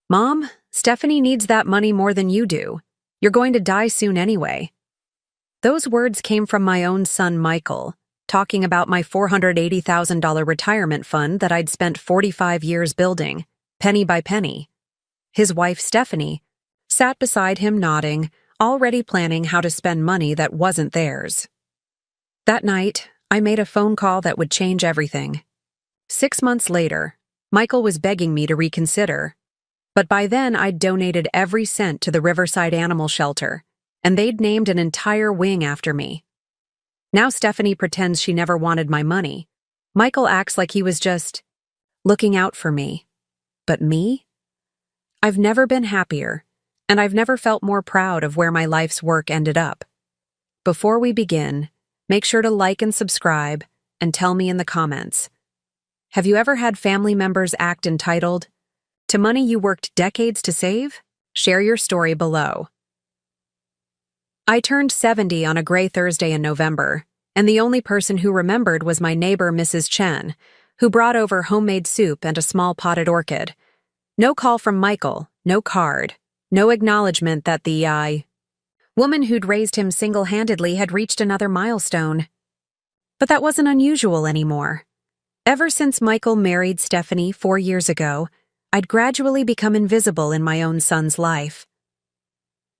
"Mom, Stephanie needs that money more than you do. You're going to die soon anyway." Those words came from my own son, Michael, talking about my $480,000 retirement fund that I'd spent 45 years building, penny by penny. His wife, Stephanie, sat beside him nodding, already planning how to spend money that wasn't theirs. That night, I made a phone call that would change everything. 6 months later, Michael was begging me to reconsider. But by then, I'd donated every cent to the Riverside Animal Shelter, and they'd named an entire wing after me. Now Stephanie pretends she never wanted my money. Michael acts like he was just looking out for me. But me? I've never been happier, and I've never felt more proud of where my life's work ended up. Before we begin, make sure to like and subscribe, and tell me in the comments. Have you ever had family members act entitled to money you worked decades to save? Share your story below. I turned 70 on a gray Thursday in November, and the only person who remembered was my neighbor, Mrs. Chen, who brought over homemade soup and a small potted orchid. No call from Michael, no card, no acknowledgement that the woman who'd raised him single-handedly had reached another milestone. But that wasn't unusual anymore. Ever since Michael married Stephanie 4 years ago, I'd gradually become invisible in my own son's life.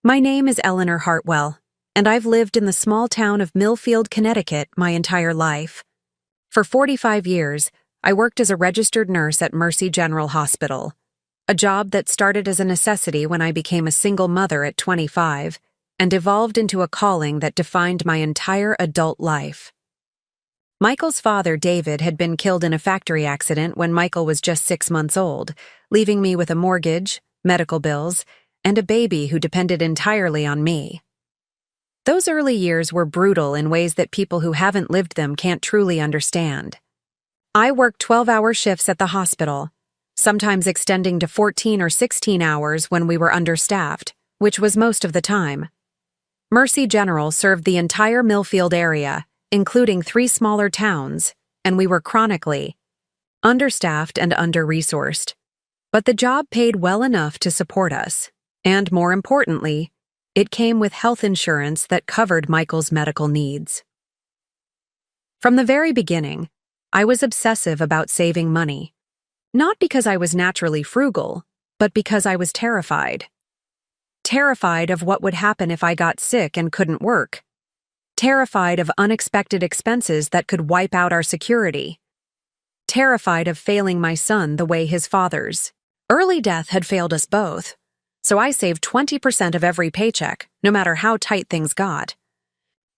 My name is Eleanor Hartwell, and I've lived in the small town of Millfield, Connecticut my entire life. For 45 years, I worked as a registered nurse at Mercy General Hospital, a job that started as a necessity when I became a single mother at 25 and evolved into a calling that defined my entire adult life. Michael's father, David, had been killed in a factory accident when Michael was just 6 months old, leaving me with a mortgage, medical bills, and a baby who depended entirely on me. Those early years were brutal in ways that people who haven't lived them can't truly understand. I worked 12-hour shifts at the hospital, sometimes extending to 14 or 16 hours when we were understaffed, which was most of the time. Mercy General served the entire Millfield area, including 3 smaller towns, and we were chronically understaffed and under-resourced. But the job paid well enough to support us. And more importantly, it came with health insurance that covered Michael's medical needs. From the very beginning, I was obsessive about saving money. Not because I was naturally frugal, but because I was terrified. Terrified of what would happen if I got sick and couldn't work. Terrified of unexpected expenses that could wipe out our security. Terrified of failing my son the way his father's early death had failed us both. So I saved 20% of every paycheck, no matter how tight things got.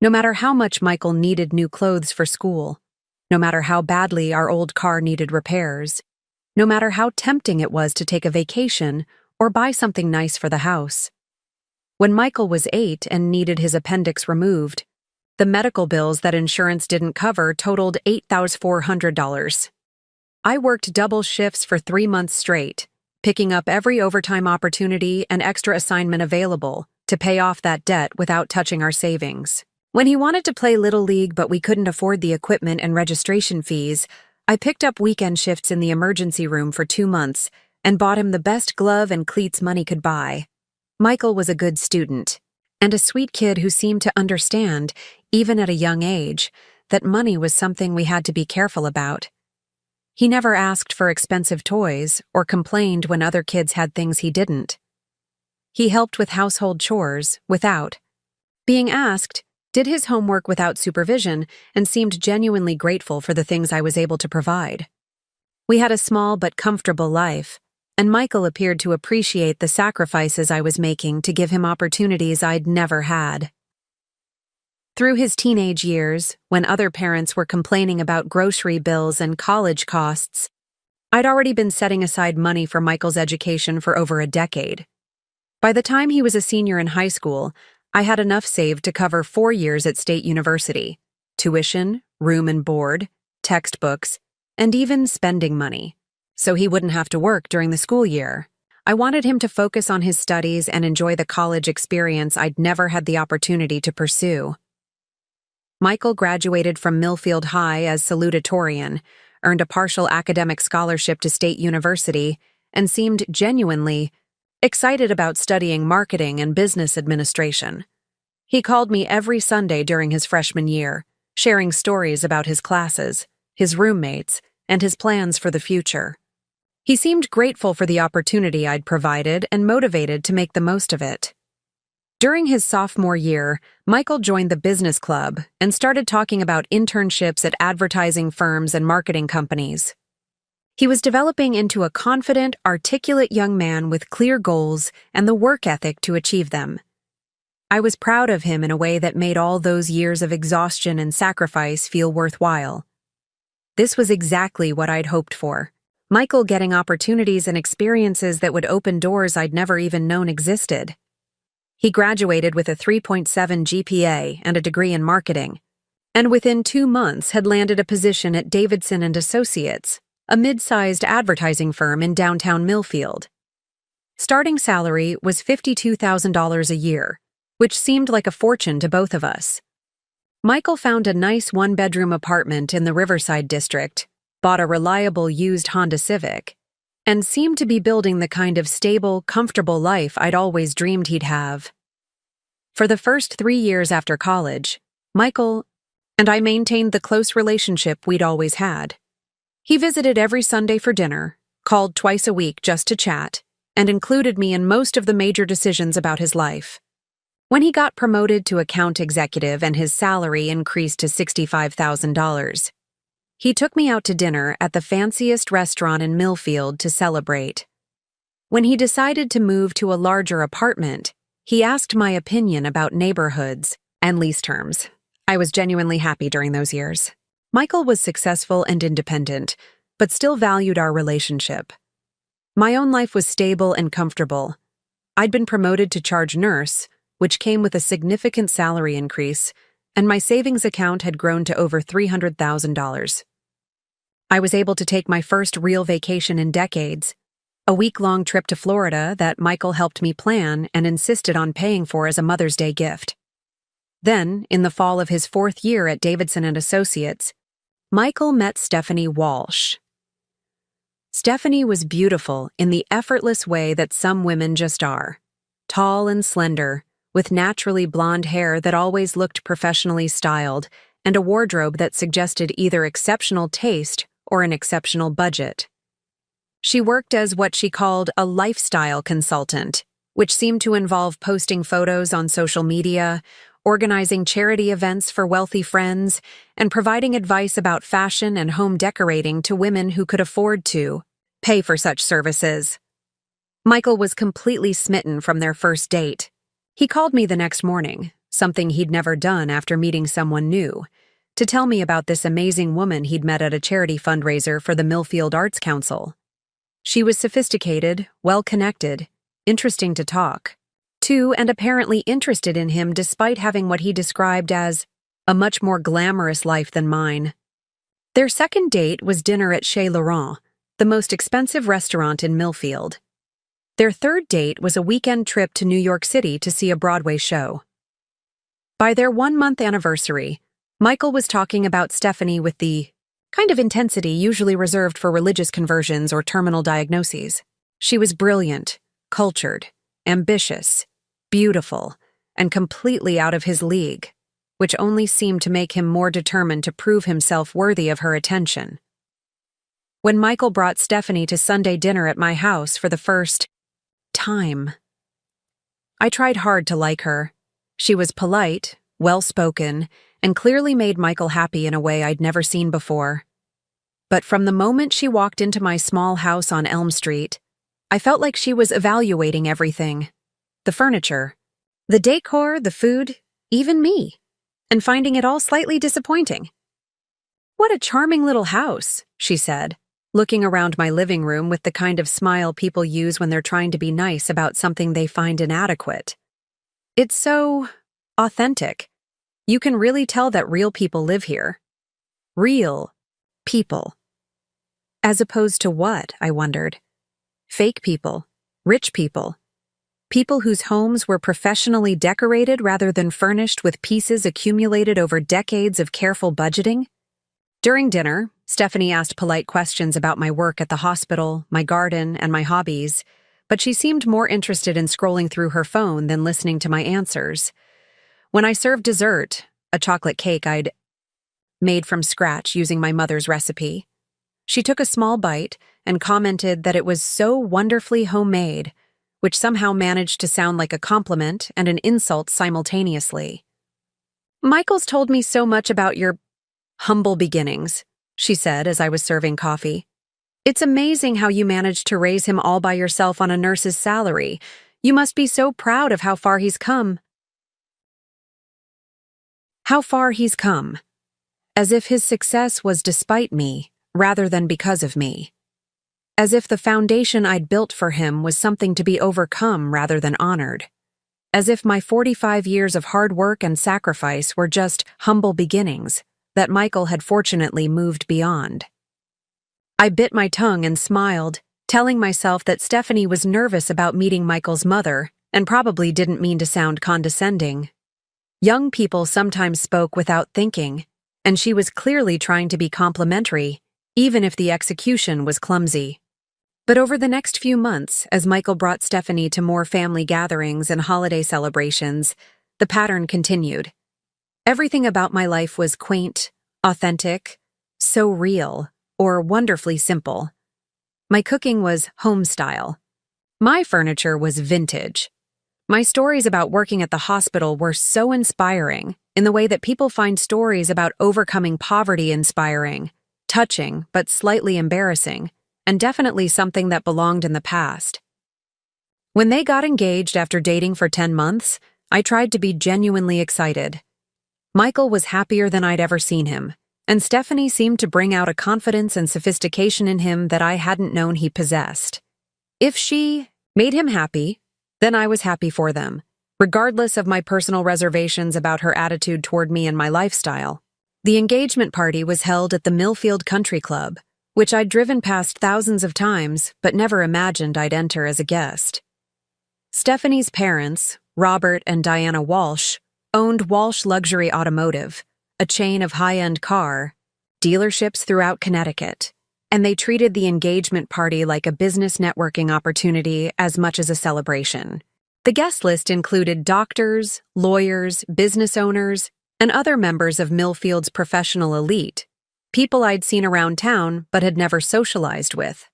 No matter how much Michael needed new clothes for school. No matter how badly our old car needed repairs. No matter how tempting it was to take a vacation or buy something nice for the house. When Michael was 8 and needed his appendix removed, the medical bills that insurance didn't cover totaled $8,400. I worked double shifts for 3 months straight, picking up every overtime opportunity and extra assignment available to pay off that debt without touching our savings. When he wanted to play Little League but we couldn't afford the equipment and registration fees, I picked up weekend shifts in the emergency room for 2 months and bought him the best glove and cleats money could buy. Michael was a good student, and a sweet kid who seemed to understand, even at a young age, that money was something we had to be careful about. He never asked for expensive toys or complained when other kids had things he didn't. He helped with household chores without being asked, did his homework without supervision, and seemed genuinely grateful for the things I was able to provide. We had a small but comfortable life, and Michael appeared to appreciate the sacrifices I was making to give him opportunities I'd never had. Through his teenage years, when other parents were complaining about grocery bills and college costs, I'd already been setting aside money for Michael's education for over a decade. By the time he was a senior in high school, I had enough saved to cover 4 years at State University, tuition, room and board, textbooks, and even spending money, so he wouldn't have to work during the school year. I wanted him to focus on his studies and enjoy the college experience I'd never had the opportunity to pursue. Michael graduated from Millfield High as salutatorian, earned a partial academic scholarship to State University, and seemed genuinely excited about studying marketing and business administration. He called me every Sunday during his freshman year, sharing stories about his classes, his roommates, and his plans for the future. He seemed grateful for the opportunity I'd provided and motivated to make the most of it. During his sophomore year, Michael joined the business club and started talking about internships at advertising firms and marketing companies. He was developing into a confident, articulate young man with clear goals and the work ethic to achieve them. I was proud of him in a way that made all those years of exhaustion and sacrifice feel worthwhile. This was exactly what I'd hoped for. Michael getting opportunities and experiences that would open doors I'd never even known existed. He graduated with a 3.7 GPA and a degree in marketing, and within 2 months had landed a position at Davidson & Associates, a mid-sized advertising firm in downtown Millfield. Starting salary was $52,000 a year, which seemed like a fortune to both of us. Michael found a nice one-bedroom apartment in the Riverside district, bought a reliable used Honda Civic, and seemed to be building the kind of stable, comfortable life I'd always dreamed he'd have. For the first 3 years after college, Michael and I maintained the close relationship we'd always had. He visited every Sunday for dinner, called twice a week just to chat, and included me in most of the major decisions about his life. When he got promoted to account executive and his salary increased to $65,000, he took me out to dinner at the fanciest restaurant in Millfield to celebrate. When he decided to move to a larger apartment, he asked my opinion about neighborhoods and lease terms. I was genuinely happy during those years. Michael was successful and independent, but still valued our relationship. My own life was stable and comfortable. I'd been promoted to charge nurse, which came with a significant salary increase, and my savings account had grown to over $300,000. I was able to take my first real vacation in decades, a week-long trip to Florida that Michael helped me plan and insisted on paying for as a Mother's Day gift. Then, in the fall of his 4th year at Davidson & Associates, Michael met Stephanie Walsh. Stephanie was beautiful in the effortless way that some women just are. Tall and slender, with naturally blonde hair that always looked professionally styled, and a wardrobe that suggested either exceptional taste or an exceptional budget. She worked as what she called a lifestyle consultant, which seemed to involve posting photos on social media, organizing charity events for wealthy friends, and providing advice about fashion and home decorating to women who could afford to pay for such services. Michael was completely smitten from their first date. He called me the next morning, something he'd never done after meeting someone new, to tell me about this amazing woman he'd met at a charity fundraiser for the Millfield Arts Council. She was sophisticated, well-connected, interesting to talk to, and apparently interested in him despite having what he described as a much more glamorous life than mine. Their second date was dinner at Chez Laurent, the most expensive restaurant in Millfield. Their third date was a weekend trip to New York City to see a Broadway show. By their 1-month anniversary, Michael was talking about Stephanie with the kind of intensity usually reserved for religious conversions or terminal diagnoses. She was brilliant, cultured, ambitious, beautiful, and completely out of his league, which only seemed to make him more determined to prove himself worthy of her attention. When Michael brought Stephanie to Sunday dinner at my house for the first time, I tried hard to like her. She was polite, well-spoken, and clearly made Michael happy in a way I'd never seen before. But from the moment she walked into my small house on Elm Street, I felt like she was evaluating everything. The furniture, the decor, the food, even me, and finding it all slightly disappointing. "What a charming little house," she said, looking around my living room with the kind of smile people use when they're trying to be nice about something they find inadequate. "It's so authentic. You can really tell that real people live here." Real people. As opposed to what, I wondered? Fake people, rich people, people whose homes were professionally decorated rather than furnished with pieces accumulated over decades of careful budgeting? During dinner, Stephanie asked polite questions about my work at the hospital, my garden, and my hobbies, but she seemed more interested in scrolling through her phone than listening to my answers. When I served dessert, a chocolate cake I'd made from scratch using my mother's recipe, she took a small bite and commented that it was so wonderfully homemade, which somehow managed to sound like a compliment and an insult simultaneously. "Michael's told me so much about your humble beginnings," she said as I was serving coffee. "It's amazing how you managed to raise him all by yourself on a nurse's salary. You must be so proud of how far he's come." How far he's come. As if his success was despite me, rather than because of me. As if the foundation I'd built for him was something to be overcome rather than honored. As if my 45 years of hard work and sacrifice were just humble beginnings that Michael had fortunately moved beyond. I bit my tongue and smiled, telling myself that Stephanie was nervous about meeting Michael's mother and probably didn't mean to sound condescending. Young people sometimes spoke without thinking, and she was clearly trying to be complimentary, even if the execution was clumsy. But over the next few months, as Michael brought Stephanie to more family gatherings and holiday celebrations, the pattern continued. Everything about my life was quaint, authentic, so real, or wonderfully simple. My cooking was home style. My furniture was vintage. My stories about working at the hospital were so inspiring, in the way that people find stories about overcoming poverty inspiring, touching but slightly embarrassing, and definitely something that belonged in the past. When they got engaged after dating for 10 months, I tried to be genuinely excited. Michael was happier than I'd ever seen him, and Stephanie seemed to bring out a confidence and sophistication in him that I hadn't known he possessed. If she made him happy, then I was happy for them, regardless of my personal reservations about her attitude toward me and my lifestyle. The engagement party was held at the Millfield Country Club, which I'd driven past thousands of times but never imagined I'd enter as a guest. Stephanie's parents, Robert and Diana Walsh, owned Walsh Luxury Automotive, a chain of high-end car dealerships throughout Connecticut, and they treated the engagement party like a business networking opportunity as much as a celebration. The guest list included doctors, lawyers, business owners, and other members of Millfield's professional elite, people I'd seen around town but had never socialized with.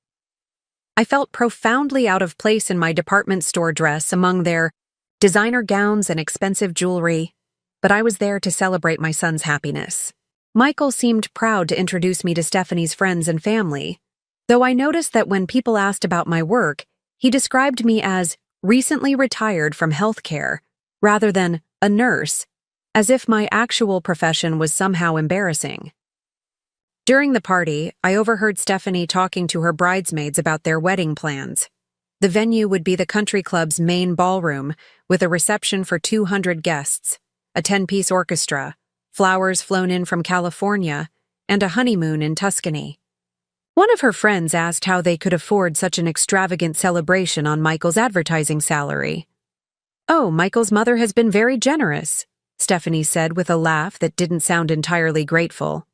I felt profoundly out of place in my department store dress among their designer gowns and expensive jewelry, but I was there to celebrate my son's happiness. Michael seemed proud to introduce me to Stephanie's friends and family, though I noticed that when people asked about my work, he described me as recently retired from healthcare, rather than a nurse, as if my actual profession was somehow embarrassing. During the party, I overheard Stephanie talking to her bridesmaids about their wedding plans. The venue would be the country club's main ballroom, with a reception for 200 guests, a 10-piece orchestra, flowers flown in from California, and a honeymoon in Tuscany. One of her friends asked how they could afford such an extravagant celebration on Michael's advertising salary. "Oh, Michael's mother has been very generous," Stephanie said with a laugh that didn't sound entirely grateful.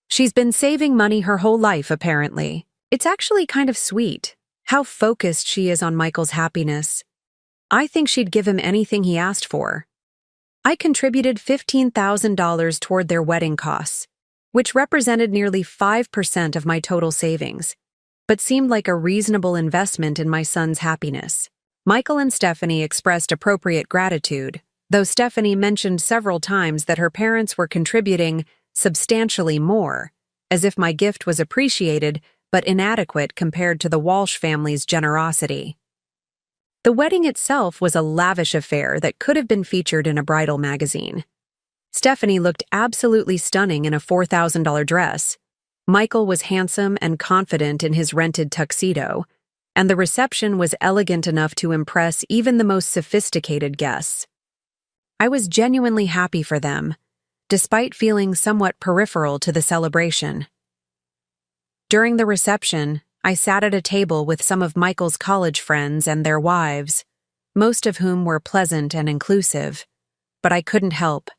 "She's been saving money her whole life, apparently. It's actually kind of sweet, how focused she is on Michael's happiness. I think she'd give him anything he asked for." I contributed $15,000 toward their wedding costs, which represented nearly 5% of my total savings, but seemed like a reasonable investment in my son's happiness. Michael and Stephanie expressed appropriate gratitude, though Stephanie mentioned several times that her parents were contributing substantially more, as if my gift was appreciated but inadequate compared to the Walsh family's generosity. The wedding itself was a lavish affair that could have been featured in a bridal magazine. Stephanie looked absolutely stunning in a $4,000 dress. Michael was handsome and confident in his rented tuxedo, and the reception was elegant enough to impress even the most sophisticated guests. I was genuinely happy for them, despite feeling somewhat peripheral to the celebration. During the reception, I sat at a table with some of Michael's college friends and their wives, most of whom were pleasant and inclusive, but I couldn't help.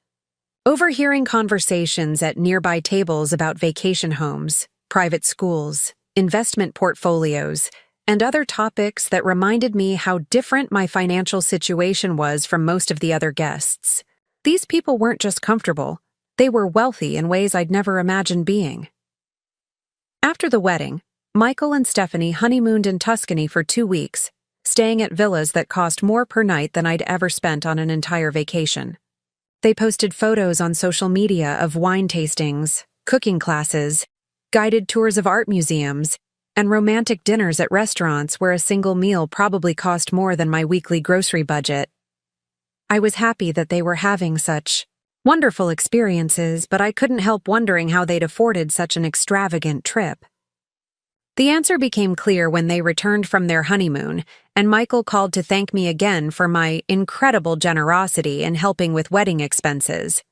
Overhearing conversations at nearby tables about vacation homes, private schools, investment portfolios, and other topics that reminded me how different my financial situation was from most of the other guests. These people weren't just comfortable, they were wealthy in ways I'd never imagined being. After the wedding, Michael and Stephanie honeymooned in Tuscany for 2 weeks, staying at villas that cost more per night than I'd ever spent on an entire vacation. They posted photos on social media of wine tastings, cooking classes, guided tours of art museums, and romantic dinners at restaurants where a single meal probably cost more than my weekly grocery budget. I was happy that they were having such wonderful experiences, but I couldn't help wondering how they'd afforded such an extravagant trip. The answer became clear when they returned from their honeymoon, and Michael called to thank me again for my incredible generosity in helping with wedding expenses.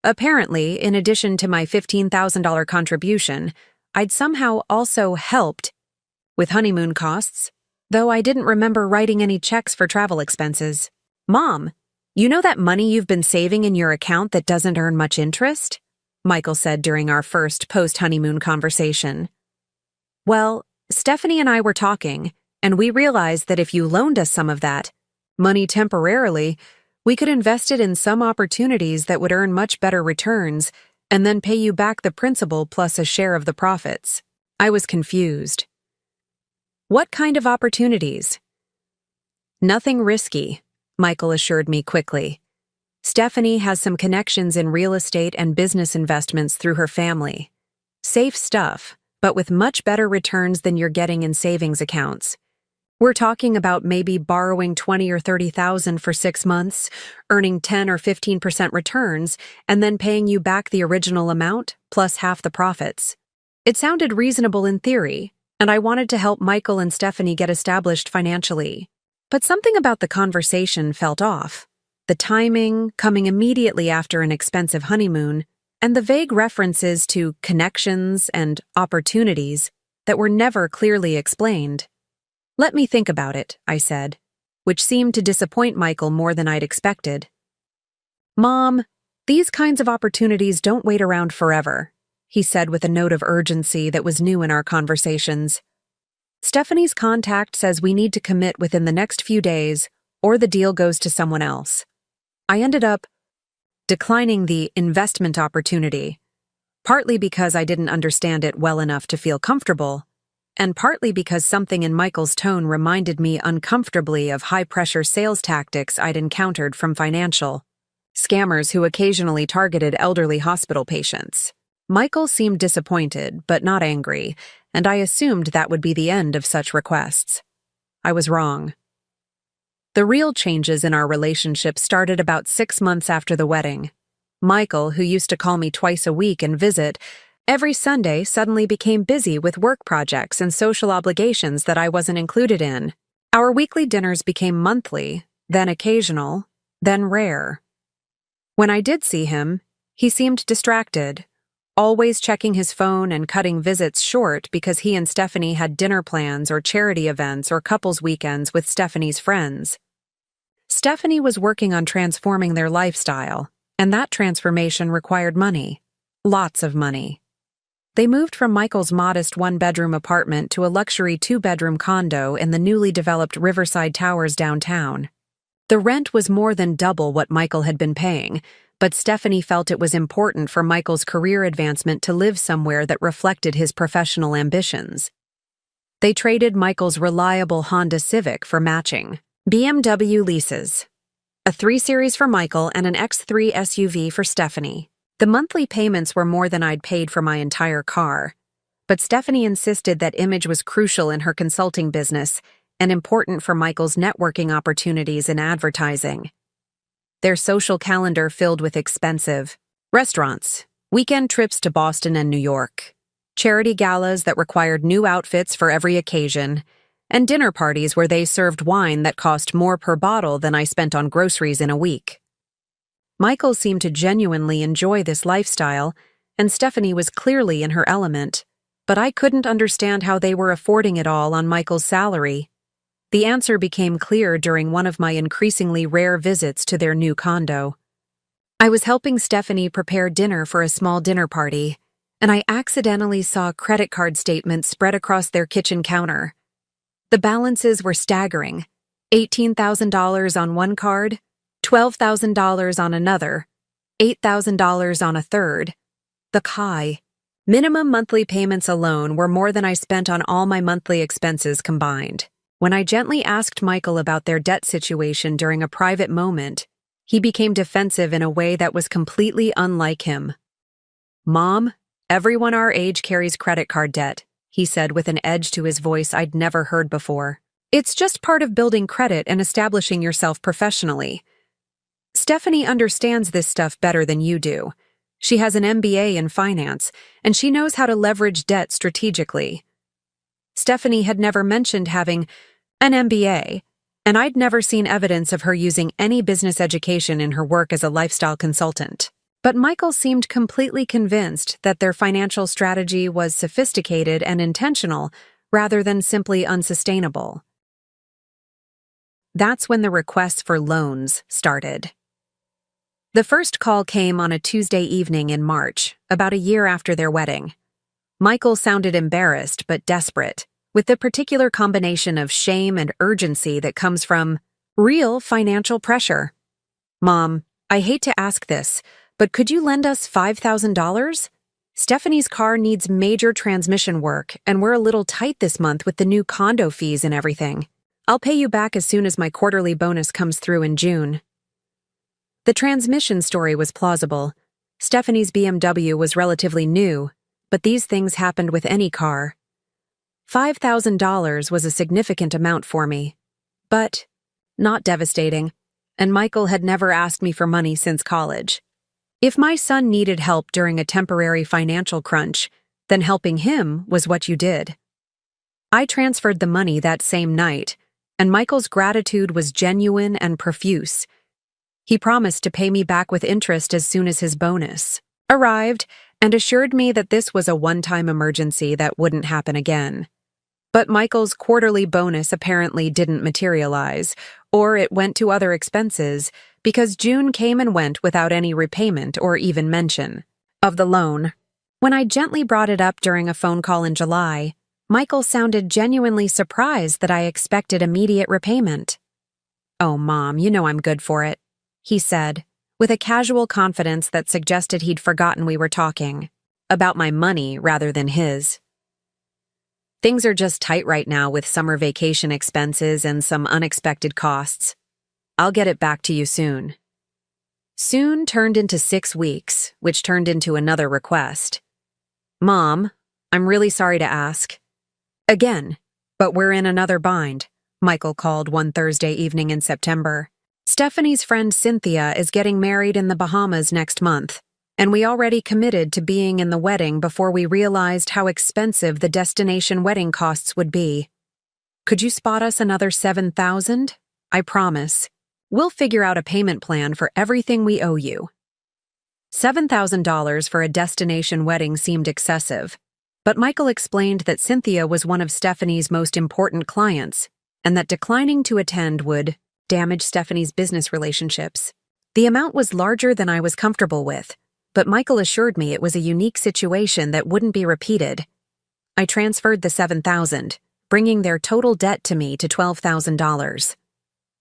Apparently, in addition to my $15,000 contribution, I'd somehow also helped with honeymoon costs, though I didn't remember writing any checks for travel expenses. "Mom, you know that money you've been saving in your account that doesn't earn much interest?" Michael said during our first post-honeymoon conversation. "Well, Stephanie and I were talking, and we realized that if you loaned us some of that money temporarily, we could invest it in some opportunities that would earn much better returns and then pay you back the principal plus a share of the profits." I was confused. "What kind of opportunities?" "Nothing risky," Michael assured me quickly. "Stephanie has some connections in real estate and business investments through her family. Safe stuff, but with much better returns than you're getting in savings accounts. We're talking about maybe borrowing $20,000 or $30,000 for 6 months, earning 10 or 15% returns, and then paying you back the original amount plus half the profits." It sounded reasonable in theory, and I wanted to help Michael and Stephanie get established financially. But something about the conversation felt off. The timing, coming immediately after an expensive honeymoon, and the vague references to connections and opportunities that were never clearly explained. "Let me think about it," I said, which seemed to disappoint Michael more than I'd expected. "Mom, these kinds of opportunities don't wait around forever," he said with a note of urgency that was new in our conversations. "Stephanie's contact says we need to commit within the next few days, or the deal goes to someone else." I ended up declining the investment opportunity, partly because I didn't understand it well enough to feel comfortable, and partly because something in Michael's tone reminded me uncomfortably of high-pressure sales tactics I'd encountered from financial scammers who occasionally targeted elderly hospital patients. Michael seemed disappointed, but not angry, and I assumed that would be the end of such requests. I was wrong. The real changes in our relationship started about 6 months after the wedding. Michael, who used to call me twice a week and visit every Sunday, suddenly became busy with work projects and social obligations that I wasn't included in. Our weekly dinners became monthly, then occasional, then rare. When I did see him, he seemed distracted, always checking his phone and cutting visits short because he and Stephanie had dinner plans or charity events or couples weekends with Stephanie's friends. Stephanie was working on transforming their lifestyle, and that transformation required money. Lots of money. They moved from Michael's modest 1-bedroom apartment to a luxury 2-bedroom condo in the newly developed Riverside Towers downtown. The rent was more than double what Michael had been paying, but Stephanie felt it was important for Michael's career advancement to live somewhere that reflected his professional ambitions. They traded Michael's reliable Honda Civic for matching BMW leases, a 3 Series for Michael and an X3 SUV for Stephanie. The monthly payments were more than I'd paid for my entire car, but Stephanie insisted that image was crucial in her consulting business and important for Michael's networking opportunities in advertising. Their social calendar filled with expensive restaurants, weekend trips to Boston and New York, charity galas that required new outfits for every occasion, and dinner parties where they served wine that cost more per bottle than I spent on groceries in a week. Michael seemed to genuinely enjoy this lifestyle, and Stephanie was clearly in her element, but I couldn't understand how they were affording it all on Michael's salary. The answer became clear during one of my increasingly rare visits to their new condo. I was helping Stephanie prepare dinner for a small dinner party, and I accidentally saw credit card statements spread across their kitchen counter. The balances were staggering: $18,000 on one card, $12,000 on another, $8,000 on a third. The high minimum monthly payments alone were more than I spent on all my monthly expenses combined. When I gently asked Michael about their debt situation during a private moment, he became defensive in a way that was completely unlike him. "Mom, everyone our age carries credit card debt," he said with an edge to his voice I'd never heard before. "It's just part of building credit and establishing yourself professionally. Stephanie understands this stuff better than you do. She has an MBA in finance, and she knows how to leverage debt strategically." Stephanie had never mentioned having an MBA, and I'd never seen evidence of her using any business education in her work as a lifestyle consultant. But Michael seemed completely convinced that their financial strategy was sophisticated and intentional rather than simply unsustainable. That's when the requests for loans started. The first call came on a Tuesday evening in March, about a year after their wedding. Michael sounded embarrassed but desperate, with the particular combination of shame and urgency that comes from real financial pressure. "Mom, I hate to ask this, but could you lend us $5,000? Stephanie's car needs major transmission work, and we're a little tight this month with the new condo fees and everything. I'll pay you back as soon as my quarterly bonus comes through in June." The transmission story was plausible. Stephanie's BMW was relatively new, but these things happened with any car. $5,000 was a significant amount for me, but not devastating, and Michael had never asked me for money since college. If my son needed help during a temporary financial crunch, then helping him was what you did. I transferred the money that same night, and Michael's gratitude was genuine and profuse. He promised to pay me back with interest as soon as his bonus arrived and assured me that this was a one-time emergency that wouldn't happen again. But Michael's quarterly bonus apparently didn't materialize, or it went to other expenses, because June came and went without any repayment or even mention of the loan. When I gently brought it up during a phone call in July, Michael sounded genuinely surprised that I expected immediate repayment. "Oh, Mom, you know I'm good for it," he said, with a casual confidence that suggested he'd forgotten we were talking about my money rather than his. "Things are just tight right now with summer vacation expenses and some unexpected costs. I'll get it back to you soon." Soon turned into 6 weeks, which turned into another request. "Mom, I'm really sorry to ask." "Again, but we're in another bind," Michael called one Thursday evening in September. "Stephanie's friend Cynthia is getting married in the Bahamas next month, and we already committed to being in the wedding before we realized how expensive the destination wedding costs would be. Could you spot us another $7,000? I promise. We'll figure out a payment plan for everything we owe you." $7,000 for a destination wedding seemed excessive, but Michael explained that Cynthia was one of Stephanie's most important clients, and that declining to attend would damage Stephanie's business relationships. The amount was larger than I was comfortable with, but Michael assured me it was a unique situation that wouldn't be repeated. I transferred the $7,000, bringing their total debt to me to $12,000.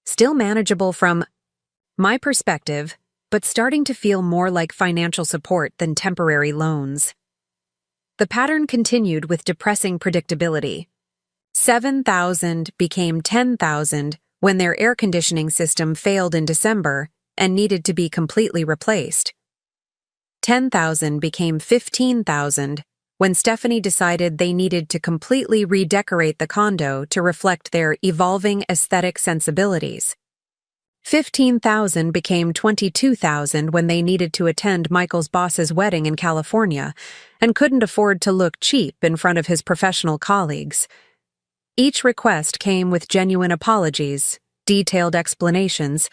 Still manageable from my perspective, but starting to feel more like financial support than temporary loans. The pattern continued with depressing predictability. $7,000 became $10,000 when their air conditioning system failed in December and needed to be completely replaced. $10,000 became $15,000 when Stephanie decided they needed to completely redecorate the condo to reflect their evolving aesthetic sensibilities. $15,000 became $22,000 when they needed to attend Michael's boss's wedding in California and couldn't afford to look cheap in front of his professional colleagues. Each request came with genuine apologies, detailed explanations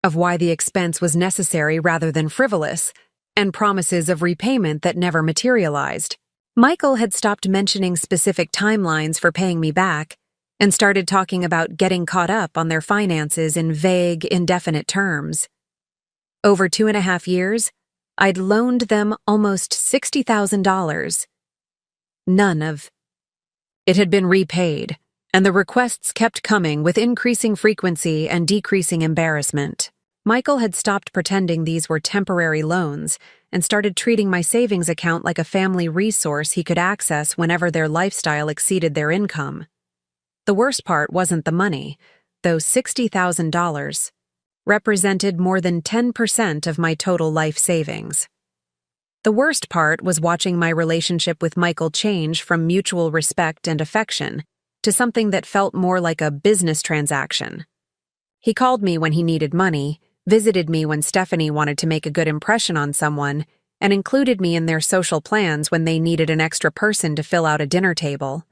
of why the expense was necessary rather than frivolous, and promises of repayment that never materialized. Michael had stopped mentioning specific timelines for paying me back and started talking about getting caught up on their finances in vague, indefinite terms. Over 2.5 years, I'd loaned them almost $60,000. None of it had been repaid, and the requests kept coming with increasing frequency and decreasing embarrassment. Michael had stopped pretending these were temporary loans and started treating my savings account like a family resource he could access whenever their lifestyle exceeded their income. The worst part wasn't the money, though $60,000 represented more than 10% of my total life savings. The worst part was watching my relationship with Michael change from mutual respect and affection to something that felt more like a business transaction. He called me when he needed money, visited me when Stephanie wanted to make a good impression on someone, and included me in their social plans when they needed an extra person to fill out a dinner table.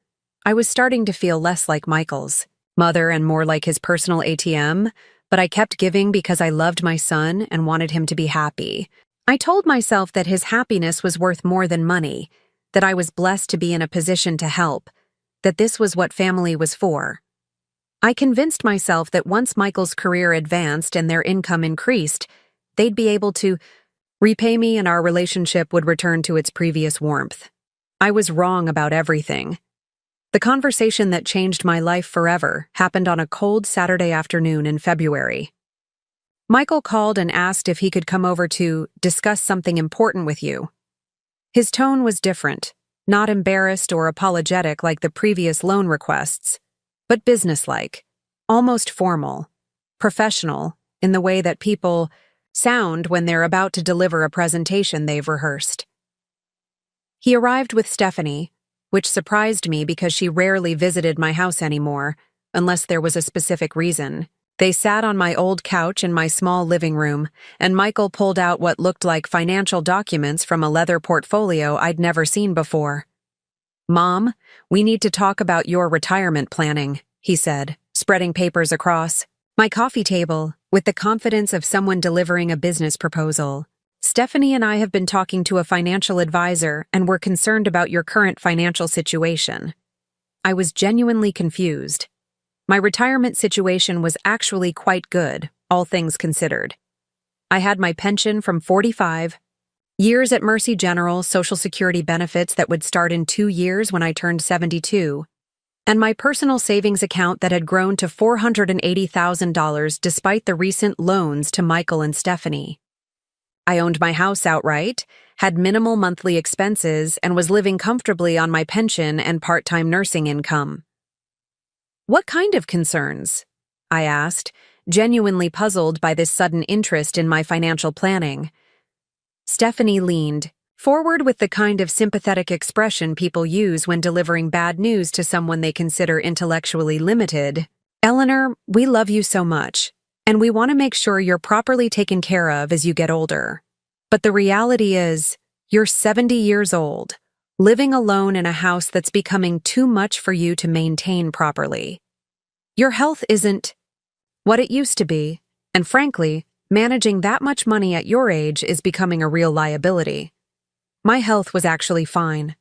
I was starting to feel less like Michael's mother and more like his personal ATM, but I kept giving because I loved my son and wanted him to be happy. I told myself that his happiness was worth more than money, that I was blessed to be in a position to help, that this was what family was for. I convinced myself that once Michael's career advanced and their income increased, they'd be able to repay me and our relationship would return to its previous warmth. I was wrong about everything. The conversation that changed my life forever happened on a cold Saturday afternoon in February. Michael called and asked if he could come over to discuss something important with you. His tone was different, not embarrassed or apologetic like the previous loan requests, but businesslike, almost formal, professional in the way that people sound when they're about to deliver a presentation they've rehearsed. He arrived with Stephanie, which surprised me because she rarely visited my house anymore, unless there was a specific reason. They sat on my old couch in my small living room, and Michael pulled out what looked like financial documents from a leather portfolio I'd never seen before. "Mom, we need to talk about your retirement planning," he said, spreading papers across my coffee table with the confidence of someone delivering a business proposal. "Stephanie and I have been talking to a financial advisor and we're concerned about your current financial situation." I was genuinely confused. My retirement situation was actually quite good, all things considered. I had my pension from 45 years at Mercy General, Social Security benefits that would start in 2 years when I turned 72, and my personal savings account that had grown to $480,000 despite the recent loans to Michael and Stephanie. I owned my house outright, had minimal monthly expenses, and was living comfortably on my pension and part-time nursing income. "What kind of concerns?" I asked, genuinely puzzled by this sudden interest in my financial planning. Stephanie leaned forward with the kind of sympathetic expression people use when delivering bad news to someone they consider intellectually limited. "Eleanor, we love you so much, and we want to make sure you're properly taken care of as you get older. But the reality is, you're 70 years old, living alone in a house that's becoming too much for you to maintain properly. Your health isn't what it used to be, and frankly, managing that much money at your age is becoming a real liability." My health was actually fine.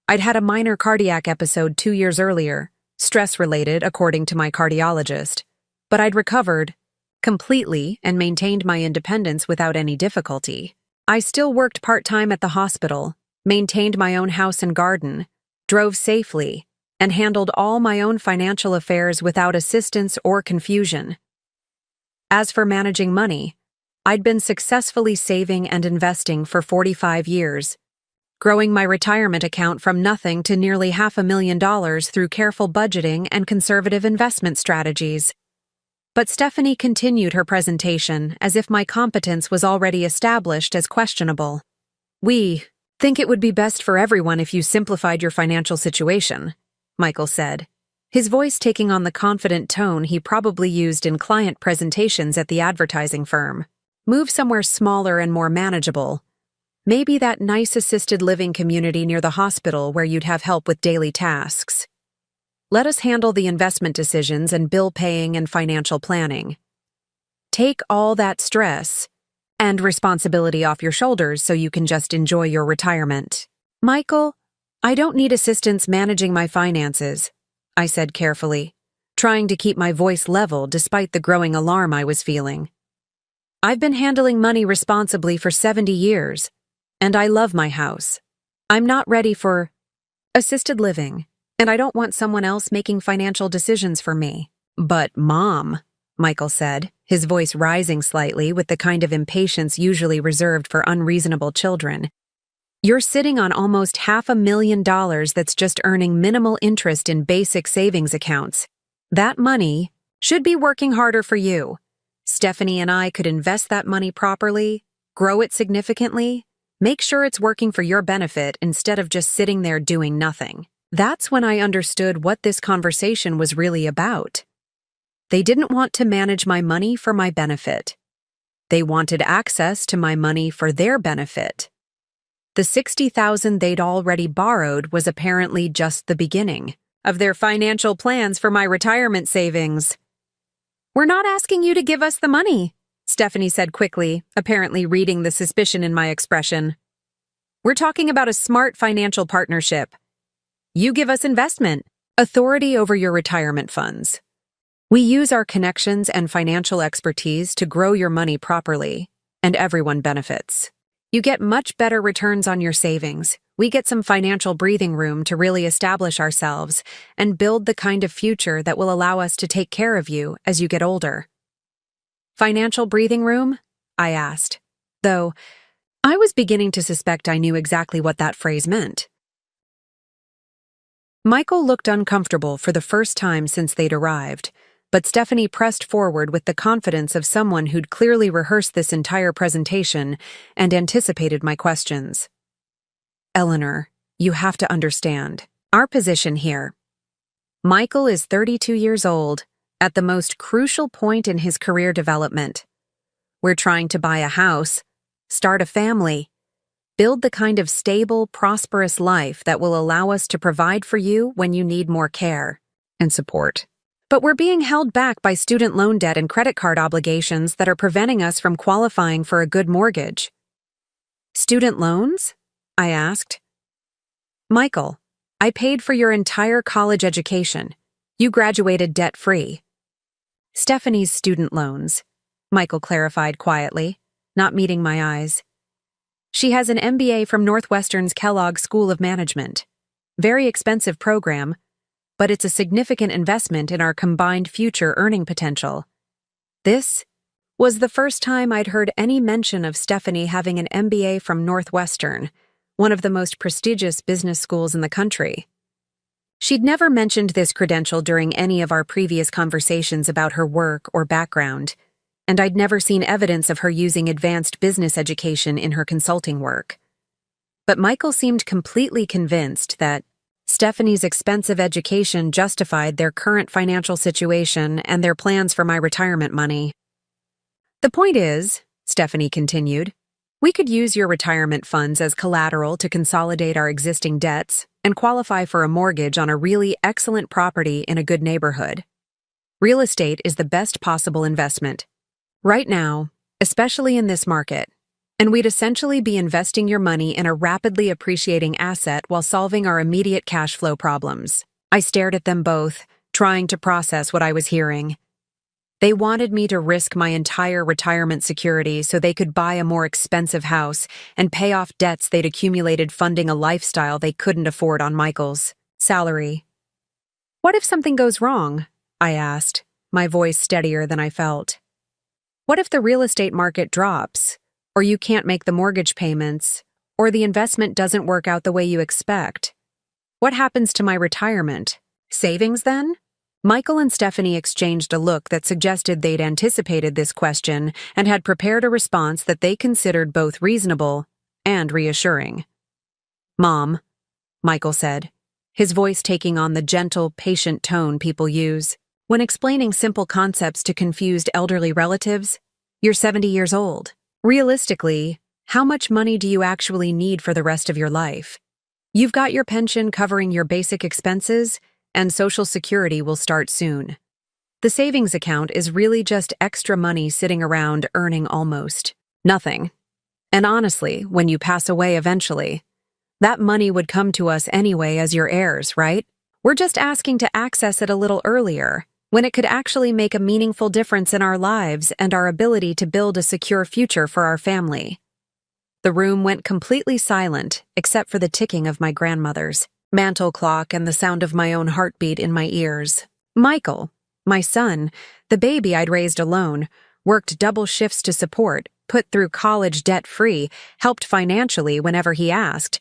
I'd had a minor cardiac episode 2 years earlier, stress-related according to my cardiologist, but I'd recovered completely and maintained my independence without any difficulty. I still worked part-time at the hospital, maintained my own house and garden, drove safely, and handled all my own financial affairs without assistance or confusion. As for managing money, I'd been successfully saving and investing for 45 years, growing my retirement account from nothing to nearly $500,000 through careful budgeting and conservative investment strategies. But Stephanie continued her presentation as if my competence was already established as questionable. "We think it would be best for everyone if you simplified your financial situation," Michael said, his voice taking on the confident tone he probably used in client presentations at the advertising firm. "Move somewhere smaller and more manageable. Maybe that nice assisted living community near the hospital where you'd have help with daily tasks. Let us handle the investment decisions and bill paying and financial planning. Take all that stress and responsibility off your shoulders so you can just enjoy your retirement." "Michael, I don't need assistance managing my finances," I said carefully, trying to keep my voice level despite the growing alarm I was feeling. I've been handling money responsibly for 70 years, and I love my house. I'm not ready for assisted living, and I don't want someone else making financial decisions for me. But, Mom, Michael said, his voice rising slightly with the kind of impatience usually reserved for unreasonable children, you're sitting on almost $500,000 that's just earning minimal interest in basic savings accounts. That money should be working harder for you. Stephanie and I could invest that money properly, grow it significantly, make sure it's working for your benefit instead of just sitting there doing nothing. That's when I understood what this conversation was really about. They didn't want to manage my money for my benefit. They wanted access to my money for their benefit. The $60,000 they'd already borrowed was apparently just the beginning of their financial plans for my retirement savings. We're not asking you to give us the money, Stephanie said quickly, apparently reading the suspicion in my expression. We're talking about a smart financial partnership. You give us investment, authority over your retirement funds. We use our connections and financial expertise to grow your money properly, and everyone benefits. You get much better returns on your savings. We get some financial breathing room to really establish ourselves and build the kind of future that will allow us to take care of you as you get older. Financial breathing room? I asked, though I was beginning to suspect I knew exactly what that phrase meant. Michael looked uncomfortable for the first time since they'd arrived, but Stephanie pressed forward with the confidence of someone who'd clearly rehearsed this entire presentation and anticipated my questions. Eleanor, you have to understand our position here. Michael is 32 years old, at the most crucial point in his career development. We're trying to buy a house, start a family, build the kind of stable, prosperous life that will allow us to provide for you when you need more care and support. But we're being held back by student loan debt and credit card obligations that are preventing us from qualifying for a good mortgage. Student loans? I asked. Michael, I paid for your entire college education. You graduated debt-free. Stephanie's student loans, Michael clarified quietly, not meeting my eyes. She has an MBA from Northwestern's Kellogg School of Management. Very expensive program, but it's a significant investment in our combined future earning potential. This was the first time I'd heard any mention of Stephanie having an MBA from Northwestern, one of the most prestigious business schools in the country. She'd never mentioned this credential during any of our previous conversations about her work or background, and I'd never seen evidence of her using advanced business education in her consulting work. But Michael seemed completely convinced that Stephanie's expensive education justified their current financial situation and their plans for my retirement money. The point is, Stephanie continued, we could use your retirement funds as collateral to consolidate our existing debts and qualify for a mortgage on a really excellent property in a good neighborhood. Real estate is the best possible investment. Right now, especially in this market, and we'd essentially be investing your money in a rapidly appreciating asset while solving our immediate cash flow problems. I stared at them both, trying to process what I was hearing. They wanted me to risk my entire retirement security so they could buy a more expensive house and pay off debts they'd accumulated funding a lifestyle they couldn't afford on Michael's salary. What if something goes wrong? I asked, my voice steadier than I felt. What if the real estate market drops? Or you can't make the mortgage payments, or the investment doesn't work out the way you expect? What happens to my retirement? Savings, then? Michael and Stephanie exchanged a look that suggested they'd anticipated this question and had prepared a response that they considered both reasonable and reassuring. Mom, Michael said, his voice taking on the gentle, patient tone people use when explaining simple concepts to confused elderly relatives. You're 70 years old. Realistically, how much money do you actually need for the rest of your life? You've got your pension covering your basic expenses, and Social Security will start soon. The savings account is really just extra money sitting around earning almost nothing. And honestly, when you pass away eventually, that money would come to us anyway as your heirs, right? We're just asking to access it a little earlier, when it could actually make a meaningful difference in our lives and our ability to build a secure future for our family. The room went completely silent, except for the ticking of my grandmother's mantle clock and the sound of my own heartbeat in my ears. Michael, my son, the baby I'd raised alone, worked double shifts to support, put through college debt-free, helped financially whenever he asked,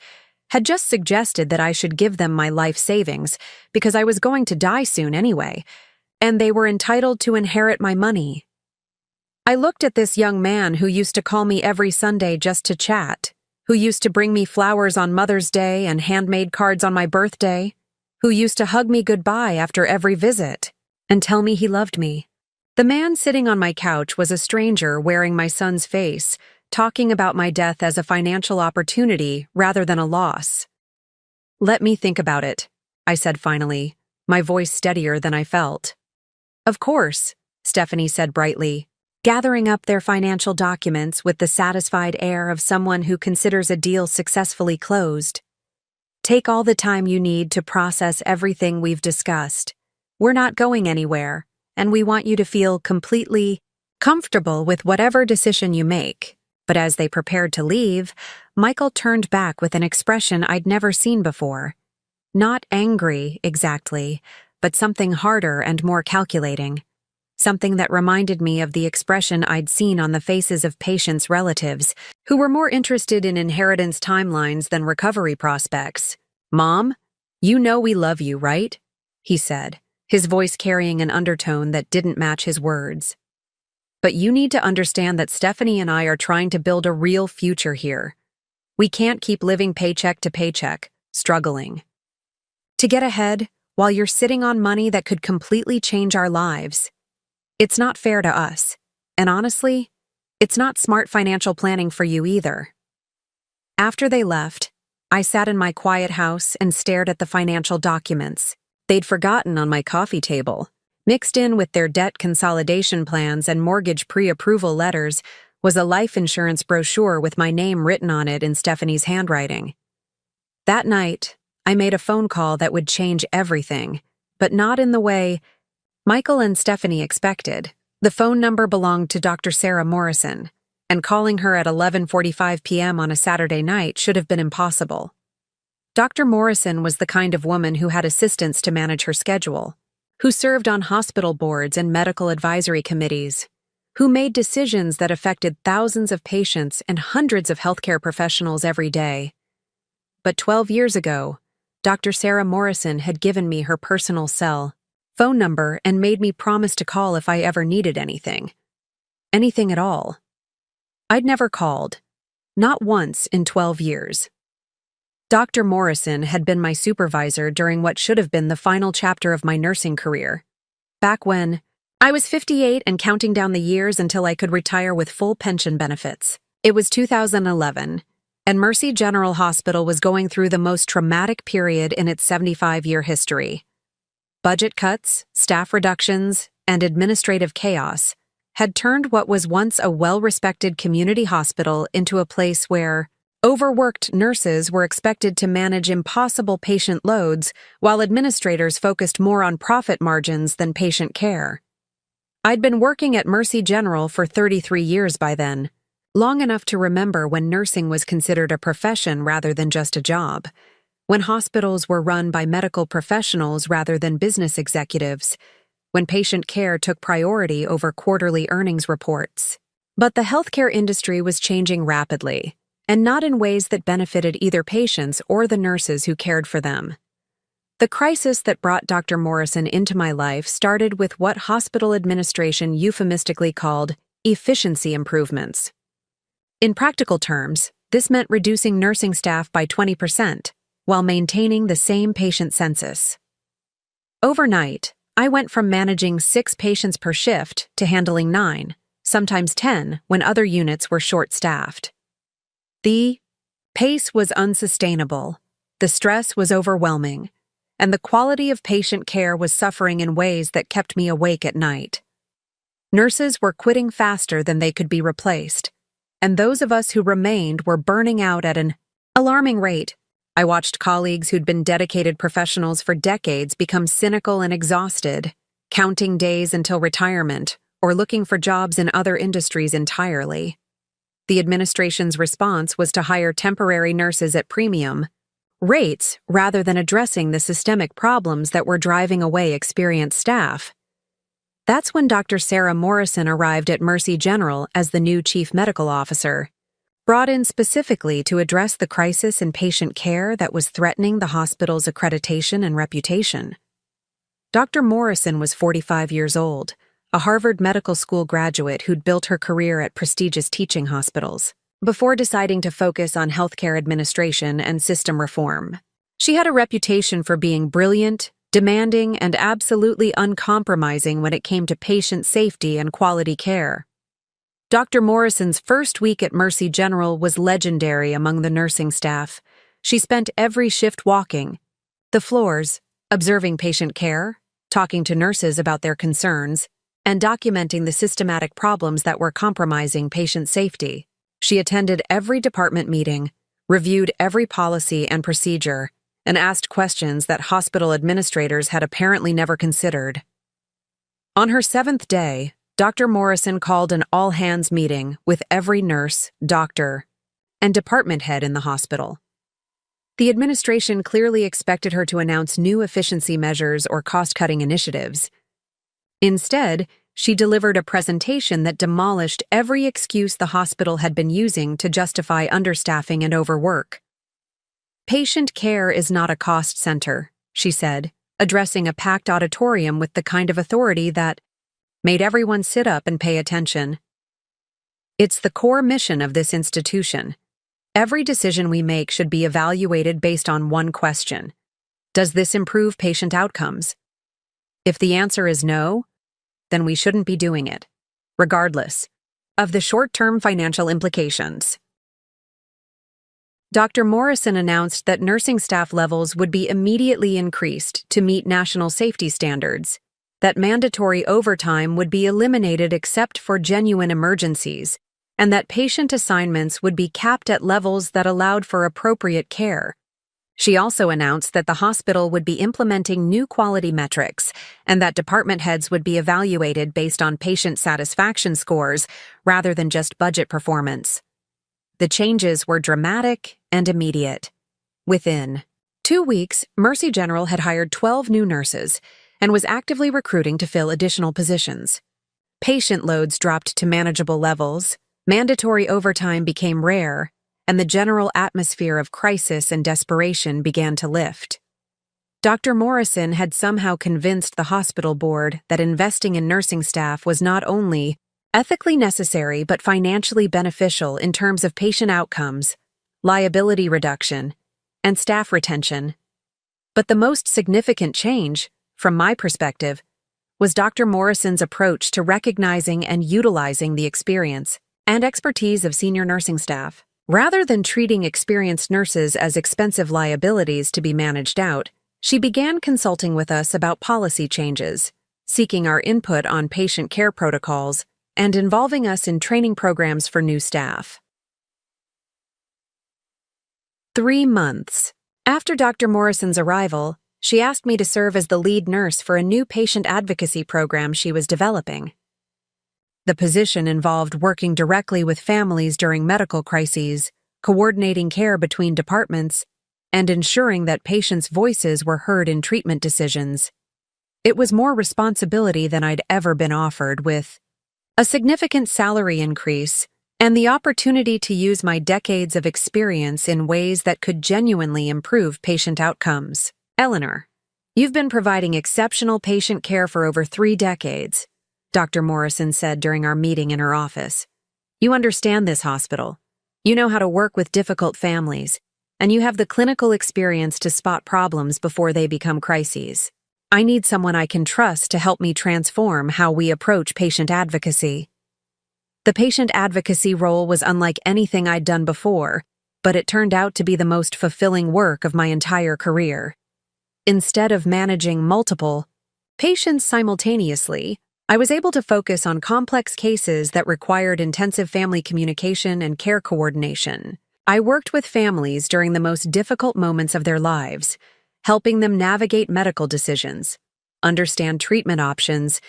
had just suggested that I should give them my life savings because I was going to die soon anyway, and they were entitled to inherit my money. I looked at this young man who used to call me every Sunday just to chat, who used to bring me flowers on Mother's Day and handmade cards on my birthday, who used to hug me goodbye after every visit and tell me he loved me. The man sitting on my couch was a stranger wearing my son's face, talking about my death as a financial opportunity rather than a loss. "Let me think about it," I said finally, my voice steadier than I felt. "Of course," Stephanie said brightly, gathering up their financial documents with the satisfied air of someone who considers a deal successfully closed. "Take all the time you need to process everything we've discussed. We're not going anywhere, and we want you to feel completely comfortable with whatever decision you make." But as they prepared to leave, Michael turned back with an expression I'd never seen before. Not angry, exactly, but something harder and more calculating. Something that reminded me of the expression I'd seen on the faces of patients' relatives, who were more interested in inheritance timelines than recovery prospects. "Mom, you know we love you, right?" he said, his voice carrying an undertone that didn't match his words. "But you need to understand that Stephanie and I are trying to build a real future here. We can't keep living paycheck to paycheck, struggling to get ahead while you're sitting on money that could completely change our lives. It's not fair to us, and honestly, it's not smart financial planning for you either." After they left, I sat in my quiet house and stared at the financial documents they'd forgotten on my coffee table. Mixed in with their debt consolidation plans and mortgage pre-approval letters was a life insurance brochure with my name written on it in Stephanie's handwriting. That night, I made a phone call that would change everything, but not in the way Michael and Stephanie expected. The phone number belonged to Dr. Sarah Morrison, and calling her at 11:45 p.m. on a Saturday night should have been impossible. Dr. Morrison was the kind of woman who had assistants to manage her schedule, who served on hospital boards and medical advisory committees, who made decisions that affected thousands of patients and hundreds of healthcare professionals every day. But 12 years ago, Dr. Sarah Morrison had given me her personal cell phone number and made me promise to call if I ever needed anything. Anything at all. I'd never called. Not once in 12 years. Dr. Morrison had been my supervisor during what should have been the final chapter of my nursing career. Back when I was 58 and counting down the years until I could retire with full pension benefits. It was 2011, and Mercy General Hospital was going through the most traumatic period in its 75-year history. Budget cuts, staff reductions, and administrative chaos had turned what was once a well-respected community hospital into a place where overworked nurses were expected to manage impossible patient loads while administrators focused more on profit margins than patient care. I'd been working at Mercy General for 33 years by then, long enough to remember when nursing was considered a profession rather than just a job, when hospitals were run by medical professionals rather than business executives, when patient care took priority over quarterly earnings reports. But the healthcare industry was changing rapidly, and not in ways that benefited either patients or the nurses who cared for them. The crisis that brought Dr. Morrison into my life started with what hospital administration euphemistically called efficiency improvements. In practical terms, this meant reducing nursing staff by 20% while maintaining the same patient census. Overnight, I went from managing 6 patients per shift to handling 9, sometimes 10 when other units were short-staffed. The pace was unsustainable, the stress was overwhelming, and the quality of patient care was suffering in ways that kept me awake at night. Nurses were quitting faster than they could be replaced, and those of us who remained were burning out at an alarming rate. I watched colleagues who'd been dedicated professionals for decades become cynical and exhausted, counting days until retirement, or looking for jobs in other industries entirely. The administration's response was to hire temporary nurses at premium rates rather than addressing the systemic problems that were driving away experienced staff. That's when Dr. Sarah Morrison arrived at Mercy General as the new chief medical officer, brought in specifically to address the crisis in patient care that was threatening the hospital's accreditation and reputation. Dr. Morrison was 45 years old, a Harvard Medical School graduate who'd built her career at prestigious teaching hospitals, before deciding to focus on healthcare administration and system reform. She had a reputation for being brilliant, demanding, and absolutely uncompromising when it came to patient safety and quality care. Dr. Morrison's first week at Mercy General was legendary among the nursing staff. She spent every shift walking the floors, observing patient care, talking to nurses about their concerns, and documenting the systematic problems that were compromising patient safety. She attended every department meeting, reviewed every policy and procedure, and asked questions that hospital administrators had apparently never considered. On her 7th day, Dr. Morrison called an all-hands meeting with every nurse, doctor, and department head in the hospital. The administration clearly expected her to announce new efficiency measures or cost-cutting initiatives. Instead, she delivered a presentation that demolished every excuse the hospital had been using to justify understaffing and overwork. "Patient care is not a cost center," she said, addressing a packed auditorium with the kind of authority that made everyone sit up and pay attention. "It's the core mission of this institution. Every decision we make should be evaluated based on one question: does this improve patient outcomes? If the answer is no, then we shouldn't be doing it, regardless of the short-term financial implications." Dr. Morrison announced that nursing staff levels would be immediately increased to meet national safety standards, that mandatory overtime would be eliminated except for genuine emergencies, and that patient assignments would be capped at levels that allowed for appropriate care. She also announced that the hospital would be implementing new quality metrics and that department heads would be evaluated based on patient satisfaction scores rather than just budget performance. The changes were dramatic and immediate. Within 2 weeks, Mercy General had hired 12 new nurses and was actively recruiting to fill additional positions. Patient loads dropped to manageable levels, mandatory overtime became rare, and the general atmosphere of crisis and desperation began to lift. Dr. Morrison had somehow convinced the hospital board that investing in nursing staff was not only ethically necessary but financially beneficial in terms of patient outcomes, liability reduction, and staff retention. But the most significant change, from my perspective, was Dr. Morrison's approach to recognizing and utilizing the experience and expertise of senior nursing staff. Rather than treating experienced nurses as expensive liabilities to be managed out, she began consulting with us about policy changes, seeking our input on patient care protocols, and involving us in training programs for new staff. 3 months. After Dr. Morrison's arrival, she asked me to serve as the lead nurse for a new patient advocacy program she was developing. The position involved working directly with families during medical crises, coordinating care between departments, and ensuring that patients' voices were heard in treatment decisions. It was more responsibility than I'd ever been offered, with a significant salary increase and the opportunity to use my decades of experience in ways that could genuinely improve patient outcomes. "Eleanor, you've been providing exceptional patient care for over 3 decades, Dr. Morrison said during our meeting in her office. "You understand this hospital. You know how to work with difficult families, and you have the clinical experience to spot problems before they become crises. I need someone I can trust to help me transform how we approach patient advocacy." The patient advocacy role was unlike anything I'd done before, but it turned out to be the most fulfilling work of my entire career. Instead of managing multiple patients simultaneously, I was able to focus on complex cases that required intensive family communication and care coordination. I worked with families during the most difficult moments of their lives, helping them navigate medical decisions, understand treatment options,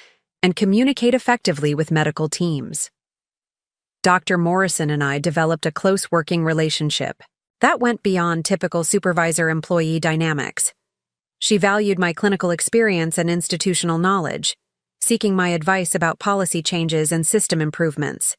and communicate effectively with medical teams. Dr. Morrison and I developed a close working relationship that went beyond typical supervisor-employee dynamics. She valued my clinical experience and institutional knowledge, seeking my advice about policy changes and system improvements.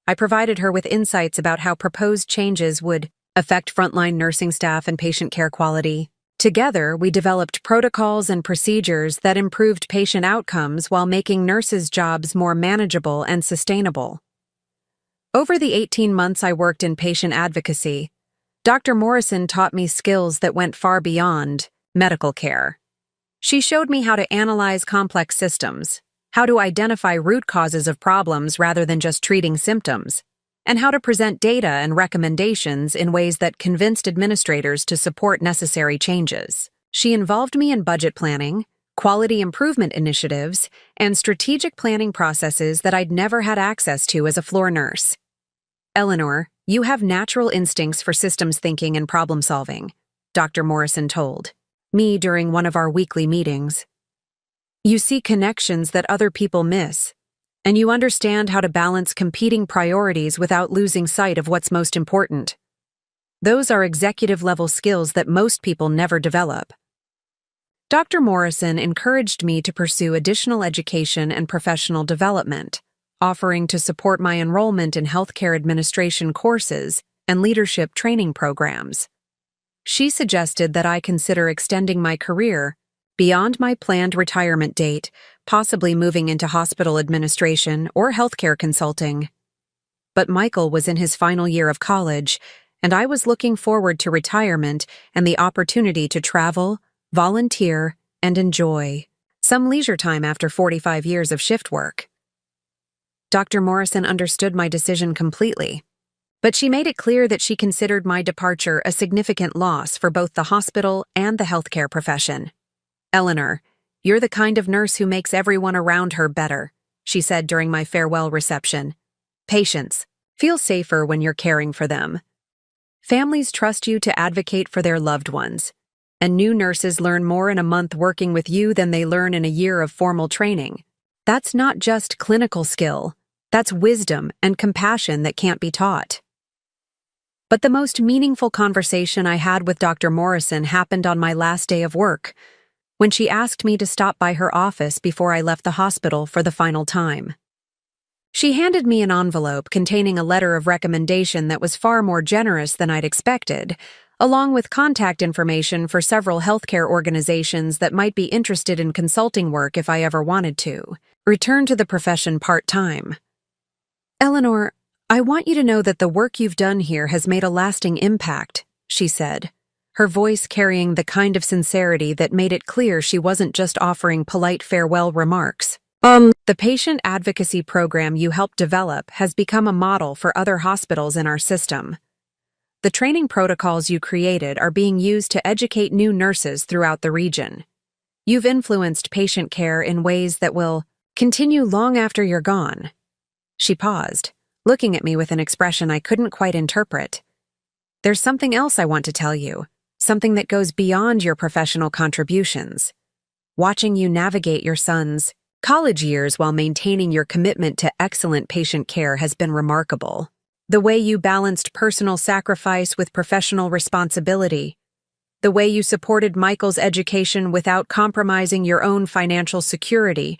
I provided her with insights about how proposed changes would affect frontline nursing staff and patient care quality. Together, we developed protocols and procedures that improved patient outcomes while making nurses' jobs more manageable and sustainable. Over the 18 months I worked in patient advocacy, Dr. Morrison taught me skills that went far beyond medical care. She showed me how to analyze complex systems, how to identify root causes of problems rather than just treating symptoms, and how to present data and recommendations in ways that convinced administrators to support necessary changes. She involved me in budget planning, quality improvement initiatives, and strategic planning processes that I'd never had access to as a floor nurse. "Eleanor, you have natural instincts for systems thinking and problem solving," Dr. Morrison told me during one of our weekly meetings. "You see connections that other people miss, and you understand how to balance competing priorities without losing sight of what's most important. Those are executive-level skills that most people never develop." Dr. Morrison encouraged me to pursue additional education and professional development, offering to support my enrollment in healthcare administration courses and leadership training programs. She suggested that I consider extending my career beyond my planned retirement date, possibly moving into hospital administration or healthcare consulting. But Michael was in his final year of college, and I was looking forward to retirement and the opportunity to travel, volunteer, and enjoy some leisure time after 45 years of shift work. Dr. Morrison understood my decision completely, but she made it clear that she considered my departure a significant loss for both the hospital and the healthcare profession. "Eleanor, you're the kind of nurse who makes everyone around her better," she said during my farewell reception. "Patients feel safer when you're caring for them. Families trust you to advocate for their loved ones, and new nurses learn more in a month working with you than they learn in a year of formal training. That's not just clinical skill, that's wisdom and compassion that can't be taught." But the most meaningful conversation I had with Dr. Morrison happened on my last day of work, when she asked me to stop by her office before I left the hospital for the final time. She handed me an envelope containing a letter of recommendation that was far more generous than I'd expected, along with contact information for several healthcare organizations that might be interested in consulting work if I ever wanted to return to the profession part-time. "Eleanor, I want you to know that the work you've done here has made a lasting impact," she said, her voice carrying the kind of sincerity that made it clear she wasn't just offering polite farewell remarks. "The patient advocacy program you helped develop has become a model for other hospitals in our system. The training protocols you created are being used to educate new nurses throughout the region. You've influenced patient care in ways that will continue long after you're gone." She paused, looking at me with an expression I couldn't quite interpret. "There's something else I want to tell you, something that goes beyond your professional contributions. Watching you navigate your son's college years while maintaining your commitment to excellent patient care has been remarkable. The way you balanced personal sacrifice with professional responsibility, the way you supported Michael's education without compromising your own financial security,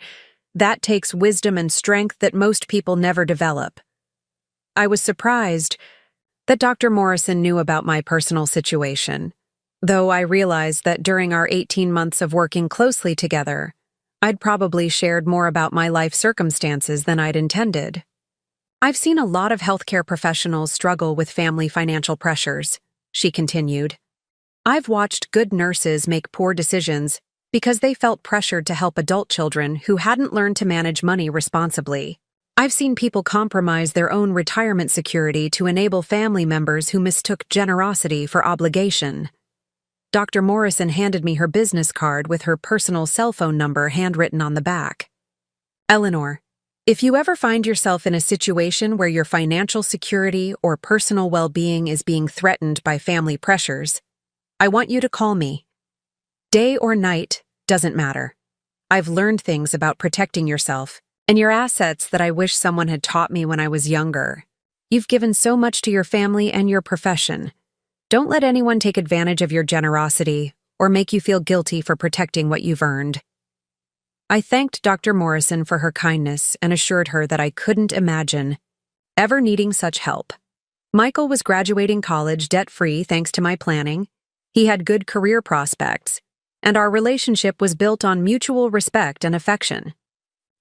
that takes wisdom and strength that most people never develop." I was surprised that Dr. Morrison knew about my personal situation, though I realized that during our 18 months of working closely together, I'd probably shared more about my life circumstances than I'd intended. "I've seen a lot of healthcare professionals struggle with family financial pressures," she continued. "I've watched good nurses make poor decisions because they felt pressured to help adult children who hadn't learned to manage money responsibly. I've seen people compromise their own retirement security to enable family members who mistook generosity for obligation." Dr. Morrison handed me her business card with her personal cell phone number handwritten on the back. "Eleanor, if you ever find yourself in a situation where your financial security or personal well-being is being threatened by family pressures, I want you to call me. Day or night, doesn't matter. I've learned things about protecting yourself and your assets that I wish someone had taught me when I was younger. You've given so much to your family and your profession. Don't let anyone take advantage of your generosity or make you feel guilty for protecting what you've earned." I thanked Dr. Morrison for her kindness and assured her that I couldn't imagine ever needing such help. Michael was graduating college debt-free thanks to my planning. He had good career prospects, and our relationship was built on mutual respect and affection.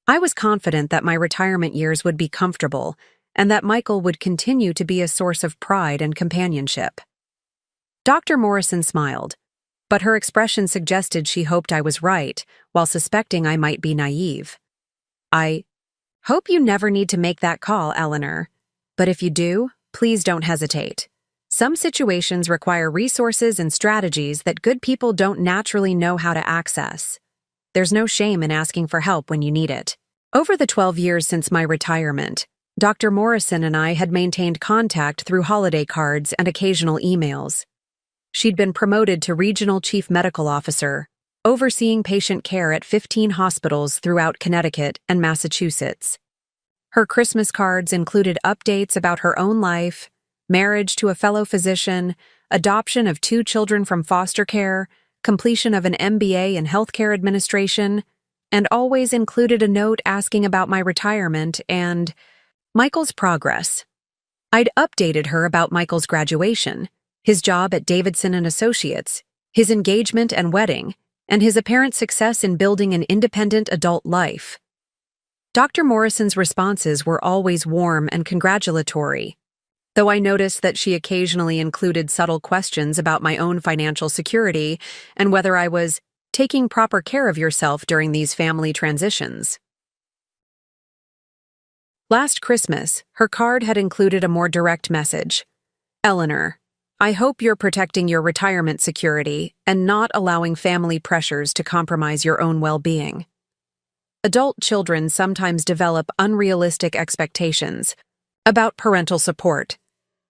I was confident that my retirement years would be comfortable and that Michael would continue to be a source of pride and companionship. Dr. Morrison smiled, but her expression suggested she hoped I was right, while suspecting I might be naive. "I hope you never need to make that call, Eleanor. But if you do, please don't hesitate. Some situations require resources and strategies that good people don't naturally know how to access. There's no shame in asking for help when you need it." Over the 12 years since my retirement, Dr. Morrison and I had maintained contact through holiday cards and occasional emails. She'd been promoted to Regional Chief Medical Officer, overseeing patient care at 15 hospitals throughout Connecticut and Massachusetts. Her Christmas cards included updates about her own life, marriage to a fellow physician, adoption of 2 children from foster care, completion of an MBA in healthcare administration, and always included a note asking about my retirement and Michael's progress. I'd updated her about Michael's graduation, his job at Davidson and Associates, his engagement and wedding, and his apparent success in building an independent adult life. Dr. Morrison's responses were always warm and congratulatory, though I noticed that she occasionally included subtle questions about my own financial security and whether I was taking proper care of yourself during these family transitions. Last Christmas, her card had included a more direct message. "Eleanor, I hope you're protecting your retirement security and not allowing family pressures to compromise your own well-being. Adult children sometimes develop unrealistic expectations about parental support,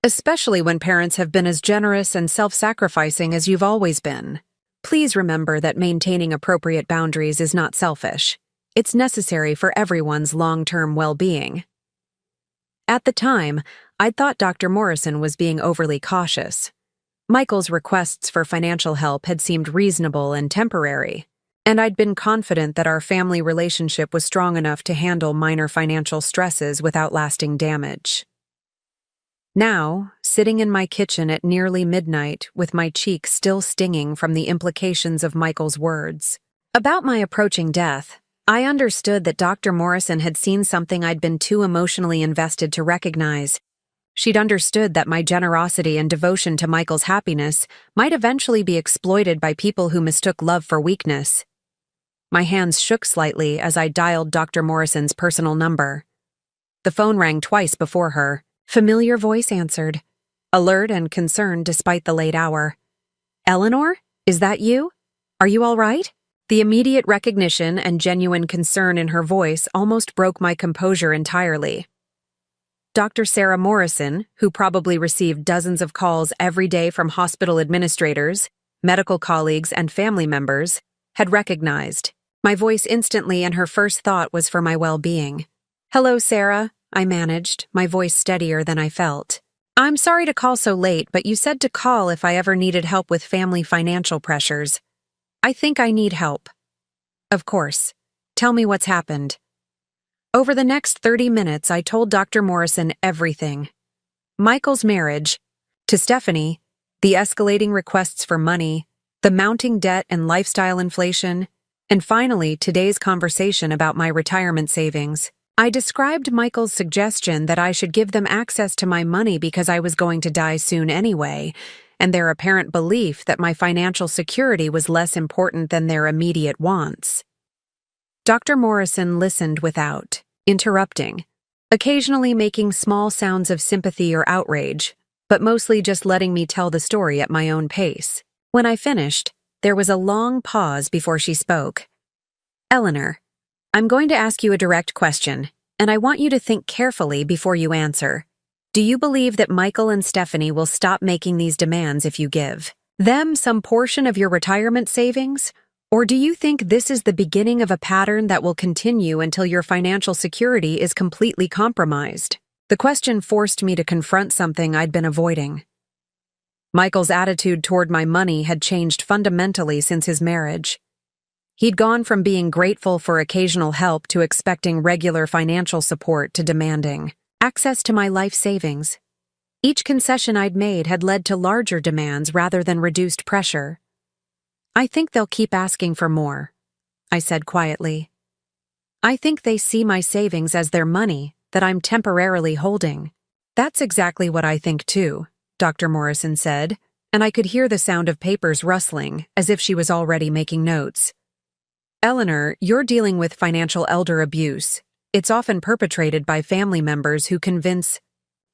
especially when parents have been as generous and self-sacrificing as you've always been. Please remember that maintaining appropriate boundaries is not selfish. It's necessary for everyone's long-term well-being." At the time, I'd thought Dr. Morrison was being overly cautious. Michael's requests for financial help had seemed reasonable and temporary, and I'd been confident that our family relationship was strong enough to handle minor financial stresses without lasting damage. Now, sitting in my kitchen at nearly midnight with my cheek still stinging from the implications of Michael's words about my approaching death, I understood that Dr. Morrison had seen something I'd been too emotionally invested to recognize. She'd understood that my generosity and devotion to Michael's happiness might eventually be exploited by people who mistook love for weakness. My hands shook slightly as I dialed Dr. Morrison's personal number. The phone rang twice before her. Familiar voice answered, alert and concerned despite the late hour. "Eleanor, is that you? Are you all right?" The immediate recognition and genuine concern in her voice almost broke my composure entirely. Dr. Sarah Morrison, who probably received dozens of calls every day from hospital administrators, medical colleagues, and family members, had recognized my voice instantly, and her first thought was for my well-being. "Hello, Sarah," I managed, my voice steadier than I felt. "I'm sorry to call so late, but you said to call if I ever needed help with family financial pressures. I think I need help." "Of course. Tell me what's happened." Over the next 30 minutes, I told Dr. Morrison everything. Michael's marriage, to Stephanie, the escalating requests for money, the mounting debt and lifestyle inflation, and finally, today's conversation about my retirement savings. I described Michael's suggestion that I should give them access to my money because I was going to die soon anyway, and their apparent belief that my financial security was less important than their immediate wants. Dr. Morrison listened without interrupting, occasionally making small sounds of sympathy or outrage, but mostly just letting me tell the story at my own pace. When I finished, there was a long pause before she spoke. "Eleanor, I'm going to ask you a direct question, and I want you to think carefully before you answer. Do you believe that Michael and Stephanie will stop making these demands if you give them some portion of your retirement savings, Or do you think this is the beginning of a pattern that will continue until your financial security is completely compromised? The question forced me to confront something I'd been avoiding. Michael's attitude toward my money had changed fundamentally since his marriage. He'd gone from being grateful for occasional help to expecting regular financial support to demanding access to my life savings. Each concession I'd made had led to larger demands rather than reduced pressure. "I think they'll keep asking for more," I said quietly. "I think they see my savings as their money that I'm temporarily holding." "That's exactly what I think too," Dr. Morrison said, and I could hear the sound of papers rustling as if she was already making notes. "Eleanor, you're dealing with financial elder abuse. It's often perpetrated by family members who convince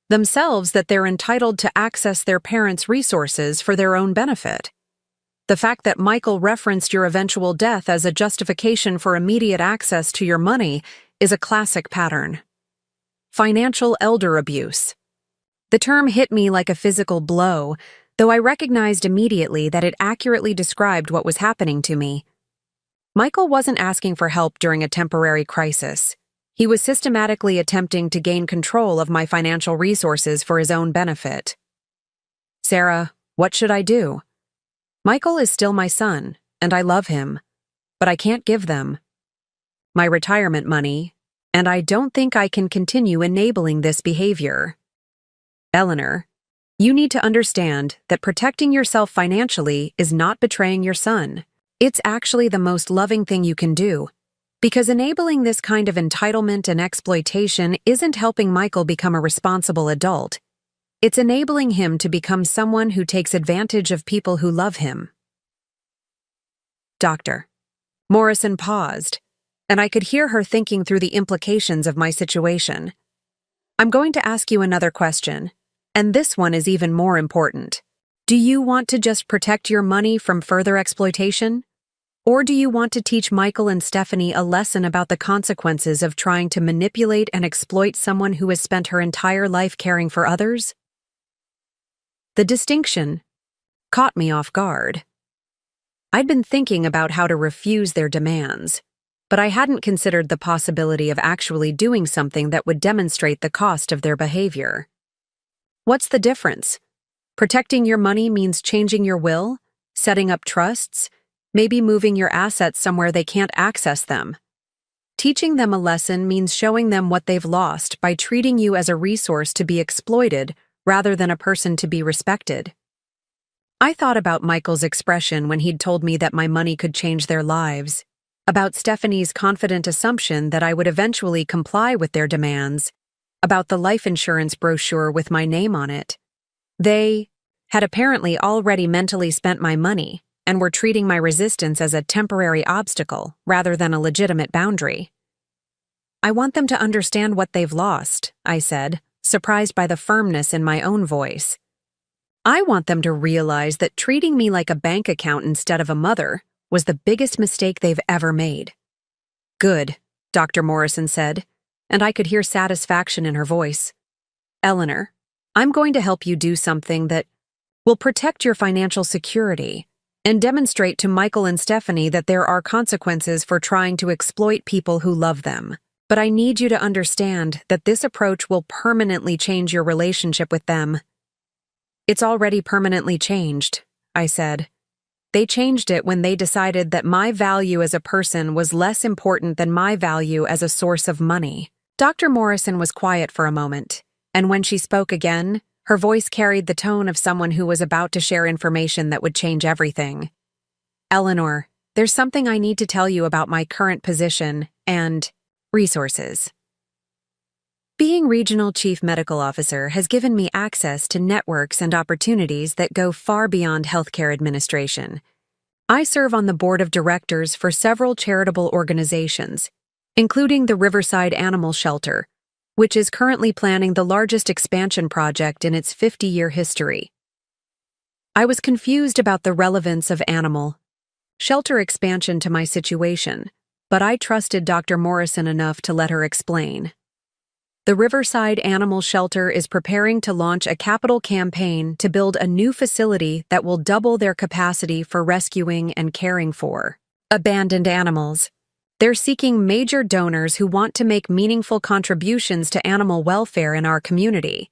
themselves that they're entitled to access their parents' resources for their own benefit. The fact that Michael referenced your eventual death as a justification for immediate access to your money is a classic pattern. Financial elder abuse." The term hit me like a physical blow, though I recognized immediately that it accurately described what was happening to me. Michael wasn't asking for help during a temporary crisis. He was systematically attempting to gain control of my financial resources for his own benefit. "Sarah, what should I do? Michael is still my son, and I love him, but I can't give them my retirement money, and I don't think I can continue enabling this behavior." "Eleanor, you need to understand that protecting yourself financially is not betraying your son. It's actually the most loving thing you can do, because enabling this kind of entitlement and exploitation isn't helping Michael become a responsible adult. It's enabling him to become someone who takes advantage of people who love him." Dr. Morrison paused, and I could hear her thinking through the implications of my situation. "I'm going to ask you another question, and this one is even more important. Do you want to just protect your money from further exploitation? Or do you want to teach Michael and Stephanie a lesson about the consequences of trying to manipulate and exploit someone who has spent her entire life caring for others?" The distinction caught me off guard. I'd been thinking about how to refuse their demands, but I hadn't considered the possibility of actually doing something that would demonstrate the cost of their behavior. What's the difference? Protecting your money means changing your will, setting up trusts, maybe moving your assets somewhere they can't access them. Teaching them a lesson means showing them what they've lost by treating you as a resource to be exploited rather than a person to be respected. I thought about Michael's expression when he'd told me that my money could change their lives, about Stephanie's confident assumption that I would eventually comply with their demands, about the life insurance brochure with my name on it. They had apparently already mentally spent my money and were treating my resistance as a temporary obstacle rather than a legitimate boundary. "I want them to understand what they've lost," I said, surprised by the firmness in my own voice. "I want them to realize that treating me like a bank account instead of a mother was the biggest mistake they've ever made." "Good," Dr. Morrison said, and I could hear satisfaction in her voice. "Eleanor, I'm going to help you do something that will protect your financial security and demonstrate to Michael and Stephanie that there are consequences for trying to exploit people who love them. But I need you to understand that this approach will permanently change your relationship with them." "It's already permanently changed," I said. "They changed it when they decided that my value as a person was less important than my value as a source of money." Dr. Morrison was quiet for a moment, and when she spoke again, her voice carried the tone of someone who was about to share information that would change everything. "Eleanor, there's something I need to tell you about my current position and resources. Being Regional Chief Medical Officer has given me access to networks and opportunities that go far beyond healthcare administration. I serve on the board of directors for several charitable organizations, including the Riverside Animal Shelter, which is currently planning the largest expansion project in its 50-year history. I was confused about the relevance of animal shelter expansion to my situation, but I trusted Dr. Morrison enough to let her explain. The Riverside Animal Shelter is preparing to launch a capital campaign to build a new facility that will double their capacity for rescuing and caring for Abandoned animals. They're seeking major donors who want to make meaningful contributions to animal welfare in our community.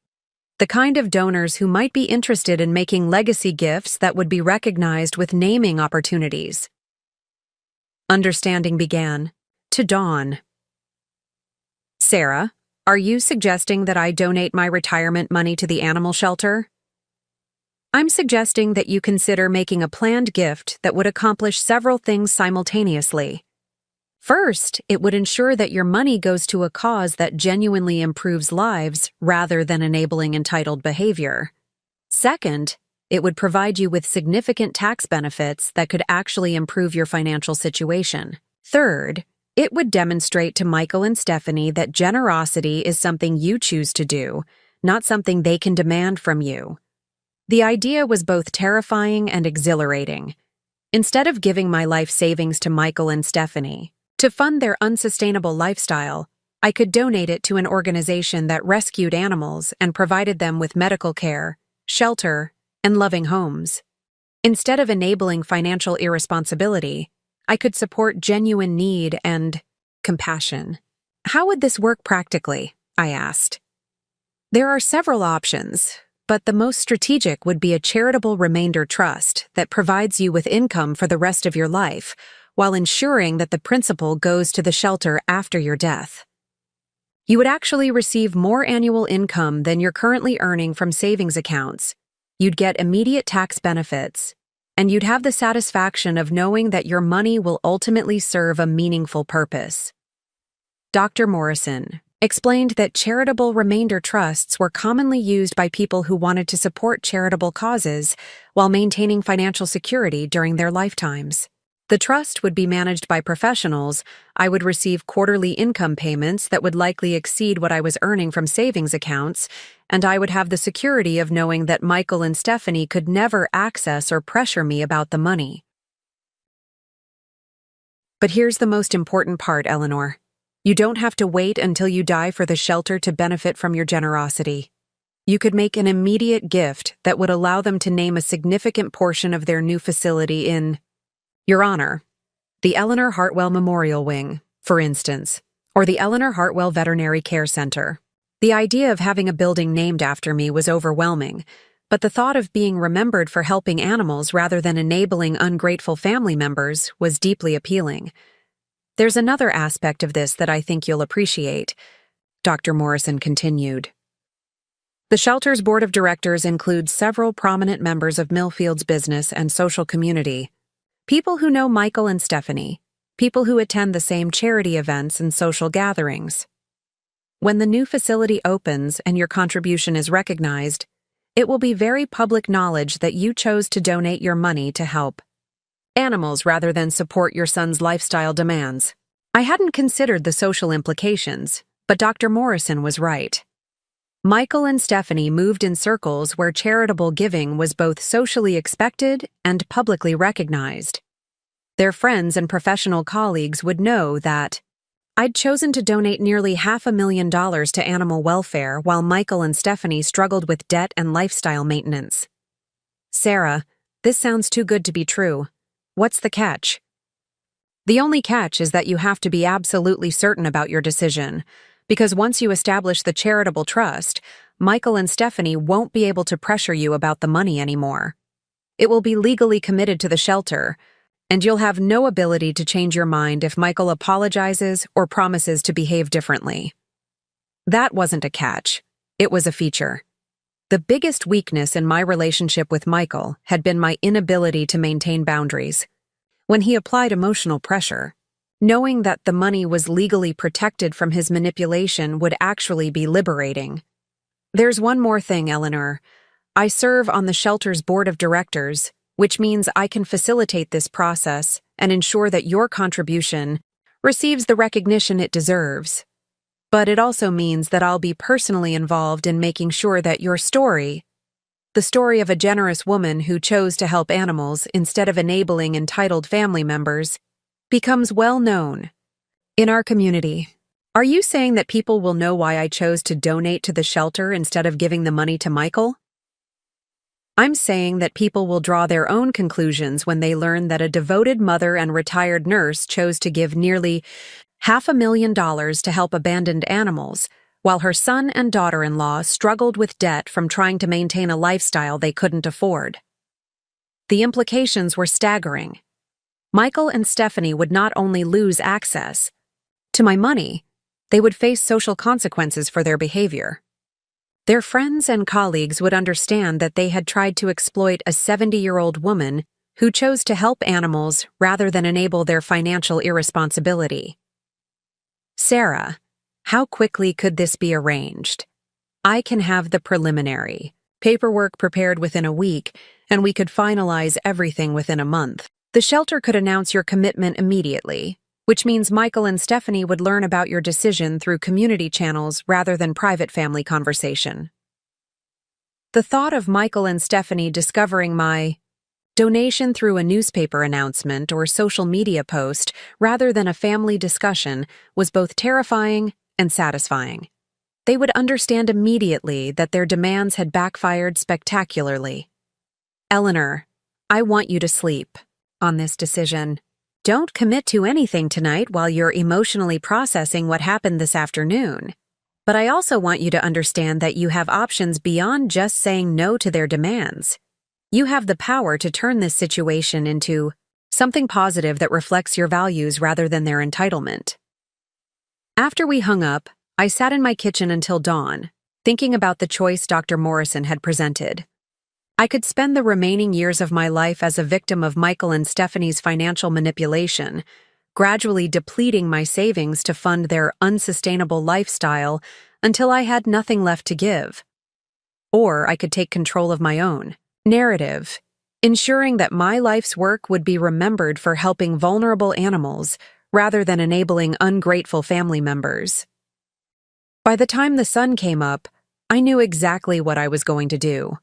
The kind of donors who might be interested in making legacy gifts that would be recognized with naming opportunities. Understanding began to dawn. Sarah, are you suggesting that I donate my retirement money to the animal shelter? I'm suggesting that you consider making a planned gift that would accomplish several things simultaneously. First, it would ensure that your money goes to a cause that genuinely improves lives rather than enabling entitled behavior. Second, it would provide you with significant tax benefits that could actually improve your financial situation. Third, it would demonstrate to Michael and Stephanie that generosity is something you choose to do, not something they can demand from you. The idea was both terrifying and exhilarating. Instead of giving my life savings to Michael and Stephanie to fund their unsustainable lifestyle, I could donate it to an organization that rescued animals and provided them with medical care, shelter, and loving homes. Instead of enabling financial irresponsibility, I could support genuine need and compassion. How would this work practically? I asked. There are several options, but the most strategic would be a charitable remainder trust that provides you with income for the rest of your life, while ensuring that the principal goes to the shelter after your death. You would actually receive more annual income than you're currently earning from savings accounts. You'd get immediate tax benefits, and you'd have the satisfaction of knowing that your money will ultimately serve a meaningful purpose. Dr. Morrison explained that charitable remainder trusts were commonly used by people who wanted to support charitable causes while maintaining financial security during their lifetimes. The trust would be managed by professionals. I would receive quarterly income payments that would likely exceed what I was earning from savings accounts, and I would have the security of knowing that Michael and Stephanie could never access or pressure me about the money. But here's the most important part, Eleanor. You don't have to wait until you die for the shelter to benefit from your generosity. You could make an immediate gift that would allow them to name a significant portion of their new facility in your honor, the Eleanor Hartwell Memorial Wing, for instance, or the Eleanor Hartwell Veterinary Care Center. The idea of having a building named after me was overwhelming, but the thought of being remembered for helping animals rather than enabling ungrateful family members was deeply appealing. There's another aspect of this that I think you'll appreciate, Dr. Morrison continued. The shelter's board of directors includes several prominent members of Millfield's business and social community. People who know Michael and Stephanie, people who attend the same charity events and social gatherings. When the new facility opens and your contribution is recognized, it will be very public knowledge that you chose to donate your money to help animals rather than support your son's lifestyle demands. I hadn't considered the social implications, but Dr. Morrison was right. Michael and Stephanie moved in circles where charitable giving was both socially expected and publicly recognized. Their friends and professional colleagues would know that I'd chosen to donate nearly $500,000 to animal welfare while Michael and Stephanie struggled with debt and lifestyle maintenance. Sarah, this sounds too good to be true. What's the catch? The only catch is that you have to be absolutely certain about your decision, because once you establish the charitable trust, Michael and Stephanie won't be able to pressure you about the money anymore. It will be legally committed to the shelter, and you'll have no ability to change your mind if Michael apologizes or promises to behave differently. That wasn't a catch. It was a feature. The biggest weakness in my relationship with Michael had been my inability to maintain boundaries. When he applied emotional pressure, knowing that the money was legally protected from his manipulation would actually be liberating. There's one more thing, Eleanor. I serve on the shelter's board of directors, which means I can facilitate this process and ensure that your contribution receives the recognition it deserves. But it also means that I'll be personally involved in making sure that your story, the story of a generous woman who chose to help animals instead of enabling entitled family members, becomes well known in our community. Are you saying that people will know why I chose to donate to the shelter instead of giving the money to Michael? I'm saying that people will draw their own conclusions when they learn that a devoted mother and retired nurse chose to give nearly $500,000 to help abandoned animals, while her son and daughter-in-law struggled with debt from trying to maintain a lifestyle they couldn't afford. The implications were staggering. Michael and Stephanie would not only lose access to my money, they would face social consequences for their behavior. Their friends and colleagues would understand that they had tried to exploit a 70-year-old woman who chose to help animals rather than enable their financial irresponsibility. Sarah, how quickly could this be arranged? I can have the preliminary paperwork prepared within a week, and we could finalize everything within a month. The shelter could announce your commitment immediately, which means Michael and Stephanie would learn about your decision through community channels rather than private family conversation. The thought of Michael and Stephanie discovering my donation through a newspaper announcement or social media post rather than a family discussion was both terrifying and satisfying. They would understand immediately that their demands had backfired spectacularly. Eleanor, I want you to sleep on this decision. Don't commit to anything tonight while you're emotionally processing what happened this afternoon. But I also want you to understand that you have options beyond just saying no to their demands. You have the power to turn this situation into something positive that reflects your values rather than their entitlement. After we hung up, I sat in my kitchen until dawn, thinking about the choice Dr. Morrison had presented. I could spend the remaining years of my life as a victim of Michael and Stephanie's financial manipulation, gradually depleting my savings to fund their unsustainable lifestyle until I had nothing left to give. Or I could take control of my own narrative, ensuring that my life's work would be remembered for helping vulnerable animals rather than enabling ungrateful family members. By the time the sun came up, I knew exactly what I was going to do.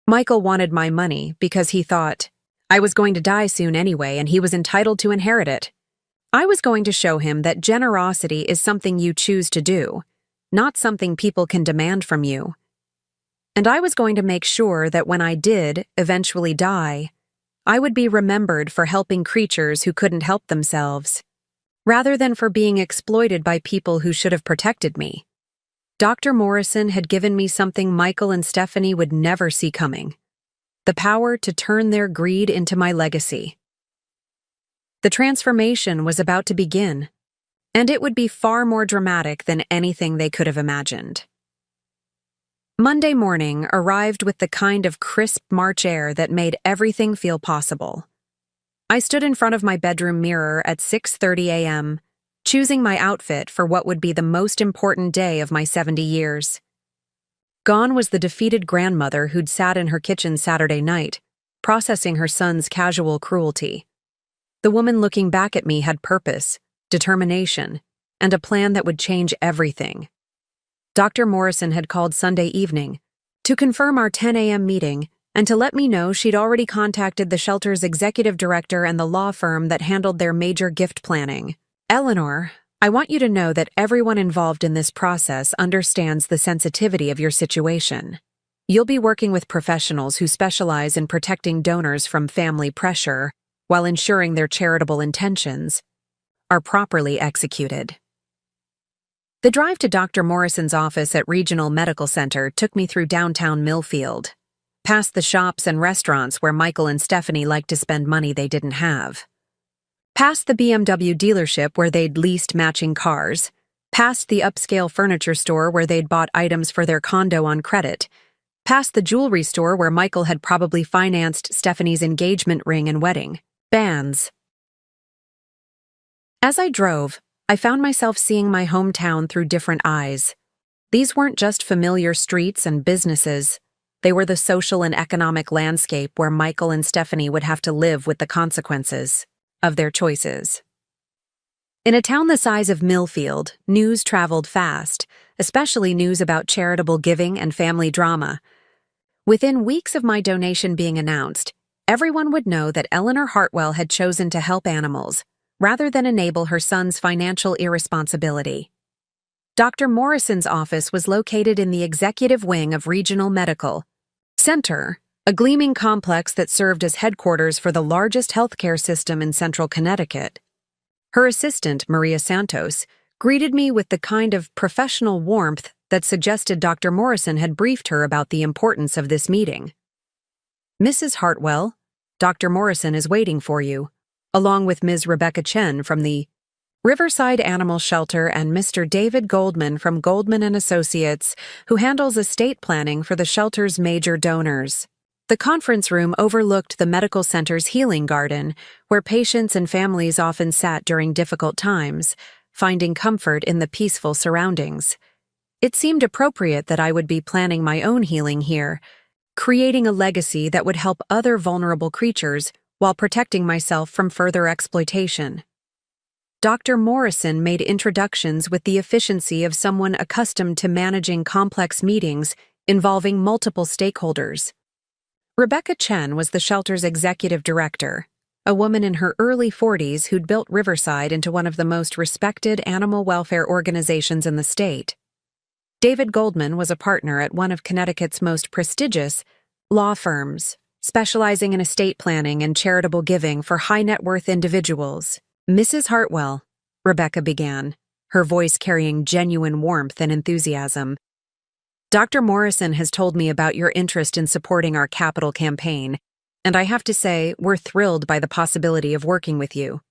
Michael wanted my money because he thought I was going to die soon anyway and he was entitled to inherit it. I was going to show him that generosity is something you choose to do, not something people can demand from you. And I was going to make sure that when I did eventually die, I would be remembered for helping creatures who couldn't help themselves, rather than for being exploited by people who should have protected me. Dr. Morrison had given me something Michael and Stephanie would never see coming: the power to turn their greed into my legacy. The transformation was about to begin, and it would be far more dramatic than anything they could have imagined. Monday morning arrived with the kind of crisp March air that made everything feel possible. I stood in front of my bedroom mirror at 6:30 a.m., choosing my outfit for what would be the most important day of my 70 years. Gone was the defeated grandmother who'd sat in her kitchen Saturday night, processing her son's casual cruelty. The woman looking back at me had purpose, determination, and a plan that would change everything. Dr. Morrison had called Sunday evening to confirm our 10 a.m. meeting and to let me know she'd already contacted the shelter's executive director and the law firm that handled their major gift planning. Eleanor, I want you to know that everyone involved in this process understands the sensitivity of your situation. You'll be working with professionals who specialize in protecting donors from family pressure while ensuring their charitable intentions are properly executed. The drive to Dr. Morrison's office at Regional Medical Center took me through downtown Millfield, past the shops and restaurants where Michael and Stephanie liked to spend money they didn't have, past the BMW dealership where they'd leased matching cars, past the upscale furniture store where they'd bought items for their condo on credit, past the jewelry store where Michael had probably financed Stephanie's engagement ring and wedding bands. As I drove, I found myself seeing my hometown through different eyes. These weren't just familiar streets and businesses. They were the social and economic landscape where Michael and Stephanie would have to live with the consequences of their choices. In a town the size of Millfield, news traveled fast, especially news about charitable giving and family drama. Within weeks of my donation being announced, everyone would know that Eleanor Hartwell had chosen to help animals rather than enable her son's financial irresponsibility. Dr. Morrison's office was located in the executive wing of Regional Medical Center, a gleaming complex that served as headquarters for the largest healthcare system in central Connecticut. Her assistant, Maria Santos, greeted me with the kind of professional warmth that suggested Dr. Morrison had briefed her about the importance of this meeting. "Mrs. Hartwell, Dr. Morrison is waiting for you, along with Ms. Rebecca Chen from the Riverside Animal Shelter and Mr. David Goldman from Goldman & Associates, who handles estate planning for the shelter's major donors." The conference room overlooked the medical center's healing garden, where patients and families often sat during difficult times, finding comfort in the peaceful surroundings. It seemed appropriate that I would be planning my own healing here, creating a legacy that would help other vulnerable creatures while protecting myself from further exploitation. Dr. Morrison made introductions with the efficiency of someone accustomed to managing complex meetings involving multiple stakeholders. Rebecca Chen was the shelter's executive director, a woman in her early 40s who'd built Riverside into one of the most respected animal welfare organizations in the state. David Goldman was a partner at one of Connecticut's most prestigious law firms, specializing in estate planning and charitable giving for high-net-worth individuals. "Mrs. Hartwell," Rebecca began, her voice carrying genuine warmth and enthusiasm, "Dr. Morrison has told me about your interest in supporting our capital campaign, and I have to say we're thrilled by the possibility of working with you.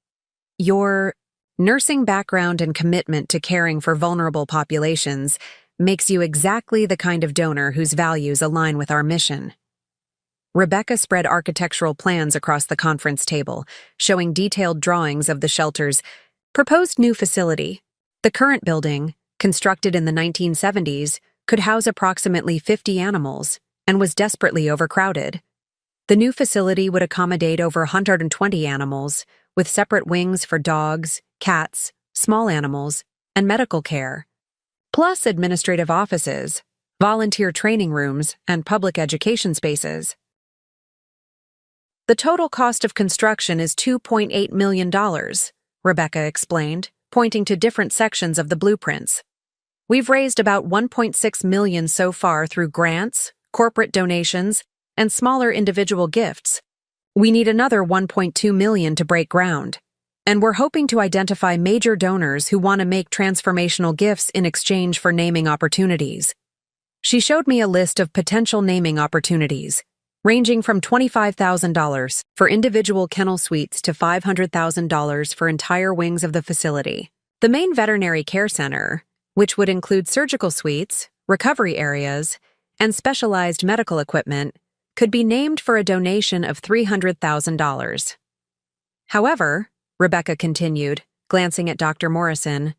Your nursing background and commitment to caring for vulnerable populations makes you exactly the kind of donor whose values align with our mission." Rebecca spread architectural plans across the conference table, showing detailed drawings of the shelter's proposed new facility. The current building, constructed in the 1970s, could house approximately 50 animals and was desperately overcrowded. The new facility would accommodate over 120 animals, with separate wings for dogs, cats, small animals, and medical care, plus administrative offices, volunteer training rooms, and public education spaces. "The total cost of construction is $2.8 million, Rebecca explained, pointing to different sections of the blueprints. "We've raised about $1.6 million so far through grants, corporate donations, and smaller individual gifts. We need another $1.2 million to break ground, and we're hoping to identify major donors who want to make transformational gifts in exchange for naming opportunities." She showed me a list of potential naming opportunities, ranging from $25,000 for individual kennel suites to $500,000 for entire wings of the facility. The main veterinary care center, which would include surgical suites, recovery areas, and specialized medical equipment, could be named for a donation of $300,000. "However," Rebecca continued, glancing at Dr. Morrison,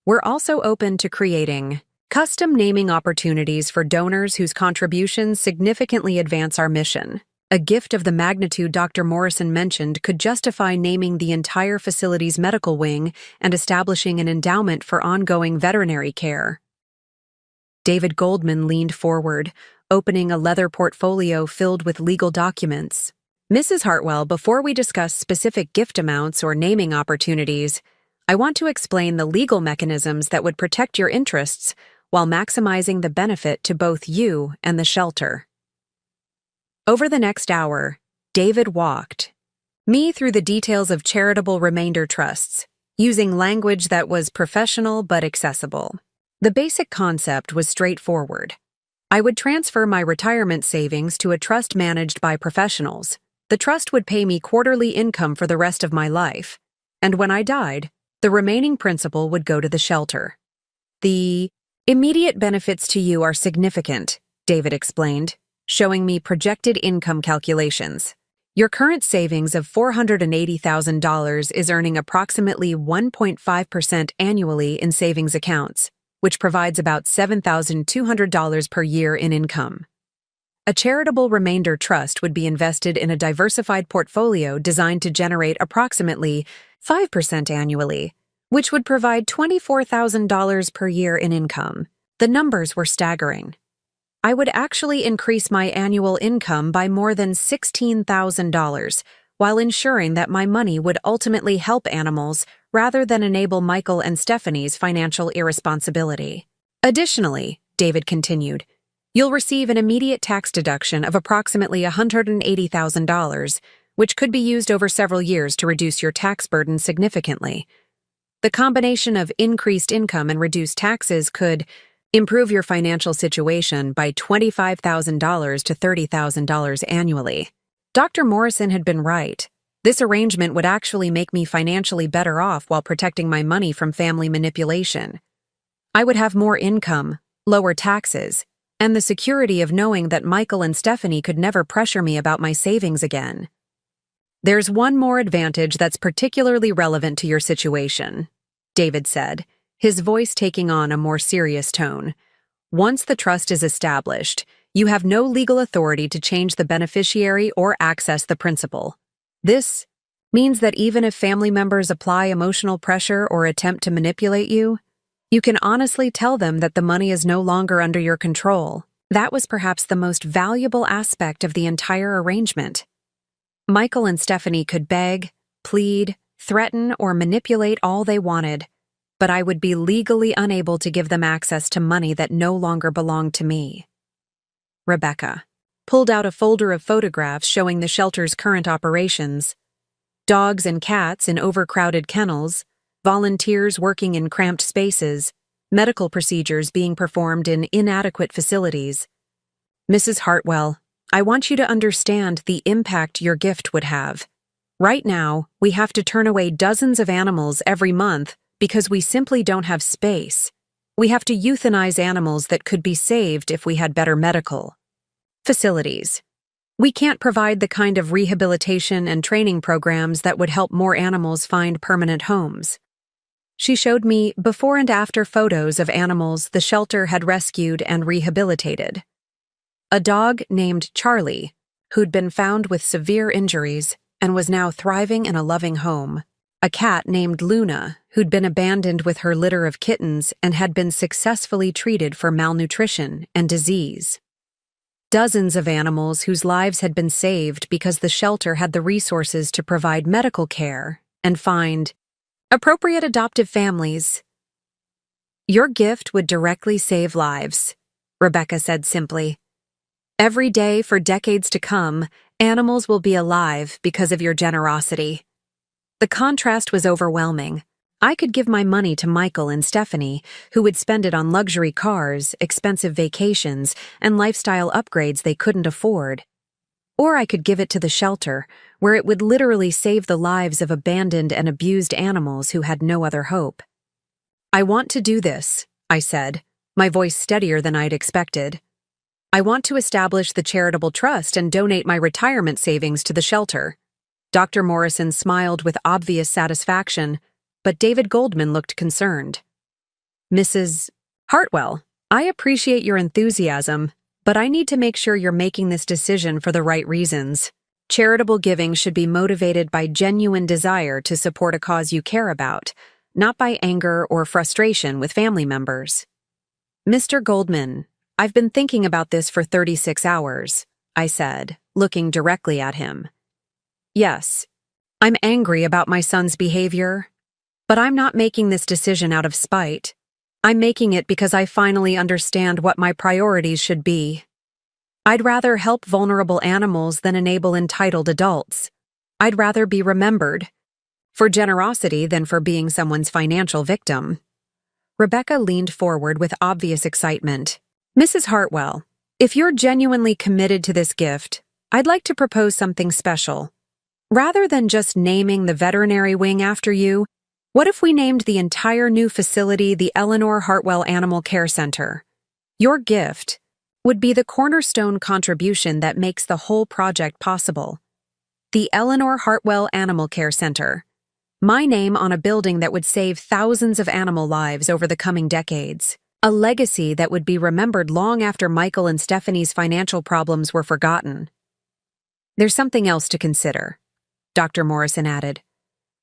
"we're also open to creating custom naming opportunities for donors whose contributions significantly advance our mission. A gift of the magnitude Dr. Morrison mentioned could justify naming the entire facility's medical wing and establishing an endowment for ongoing veterinary care." David Goldman leaned forward, opening a leather portfolio filled with legal documents. "Mrs. Hartwell, before we discuss specific gift amounts or naming opportunities, I want to explain the legal mechanisms that would protect your interests while maximizing the benefit to both you and the shelter." Over the next hour, David walked me through the details of charitable remainder trusts, using language that was professional but accessible. The basic concept was straightforward. I would transfer my retirement savings to a trust managed by professionals. The trust would pay me quarterly income for the rest of my life, and when I died, the remaining principal would go to the shelter. "The immediate benefits to you are significant," David explained, showing me projected income calculations. "Your current savings of $480,000 is earning approximately 1.5% annually in savings accounts, which provides about $7,200 per year in income. A charitable remainder trust would be invested in a diversified portfolio designed to generate approximately 5% annually, which would provide $24,000 per year in income." The numbers were staggering. I would actually increase my annual income by more than $16,000, while ensuring that my money would ultimately help animals rather than enable Michael and Stephanie's financial irresponsibility. "Additionally," David continued, You'll receive an immediate tax deduction of approximately $180,000, which could be used over several years to reduce your tax burden significantly. The combination of increased income and reduced taxes could improve your financial situation by $25,000 to $30,000 annually. Dr. Morrison had been right. This arrangement would actually make me financially better off while protecting my money from family manipulation. I would have more income, lower taxes, and the security of knowing that Michael and Stephanie could never pressure me about my savings again. There's one more advantage that's particularly relevant to your situation, David said, his voice taking on a more serious tone. Once the trust is established, you have no legal authority to change the beneficiary or access the principal. This means that even if family members apply emotional pressure or attempt to manipulate you, you can honestly tell them that the money is no longer under your control. That was perhaps the most valuable aspect of the entire arrangement. Michael and Stephanie could beg, plead, threaten, or manipulate all they wanted, but I would be legally unable to give them access to money that no longer belonged to me. Rebecca pulled out a folder of photographs showing the shelter's current operations. Dogs and cats in overcrowded kennels, volunteers working in cramped spaces, medical procedures being performed in inadequate facilities. Mrs. Hartwell, I want you to understand the impact your gift would have. Right now, we have to turn away dozens of animals every month because we simply don't have space. We have to euthanize animals that could be saved if we had better medical facilities. We can't provide the kind of rehabilitation and training programs that would help more animals find permanent homes. She showed me before and after photos of animals the shelter had rescued and rehabilitated. A dog named Charlie, who'd been found with severe injuries and was now thriving in a loving home. A cat named Luna, who'd been abandoned with her litter of kittens and had been successfully treated for malnutrition and disease. Dozens of animals whose lives had been saved because the shelter had the resources to provide medical care and find appropriate adoptive families. Your gift would directly save lives, Rebecca said simply. Every day for decades to come, animals will be alive because of your generosity. The contrast was overwhelming. I could give my money to Michael and Stephanie, who would spend it on luxury cars, expensive vacations, and lifestyle upgrades they couldn't afford. Or I could give it to the shelter, where it would literally save the lives of abandoned and abused animals who had no other hope. I want to do this, I said, my voice steadier than I'd expected. I want to establish the charitable trust and donate my retirement savings to the shelter. Dr. Morrison smiled with obvious satisfaction, but David Goldman looked concerned. Mrs. Hartwell, I appreciate your enthusiasm, but I need to make sure you're making this decision for the right reasons. Charitable giving should be motivated by genuine desire to support a cause you care about, not by anger or frustration with family members. Mr. Goldman, I've been thinking about this for 36 hours, I said, looking directly at him. Yes, I'm angry about my son's behavior, but I'm not making this decision out of spite. I'm making it because I finally understand what my priorities should be. I'd rather help vulnerable animals than enable entitled adults. I'd rather be remembered for generosity than for being someone's financial victim. Rebecca leaned forward with obvious excitement. Mrs. Hartwell, if you're genuinely committed to this gift, I'd like to propose something special. Rather than just naming the veterinary wing after you, what if we named the entire new facility the Eleanor Hartwell Animal Care Center? Your gift would be the cornerstone contribution that makes the whole project possible. The Eleanor Hartwell Animal Care Center. My name on a building that would save thousands of animal lives over the coming decades. A legacy that would be remembered long after Michael and Stephanie's financial problems were forgotten. There's something else to consider, Dr. Morrison added.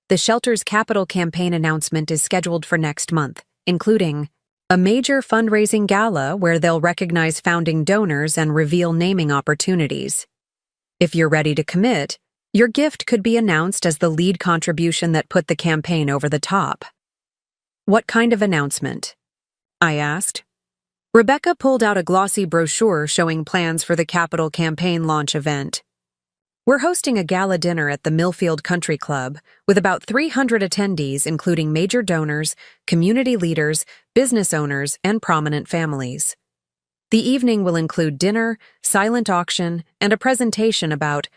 The shelter's capital campaign announcement is scheduled for next month, including a major fundraising gala where they'll recognize founding donors and reveal naming opportunities. If you're ready to commit, your gift could be announced as the lead contribution that put the campaign over the top. What kind of announcement? I asked. Rebecca pulled out a glossy brochure showing plans for the Capital campaign launch event. We're hosting a gala dinner at the Millfield Country Club with about 300 attendees, including major donors, community leaders, business owners, and prominent families. The evening will include dinner, silent auction, and a presentation about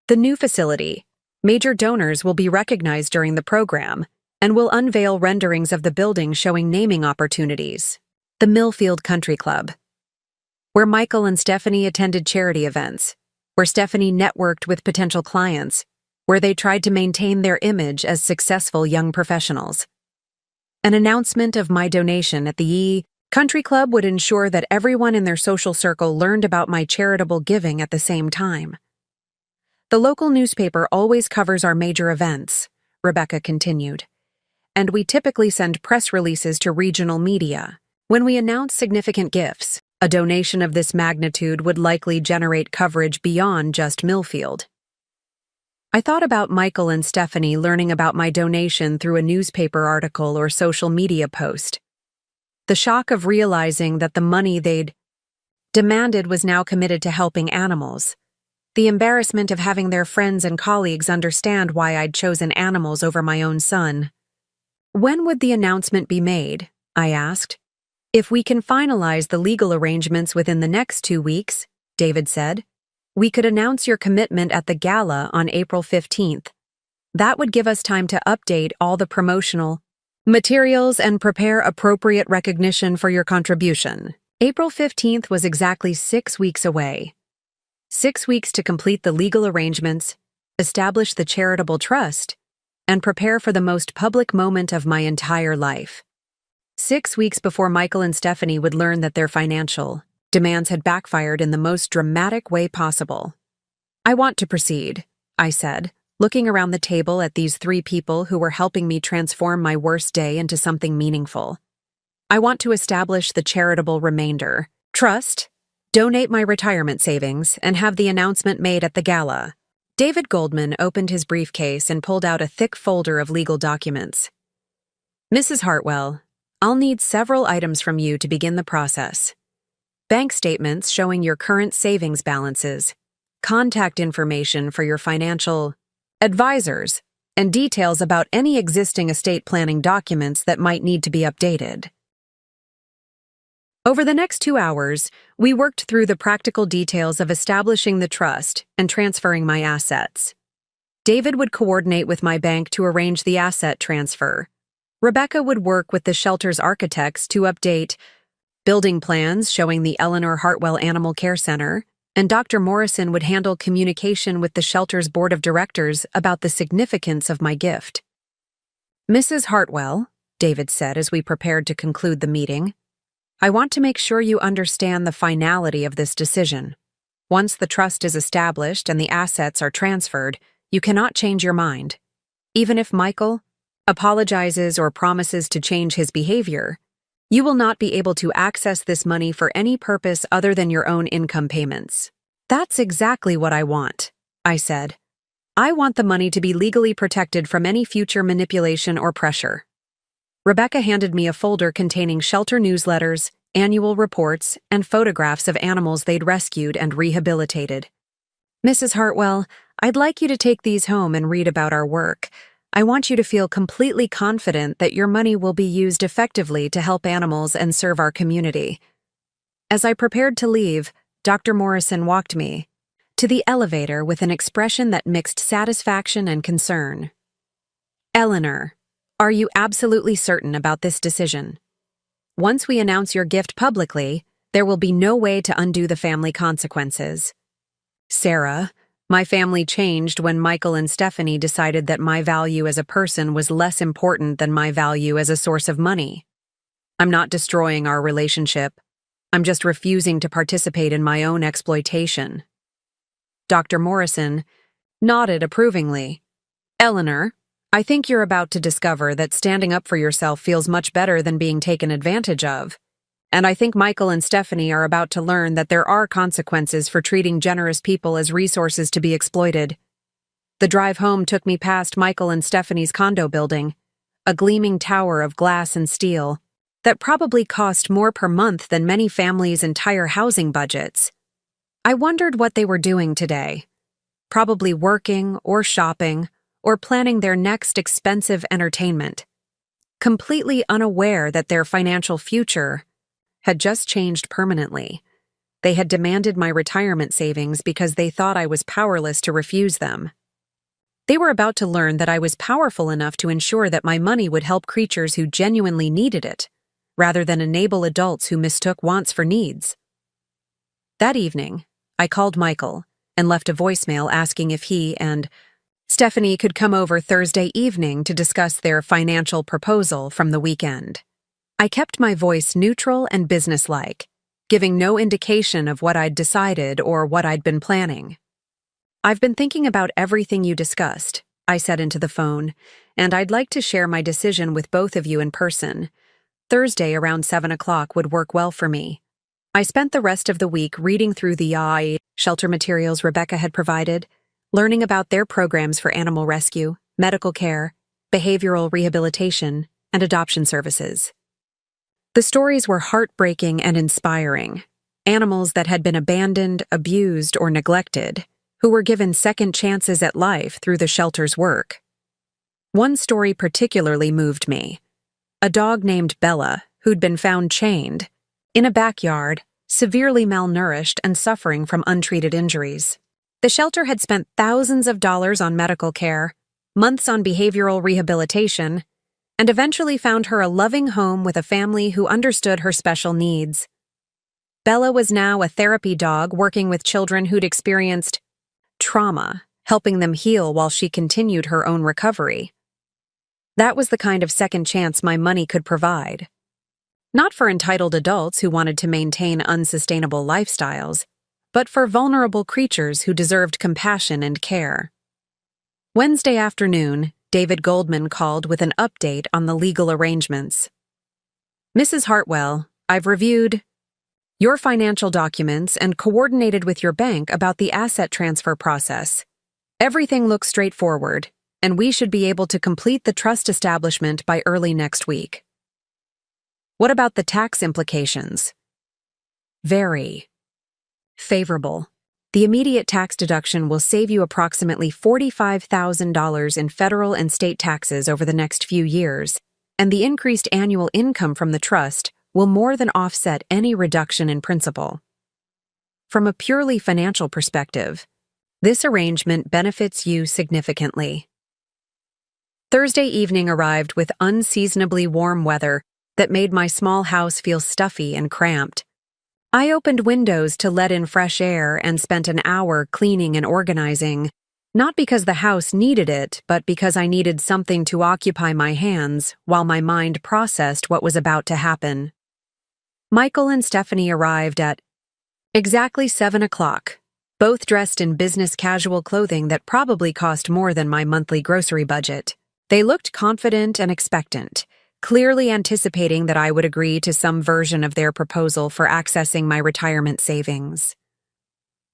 the new facility. Major donors will be recognized during the program and will unveil renderings of the building showing naming opportunities. The Millfield Country Club, where Michael and Stephanie attended charity events, where Stephanie networked with potential clients, where they tried to maintain their image as successful young professionals. An announcement of my donation at the Country Club would ensure that everyone in their social circle learned about my charitable giving at the same time. The local newspaper always covers our major events, Rebecca continued, and we typically send press releases to regional media. When we announce significant gifts, a donation of this magnitude would likely generate coverage beyond just Millfield. I thought about Michael and Stephanie learning about my donation through a newspaper article or social media post. The shock of realizing that the money they'd demanded was now committed to helping animals. The embarrassment of having their friends and colleagues understand why I'd chosen animals over my own son. When would the announcement be made? I asked. If we can finalize the legal arrangements within the next 2 weeks, David said, we could announce your commitment at the gala on April 15th. That would give us time to update all the promotional materials and prepare appropriate recognition for your contribution. April 15th was exactly 6 weeks away. 6 weeks to complete the legal arrangements, establish the charitable trust, and prepare for the most public moment of my entire life. 6 weeks before Michael and Stephanie would learn that their financial demands had backfired in the most dramatic way possible. I want to proceed, I said, looking around the table at these 3 people who were helping me transform my worst day into something meaningful. I want to establish the charitable remainder, trust, donate my retirement savings, and have the announcement made at the gala. David Goldman opened his briefcase and pulled out a thick folder of legal documents. Mrs. Hartwell, I'll need several items from you to begin the process. Bank statements showing your current savings balances, contact information for your financial advisors, and details about any existing estate planning documents that might need to be updated. Over the next 2 hours, we worked through the practical details of establishing the trust and transferring my assets. David would coordinate with my bank to arrange the asset transfer. Rebecca would work with the shelter's architects to update building plans showing the Eleanor Hartwell Animal Care Center, and Dr. Morrison would handle communication with the shelter's board of directors about the significance of my gift. Mrs. Hartwell, David said as we prepared to conclude the meeting, I want to make sure you understand the finality of this decision. Once the trust is established and the assets are transferred, you cannot change your mind. Even if Michael apologizes or promises to change his behavior, you will not be able to access this money for any purpose other than your own income payments. That's exactly what I want, I said. I want the money to be legally protected from any future manipulation or pressure. Rebecca handed me a folder containing shelter newsletters, annual reports, and photographs of animals they'd rescued and rehabilitated. Mrs. Hartwell, I'd like you to take these home and read about our work. I want you to feel completely confident that your money will be used effectively to help animals and serve our community. As I prepared to leave, Dr. Morrison walked me to the elevator with an expression that mixed satisfaction and concern. Eleanor, are you absolutely certain about this decision? Once we announce your gift publicly, there will be no way to undo the family consequences. Sarah, my family changed when Michael and Stephanie decided that my value as a person was less important than my value as a source of money. I'm not destroying our relationship. I'm just refusing to participate in my own exploitation. Dr. Morrison nodded approvingly. Eleanor, I think you're about to discover that standing up for yourself feels much better than being taken advantage of. And I think Michael and Stephanie are about to learn that there are consequences for treating generous people as resources to be exploited. The drive home took me past Michael and Stephanie's condo building, a gleaming tower of glass and steel. that probably cost more per month than many families' entire housing budgets. I wondered what they were doing today. Probably working or shopping or planning their next expensive entertainment, completely unaware that their financial future had just changed permanently. They had demanded my retirement savings because they thought I was powerless to refuse them. They were about to learn that I was powerful enough to ensure that my money would help creatures who genuinely needed it, rather than enable adults who mistook wants for needs. That evening, I called Michael and left a voicemail asking if he and Stephanie could come over Thursday evening to discuss their financial proposal from the weekend. I kept my voice neutral and businesslike, giving no indication of what I'd decided or what I'd been planning. "I've been thinking about everything you discussed," I said into the phone, "and I'd like to share my decision with both of you in person. Thursday around 7 o'clock would work well for me." I spent the rest of the week reading through the shelter materials Rebecca had provided, learning about their programs for animal rescue, medical care, behavioral rehabilitation, and adoption services. The stories were heartbreaking and inspiring. Animals that had been abandoned, abused, or neglected, who were given second chances at life through the shelter's work. One story particularly moved me. A dog named Bella, who'd been found chained in a backyard, severely malnourished and suffering from untreated injuries. The shelter had spent thousands of dollars on medical care, months on behavioral rehabilitation, and eventually found her a loving home with a family who understood her special needs. Bella was now a therapy dog working with children who'd experienced trauma, helping them heal while she continued her own recovery. That was the kind of second chance my money could provide. Not for entitled adults who wanted to maintain unsustainable lifestyles, but for vulnerable creatures who deserved compassion and care. Wednesday afternoon, David Goldman called with an update on the legal arrangements. "Mrs. Hartwell, I've reviewed your financial documents and coordinated with your bank about the asset transfer process. Everything looks straightforward, and we should be able to complete the trust establishment by early next week." "What about the tax implications?" "Very favorable. The immediate tax deduction will save you approximately $45,000 in federal and state taxes over the next few years, and the increased annual income from the trust will more than offset any reduction in principal. From a purely financial perspective, this arrangement benefits you significantly." Thursday evening arrived with unseasonably warm weather that made my small house feel stuffy and cramped. I opened windows to let in fresh air and spent an hour cleaning and organizing, not because the house needed it, but because I needed something to occupy my hands while my mind processed what was about to happen. Michael and Stephanie arrived at exactly 7 o'clock, both dressed in business casual clothing that probably cost more than my monthly grocery budget. They looked confident and expectant, clearly anticipating that I would agree to some version of their proposal for accessing my retirement savings.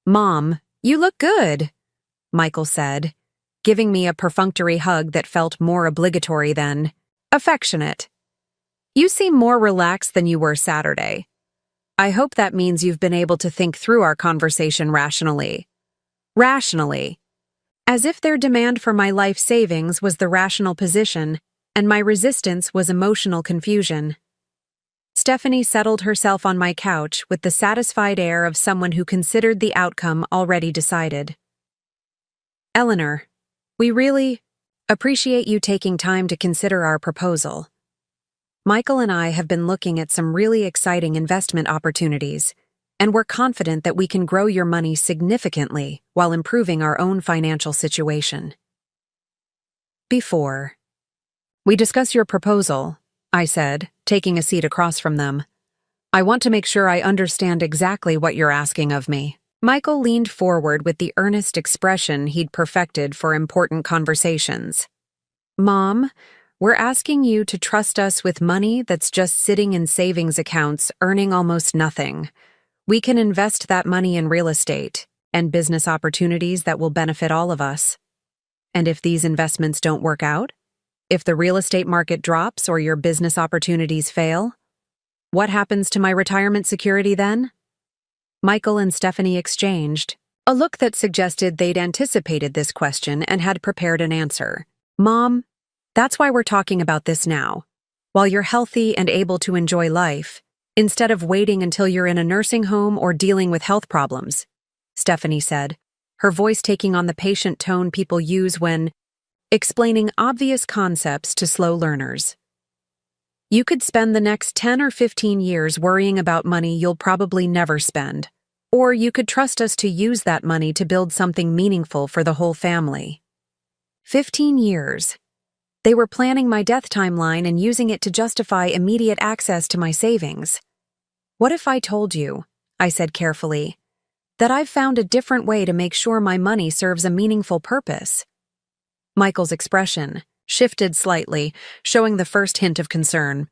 "Mom, you look good," Michael said, giving me a perfunctory hug that felt more obligatory than affectionate. "You seem more relaxed than you were Saturday. I hope that means you've been able to think through our conversation rationally." Rationally. As if their demand for my life savings was the rational position, and my resistance was emotional confusion. Stephanie settled herself on my couch with the satisfied air of someone who considered the outcome already decided. "Eleanor, we really appreciate you taking time to consider our proposal. Michael and I have been looking at some really exciting investment opportunities, and we're confident that we can grow your money significantly while improving our own financial situation." "Before we discuss your proposal," I said, taking a seat across from them, "I want to make sure I understand exactly what you're asking of me." Michael leaned forward with the earnest expression he'd perfected for important conversations. "Mom, we're asking you to trust us with money that's just sitting in savings accounts earning almost nothing. We can invest that money in real estate and business opportunities that will benefit all of us. And if these investments don't work out, if the real estate market drops or your business opportunities fail, What happens to my retirement security then? Michael and Stephanie exchanged a look that suggested they'd anticipated this question and had prepared an answer. Mom, that's why we're talking about this now. While you're healthy and able to enjoy life, instead of waiting until you're in a nursing home or dealing with health problems, Stephanie said, her voice taking on the patient tone people use when explaining obvious concepts to slow learners. You could spend the next 10 or 15 years worrying about money you'll probably never spend, or you could trust us to use that money to build something meaningful for the whole family. 15 years. They were planning my death timeline and using it to justify immediate access to my savings. What if I told you, I said carefully, that I've found a different way to make sure my money serves a meaningful purpose? Michael's expression shifted slightly, showing the first hint of concern.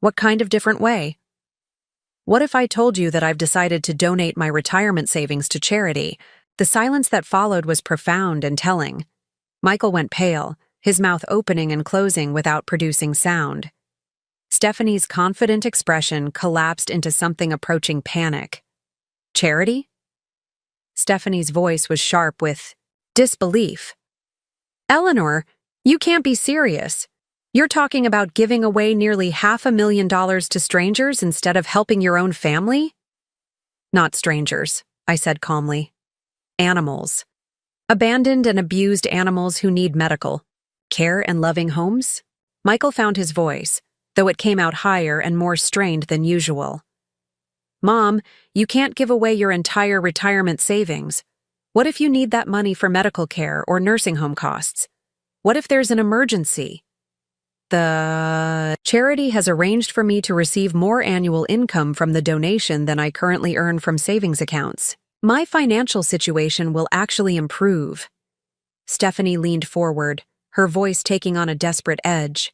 What kind of different way? What if I told you that I've decided to donate my retirement savings to charity? The silence that followed was profound and telling. Michael went pale, his mouth opening and closing without producing sound. Stephanie's confident expression collapsed into something approaching panic. Charity? Stephanie's voice was sharp with disbelief. Eleanor, you can't be serious. You're talking about giving away nearly $500,000 to strangers instead of helping your own family? Not strangers, I said calmly. Animals. Abandoned and abused animals who need medical care and loving homes? Michael found his voice, though it came out higher and more strained than usual. Mom, you can't give away your entire retirement savings. What if you need that money for medical care or nursing home costs? What if there's an emergency? The charity has arranged for me to receive more annual income from the donation than I currently earn from savings accounts. My financial situation will actually improve. Stephanie leaned forward, her voice taking on a desperate edge.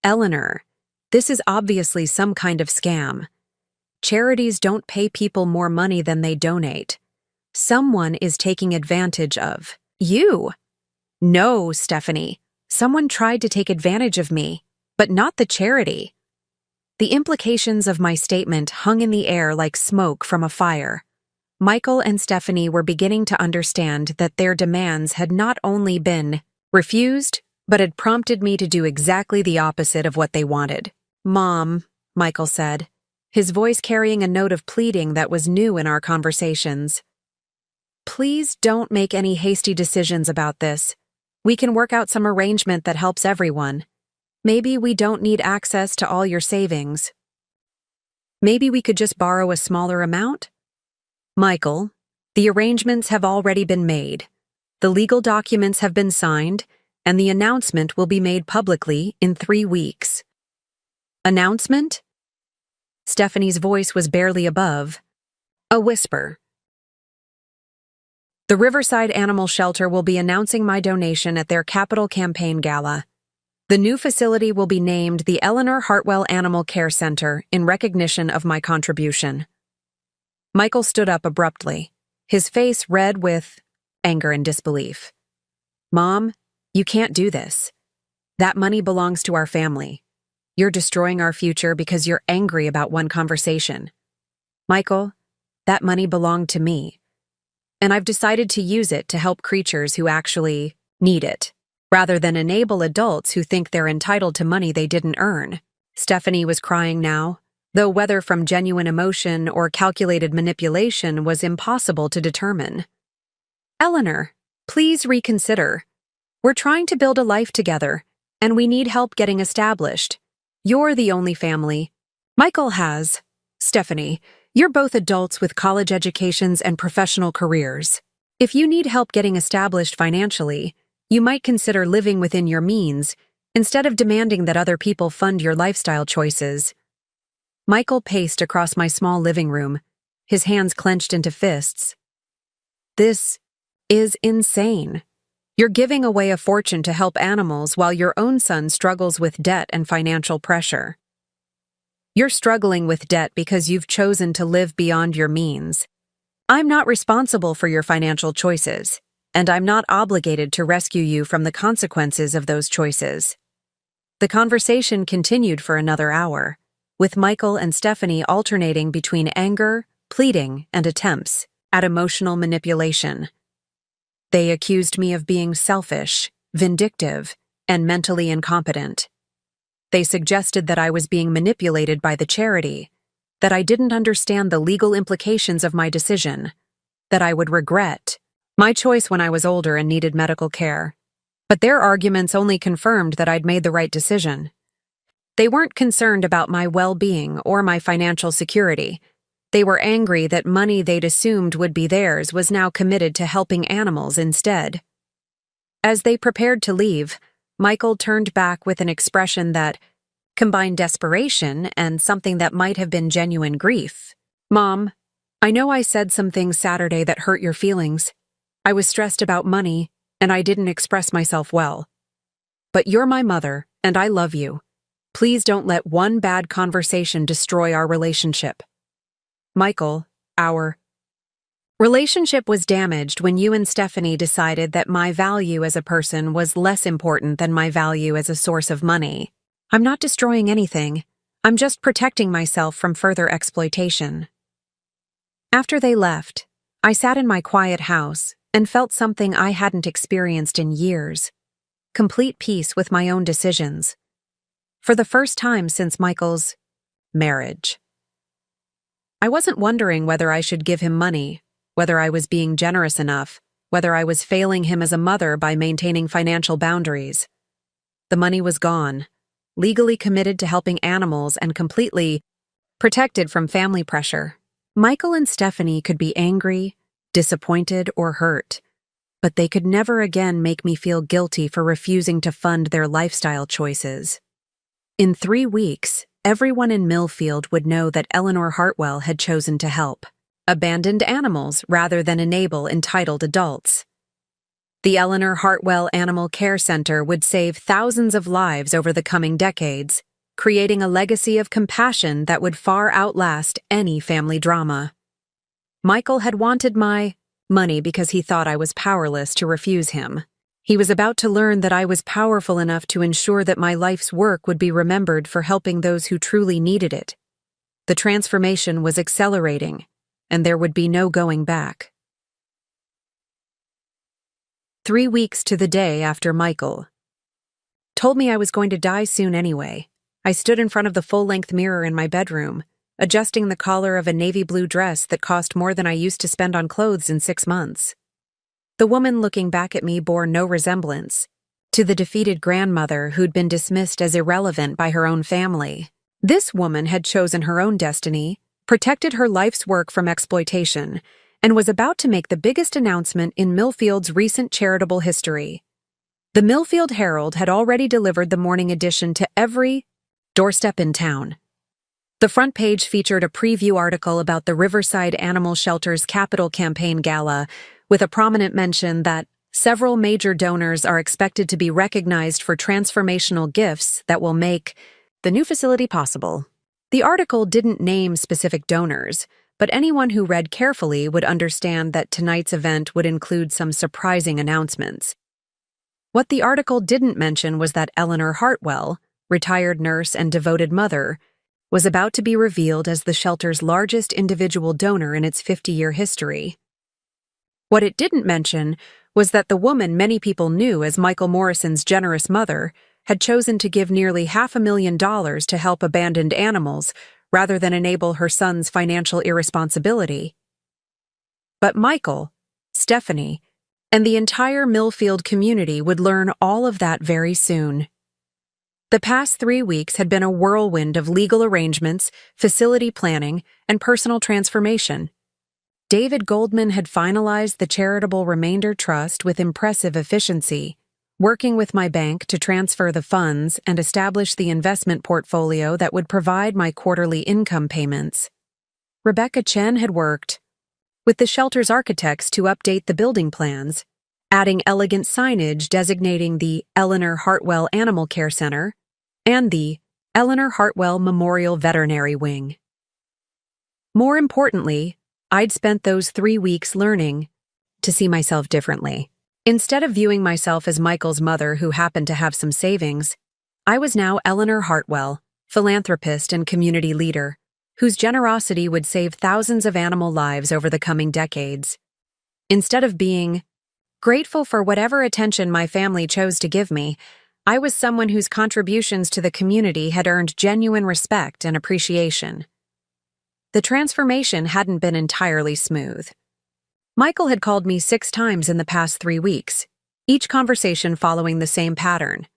Eleanor, this is obviously some kind of scam. Charities don't pay people more money than they donate. Someone is taking advantage of you. No, Stephanie. Someone tried to take advantage of me, but not the charity. The implications of my statement hung in the air like smoke from a fire. Michael and Stephanie were beginning to understand that their demands had not only been refused, but had prompted me to do exactly the opposite of what they wanted. Mom, Michael said, his voice carrying a note of pleading that was new in our conversations. Please don't make any hasty decisions about this. We can work out some arrangement that helps everyone. Maybe we don't need access to all your savings. Maybe we could just borrow a smaller amount? Michael, the arrangements have already been made. The legal documents have been signed, and the announcement will be made publicly in 3 weeks. Announcement? Stephanie's voice was barely above a whisper. The Riverside Animal Shelter will be announcing my donation at their Capital Campaign Gala. The new facility will be named the Eleanor Hartwell Animal Care Center in recognition of my contribution. Michael stood up abruptly, his face red with anger and disbelief. Mom, you can't do this. That money belongs to our family. You're destroying our future because you're angry about one conversation. Michael, that money belonged to me. And I've decided to use it to help creatures who actually need it, rather than enable adults who think they're entitled to money they didn't earn. Stephanie was crying now, though whether from genuine emotion or calculated manipulation was impossible to determine. Eleanor, please reconsider. We're trying to build a life together, and we need help getting established. You're the only family Michael has. Stephanie, you're both adults with college educations and professional careers. If you need help getting established financially, you might consider living within your means instead of demanding that other people fund your lifestyle choices. Michael paced across my small living room, his hands clenched into fists. This is insane. You're giving away a fortune to help animals while your own son struggles with debt and financial pressure. You're struggling with debt because you've chosen to live beyond your means. I'm not responsible for your financial choices, and I'm not obligated to rescue you from the consequences of those choices. The conversation continued for another hour, with Michael and Stephanie alternating between anger, pleading, and attempts at emotional manipulation. They accused me of being selfish, vindictive, and mentally incompetent. They suggested that I was being manipulated by the charity, that I didn't understand the legal implications of my decision, that I would regret my choice when I was older and needed medical care. But their arguments only confirmed that I'd made the right decision. They weren't concerned about my well-being or my financial security. They were angry that money they'd assumed would be theirs was now committed to helping animals instead. As they prepared to leave, Michael turned back with an expression that combined desperation and something that might have been genuine grief. "Mom, I know I said some things Saturday that hurt your feelings. I was stressed about money, and I didn't express myself well. But you're my mother, and I love you. Please don't let one bad conversation destroy our relationship." Michael, our relationship was damaged when you and Stephanie decided that my value as a person was less important than my value as a source of money. I'm not destroying anything. I'm just protecting myself from further exploitation. After they left, I sat in my quiet house and felt something I hadn't experienced in years: complete peace with my own decisions. For the first time since Michael's marriage. I wasn't wondering whether I should give him money, whether I was being generous enough, whether I was failing him as a mother by maintaining financial boundaries. The money was gone, legally committed to helping animals and completely protected from family pressure. Michael and Stephanie could be angry, disappointed, or hurt, but they could never again make me feel guilty for refusing to fund their lifestyle choices. In 3 weeks, everyone in Millfield would know that Eleanor Hartwell had chosen to help abandoned animals rather than enable entitled adults. The Eleanor Hartwell Animal Care Center would save thousands of lives over the coming decades, creating a legacy of compassion that would far outlast any family drama. Michael had wanted my money because he thought I was powerless to refuse him. He was about to learn that I was powerful enough to ensure that my life's work would be remembered for helping those who truly needed it. The transformation was accelerating, and there would be no going back. 3 weeks to the day after Michael told me I was going to die soon anyway, I stood in front of the full-length mirror in my bedroom, adjusting the collar of a navy blue dress that cost more than I used to spend on clothes in 6 months. The woman looking back at me bore no resemblance to the defeated grandmother who'd been dismissed as irrelevant by her own family. This woman had chosen her own destiny, protected her life's work from exploitation, and was about to make the biggest announcement in Millfield's recent charitable history. The Millfield Herald had already delivered the morning edition to every doorstep in town. The front page featured a preview article about the Riverside Animal Shelter's Capital Campaign Gala, with a prominent mention that several major donors are expected to be recognized for transformational gifts that will make the new facility possible. The article didn't name specific donors, but anyone who read carefully would understand that tonight's event would include some surprising announcements. What the article didn't mention was that Eleanor Hartwell, retired nurse and devoted mother, was about to be revealed as the shelter's largest individual donor in its 50-year history. What it didn't mention was that the woman many people knew as Michael Morrison's generous mother had chosen to give nearly $500,000 to help abandoned animals rather than enable her son's financial irresponsibility. But Michael, Stephanie, and the entire Millfield community would learn all of that very soon. The past 3 weeks had been a whirlwind of legal arrangements, facility planning, and personal transformation. David Goldman had finalized the charitable remainder trust with impressive efficiency, working with my bank to transfer the funds and establish the investment portfolio that would provide my quarterly income payments. Rebecca Chen had worked with the shelter's architects to update the building plans, adding elegant signage designating the Eleanor Hartwell Animal Care Center and the Eleanor Hartwell Memorial Veterinary Wing. More importantly, I'd spent those 3 weeks learning to see myself differently. Instead of viewing myself as Michael's mother who happened to have some savings, I was now Eleanor Hartwell, philanthropist and community leader, whose generosity would save thousands of animal lives over the coming decades. Instead of being grateful for whatever attention my family chose to give me, I was someone whose contributions to the community had earned genuine respect and appreciation. The transformation hadn't been entirely smooth. Michael had called me 6 times in the past 3 weeks, each conversation following the same pattern.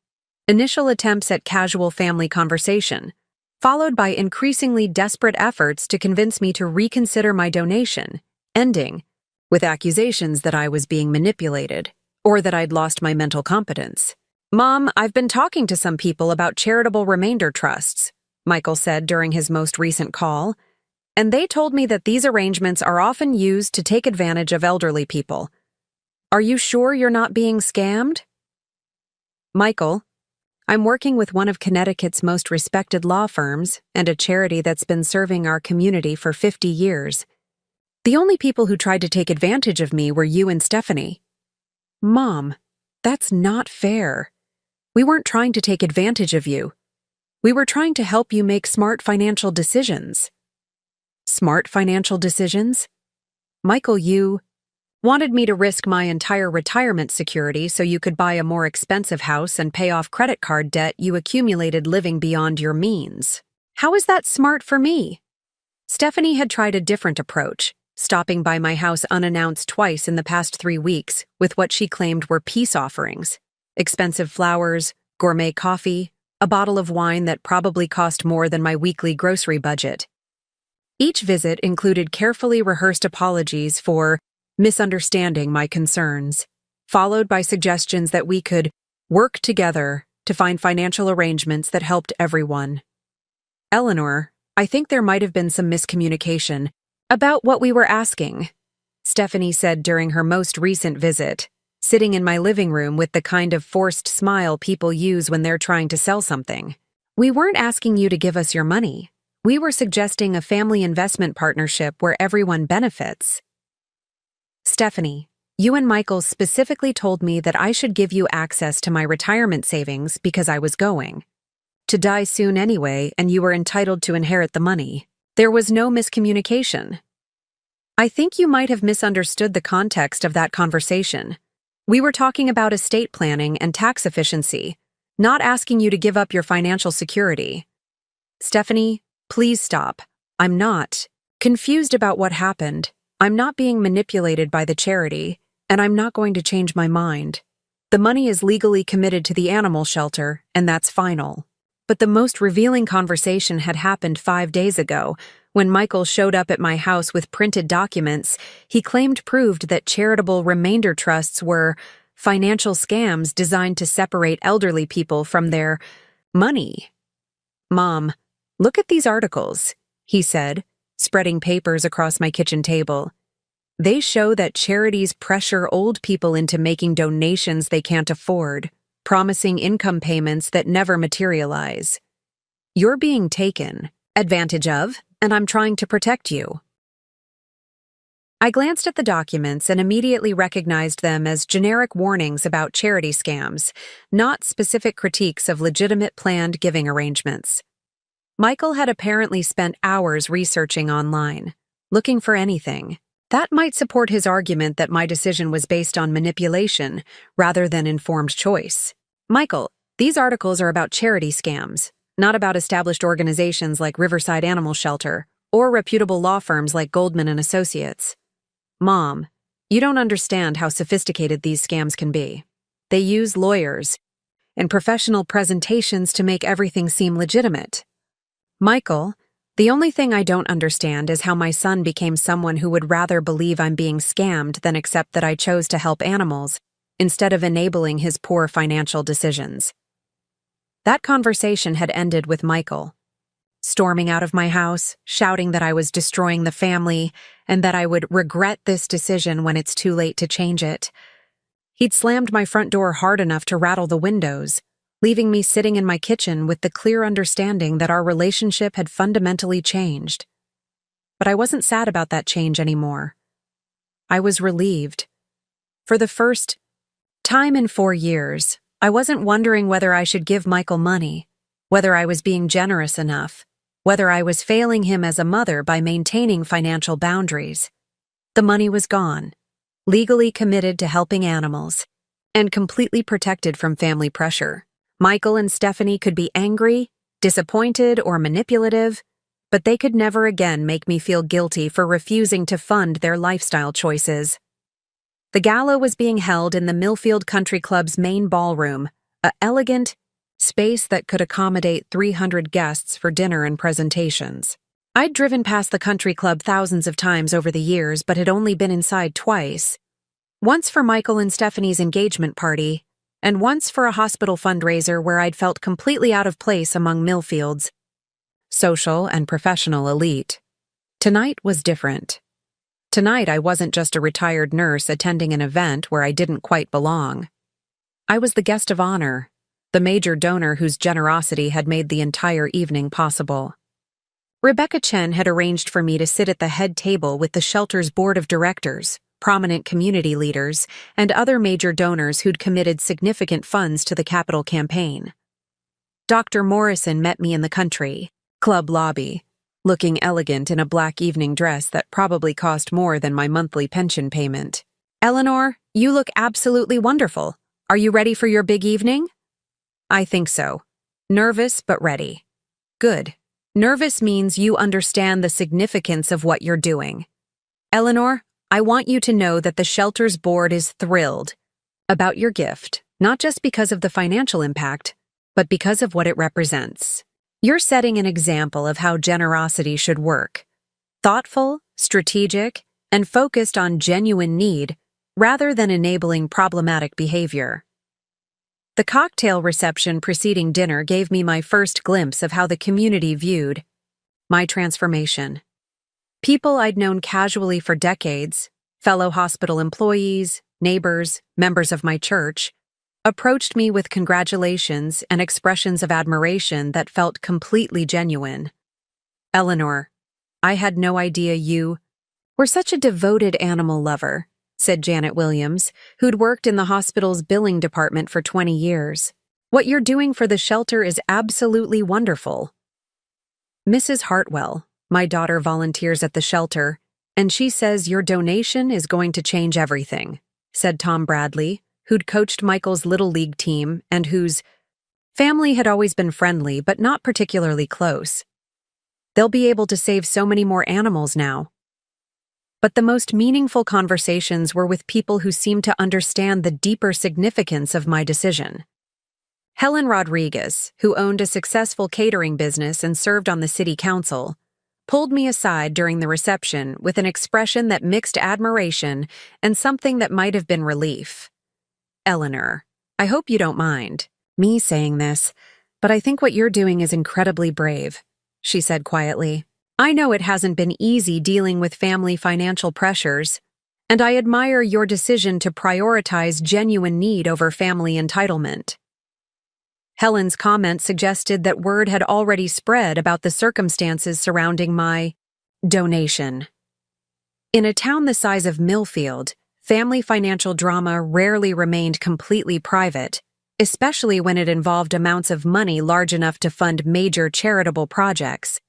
Initial attempts at casual family conversation, followed by increasingly desperate efforts to convince me to reconsider my donation, ending with accusations that I was being manipulated or that I'd lost my mental competence. "Mom, I've been talking to some people about charitable remainder trusts," Michael said during his most recent call, "and they told me that these arrangements are often used to take advantage of elderly people. Are you sure you're not being scammed?" "Michael, I'm working with one of Connecticut's most respected law firms and a charity that's been serving our community for 50 years. The only people who tried to take advantage of me were you and Stephanie." "Mom, that's not fair. We weren't trying to take advantage of you. We were trying to help you make smart financial decisions." "Smart financial decisions? Michael, you wanted me to risk my entire retirement security so you could buy a more expensive house and pay off credit card debt you accumulated living beyond your means. How is that smart for me?" Stephanie had tried a different approach, stopping by my house unannounced twice in the past 3 weeks with what she claimed were peace offerings: expensive flowers, gourmet coffee, a bottle of wine that probably cost more than my weekly grocery budget. Each visit included carefully rehearsed apologies for misunderstanding my concerns, followed by suggestions that we could work together to find financial arrangements that helped everyone. "Eleanor, I think there might have been some miscommunication about what we were asking," Stephanie said during her most recent visit, sitting in my living room with the kind of forced smile people use when they're trying to sell something. "We weren't asking you to give us your money. We were suggesting a family investment partnership where everyone benefits." "Stephanie, you and Michael specifically told me that I should give you access to my retirement savings because I was going to die soon anyway, and you were entitled to inherit the money. There was no miscommunication. I think you might have misunderstood the context of that conversation. We were talking about estate planning and tax efficiency, not asking you to give up your financial security." "Stephanie, please stop. I'm not confused about what happened. I'm not being manipulated by the charity, and I'm not going to change my mind. The money is legally committed to the animal shelter, and that's final." But the most revealing conversation had happened 5 days ago, when Michael showed up at my house with printed documents he claimed proved that charitable remainder trusts were financial scams designed to separate elderly people from their money. "Mom, look at these articles," he said, spreading papers across my kitchen table. "They show that charities pressure old people into making donations they can't afford, promising income payments that never materialize. You're being taken advantage of, and I'm trying to protect you." I glanced at the documents and immediately recognized them as generic warnings about charity scams, not specific critiques of legitimate planned giving arrangements. Michael had apparently spent hours researching online, looking for anything that might support his argument that my decision was based on manipulation rather than informed choice. "Michael, these articles are about charity scams, not about established organizations like Riverside Animal Shelter or reputable law firms like Goldman and Associates." "Mom, you don't understand how sophisticated these scams can be. They use lawyers and professional presentations to make everything seem legitimate." "Michael, the only thing I don't understand is how my son became someone who would rather believe I'm being scammed than accept that I chose to help animals instead of enabling his poor financial decisions." That conversation had ended with Michael storming out of my house, shouting that I was destroying the family and that I would regret this decision when it's too late to change it. He'd slammed my front door hard enough to rattle the windows, leaving me sitting in my kitchen with the clear understanding that our relationship had fundamentally changed. But I wasn't sad about that change anymore. I was relieved. For the first time in 4 years, I wasn't wondering whether I should give Michael money. whether I was being generous enough, whether I was failing him as a mother by maintaining financial boundaries. The money was gone, legally committed to helping animals, and completely protected from family pressure. Michael and Stephanie could be angry, disappointed, or manipulative, but they could never again make me feel guilty for refusing to fund their lifestyle choices. The gala was being held in the Millfield Country Club's main ballroom, an elegant space that could accommodate 300 guests for dinner and presentations. I'd driven past the country club thousands of times over the years, but had only been inside twice. Once for Michael and Stephanie's engagement party, and once for a hospital fundraiser where I'd felt completely out of place among Millfield's social and professional elite. Tonight was different. Tonight I wasn't just a retired nurse attending an event where I didn't quite belong. I was the guest of honor, the major donor whose generosity had made the entire evening possible. Rebecca Chen had arranged for me to sit at the head table with the shelter's board of directors, prominent community leaders, and other major donors who'd committed significant funds to the capital campaign. Dr. Morrison met me in the country club lobby, looking elegant in a black evening dress that probably cost more than my monthly pension payment. "Eleanor, you look absolutely wonderful. Are you ready for your big evening?" "I think so. Nervous, but ready." "Good. Nervous means you understand the significance of what you're doing. Eleanor, I want you to know that the shelter's board is thrilled about your gift, not just because of the financial impact, but because of what it represents. You're setting an example of how generosity should work. Thoughtful, strategic, and focused on genuine need rather than enabling problematic behavior. The cocktail reception preceding dinner gave me my first glimpse of how the community viewed my transformation. People I'd known casually for decades, fellow hospital employees, neighbors, members of my church, approached me with congratulations and expressions of admiration that felt completely genuine. "Eleanor, I had no idea you were such a devoted animal lover," said Janet Williams, who'd worked in the hospital's billing department for 20 years. "What you're doing for the shelter is absolutely wonderful." "Mrs. Hartwell, my daughter, volunteers at the shelter, and she says your donation is going to change everything," said Tom Bradley, who'd coached Michael's Little League team and whose family had always been friendly but not particularly close. "They'll be able to save so many more animals now." But the most meaningful conversations were with people who seemed to understand the deeper significance of my decision. Helen Rodriguez, who owned a successful catering business and served on the city council, pulled me aside during the reception with an expression that mixed admiration and something that might have been relief. "Eleanor, I hope you don't mind me saying this, but I think what you're doing is incredibly brave," she said quietly. "I know it hasn't been easy dealing with family financial pressures, and I admire your decision to prioritize genuine need over family entitlement." Helen's comment suggested that word had already spread about the circumstances surrounding my donation. In a town the size of Millfield, family financial drama rarely remained completely private, especially when it involved amounts of money large enough to fund major charitable projects.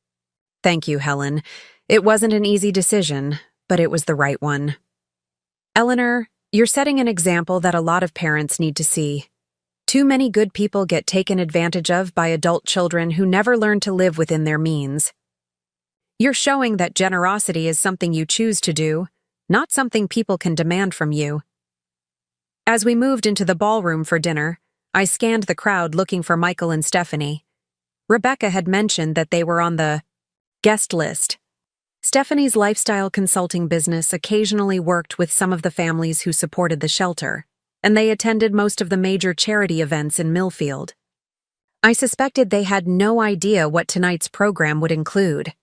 "Thank you, Helen. It wasn't an easy decision, but it was the right one. Eleanor, you're setting an example that a lot of parents need to see. Too many good people get taken advantage of by adult children who never learn to live within their means. You're showing that generosity is something you choose to do, not something people can demand from you." As we moved into the ballroom for dinner, I scanned the crowd looking for Michael and Stephanie. Rebecca had mentioned that they were on the guest list. Stephanie's lifestyle consulting business occasionally worked with some of the families who supported the shelter, and they attended most of the major charity events in Millfield. I suspected they had no idea what tonight's program would include.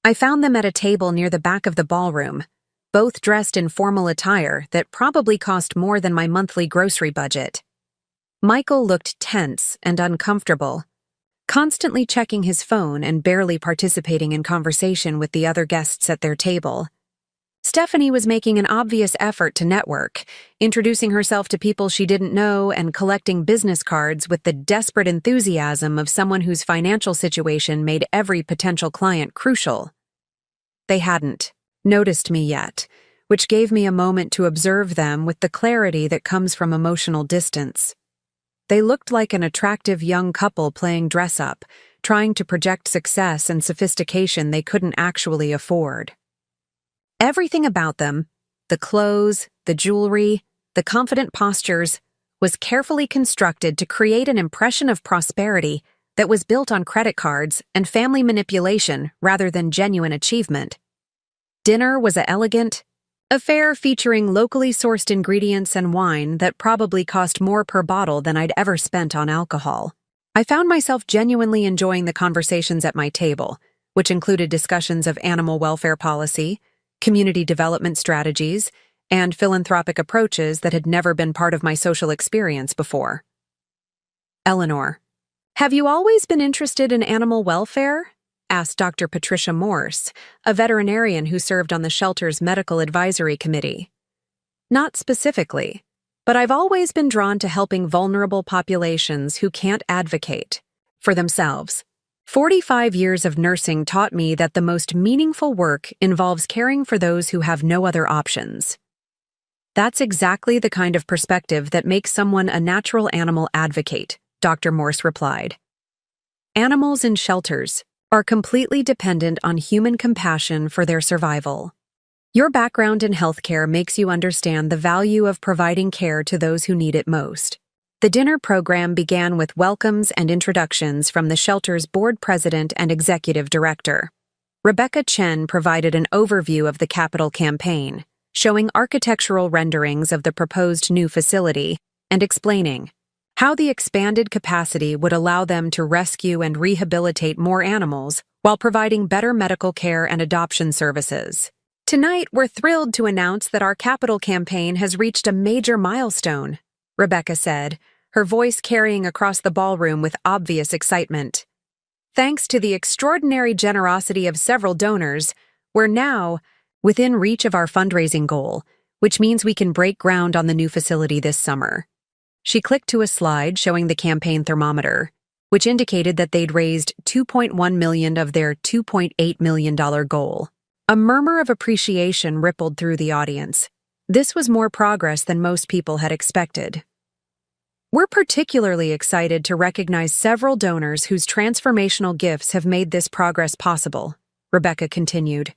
I found them at a table near the back of the ballroom, both dressed in formal attire that probably cost more than my monthly grocery budget. Michael looked tense and uncomfortable, constantly checking his phone and barely participating in conversation with the other guests at their table. Stephanie was making an obvious effort to network, introducing herself to people she didn't know and collecting business cards with the desperate enthusiasm of someone whose financial situation made every potential client crucial. They hadn't noticed me yet, which gave me a moment to observe them with the clarity that comes from emotional distance. They looked like an attractive young couple playing dress-up, trying to project success and sophistication they couldn't actually afford. Everything about them, the clothes, the jewelry, the confident postures, was carefully constructed to create an impression of prosperity that was built on credit cards and family manipulation rather than genuine achievement. Dinner was an elegant affair featuring locally sourced ingredients and wine that probably cost more per bottle than I'd ever spent on alcohol. I found myself genuinely enjoying the conversations at my table, which included discussions of animal welfare policy, community development strategies, and philanthropic approaches that had never been part of my social experience before. Eleanor, have you always been interested in animal welfare? Asked Dr. Patricia Morse, a veterinarian who served on the shelter's medical advisory committee. Not specifically, but I've always been drawn to helping vulnerable populations who can't advocate for themselves. 45 years of nursing taught me that the most meaningful work involves caring for those who have no other options. That's exactly the kind of perspective that makes someone a natural animal advocate, Dr. Morse replied. Animals in shelters are completely dependent on human compassion for their survival. Your background in healthcare makes you understand the value of providing care to those who need it most. The dinner program began with welcomes and introductions from the shelter's board president and executive director. Rebecca Chen provided an overview of the capital campaign, showing architectural renderings of the proposed new facility and explaining how the expanded capacity would allow them to rescue and rehabilitate more animals while providing better medical care and adoption services. Tonight, we're thrilled to announce that our capital campaign has reached a major milestone, Rebecca said, her voice carrying across the ballroom with obvious excitement. Thanks to the extraordinary generosity of several donors, we're now within reach of our fundraising goal, which means we can break ground on the new facility this summer. She clicked to a slide showing the campaign thermometer, which indicated that they'd raised $2.1 million of their $2.8 million goal. A murmur of appreciation rippled through the audience. This was more progress than most people had expected. We're particularly excited to recognize several donors whose transformational gifts have made this progress possible, Rebecca continued.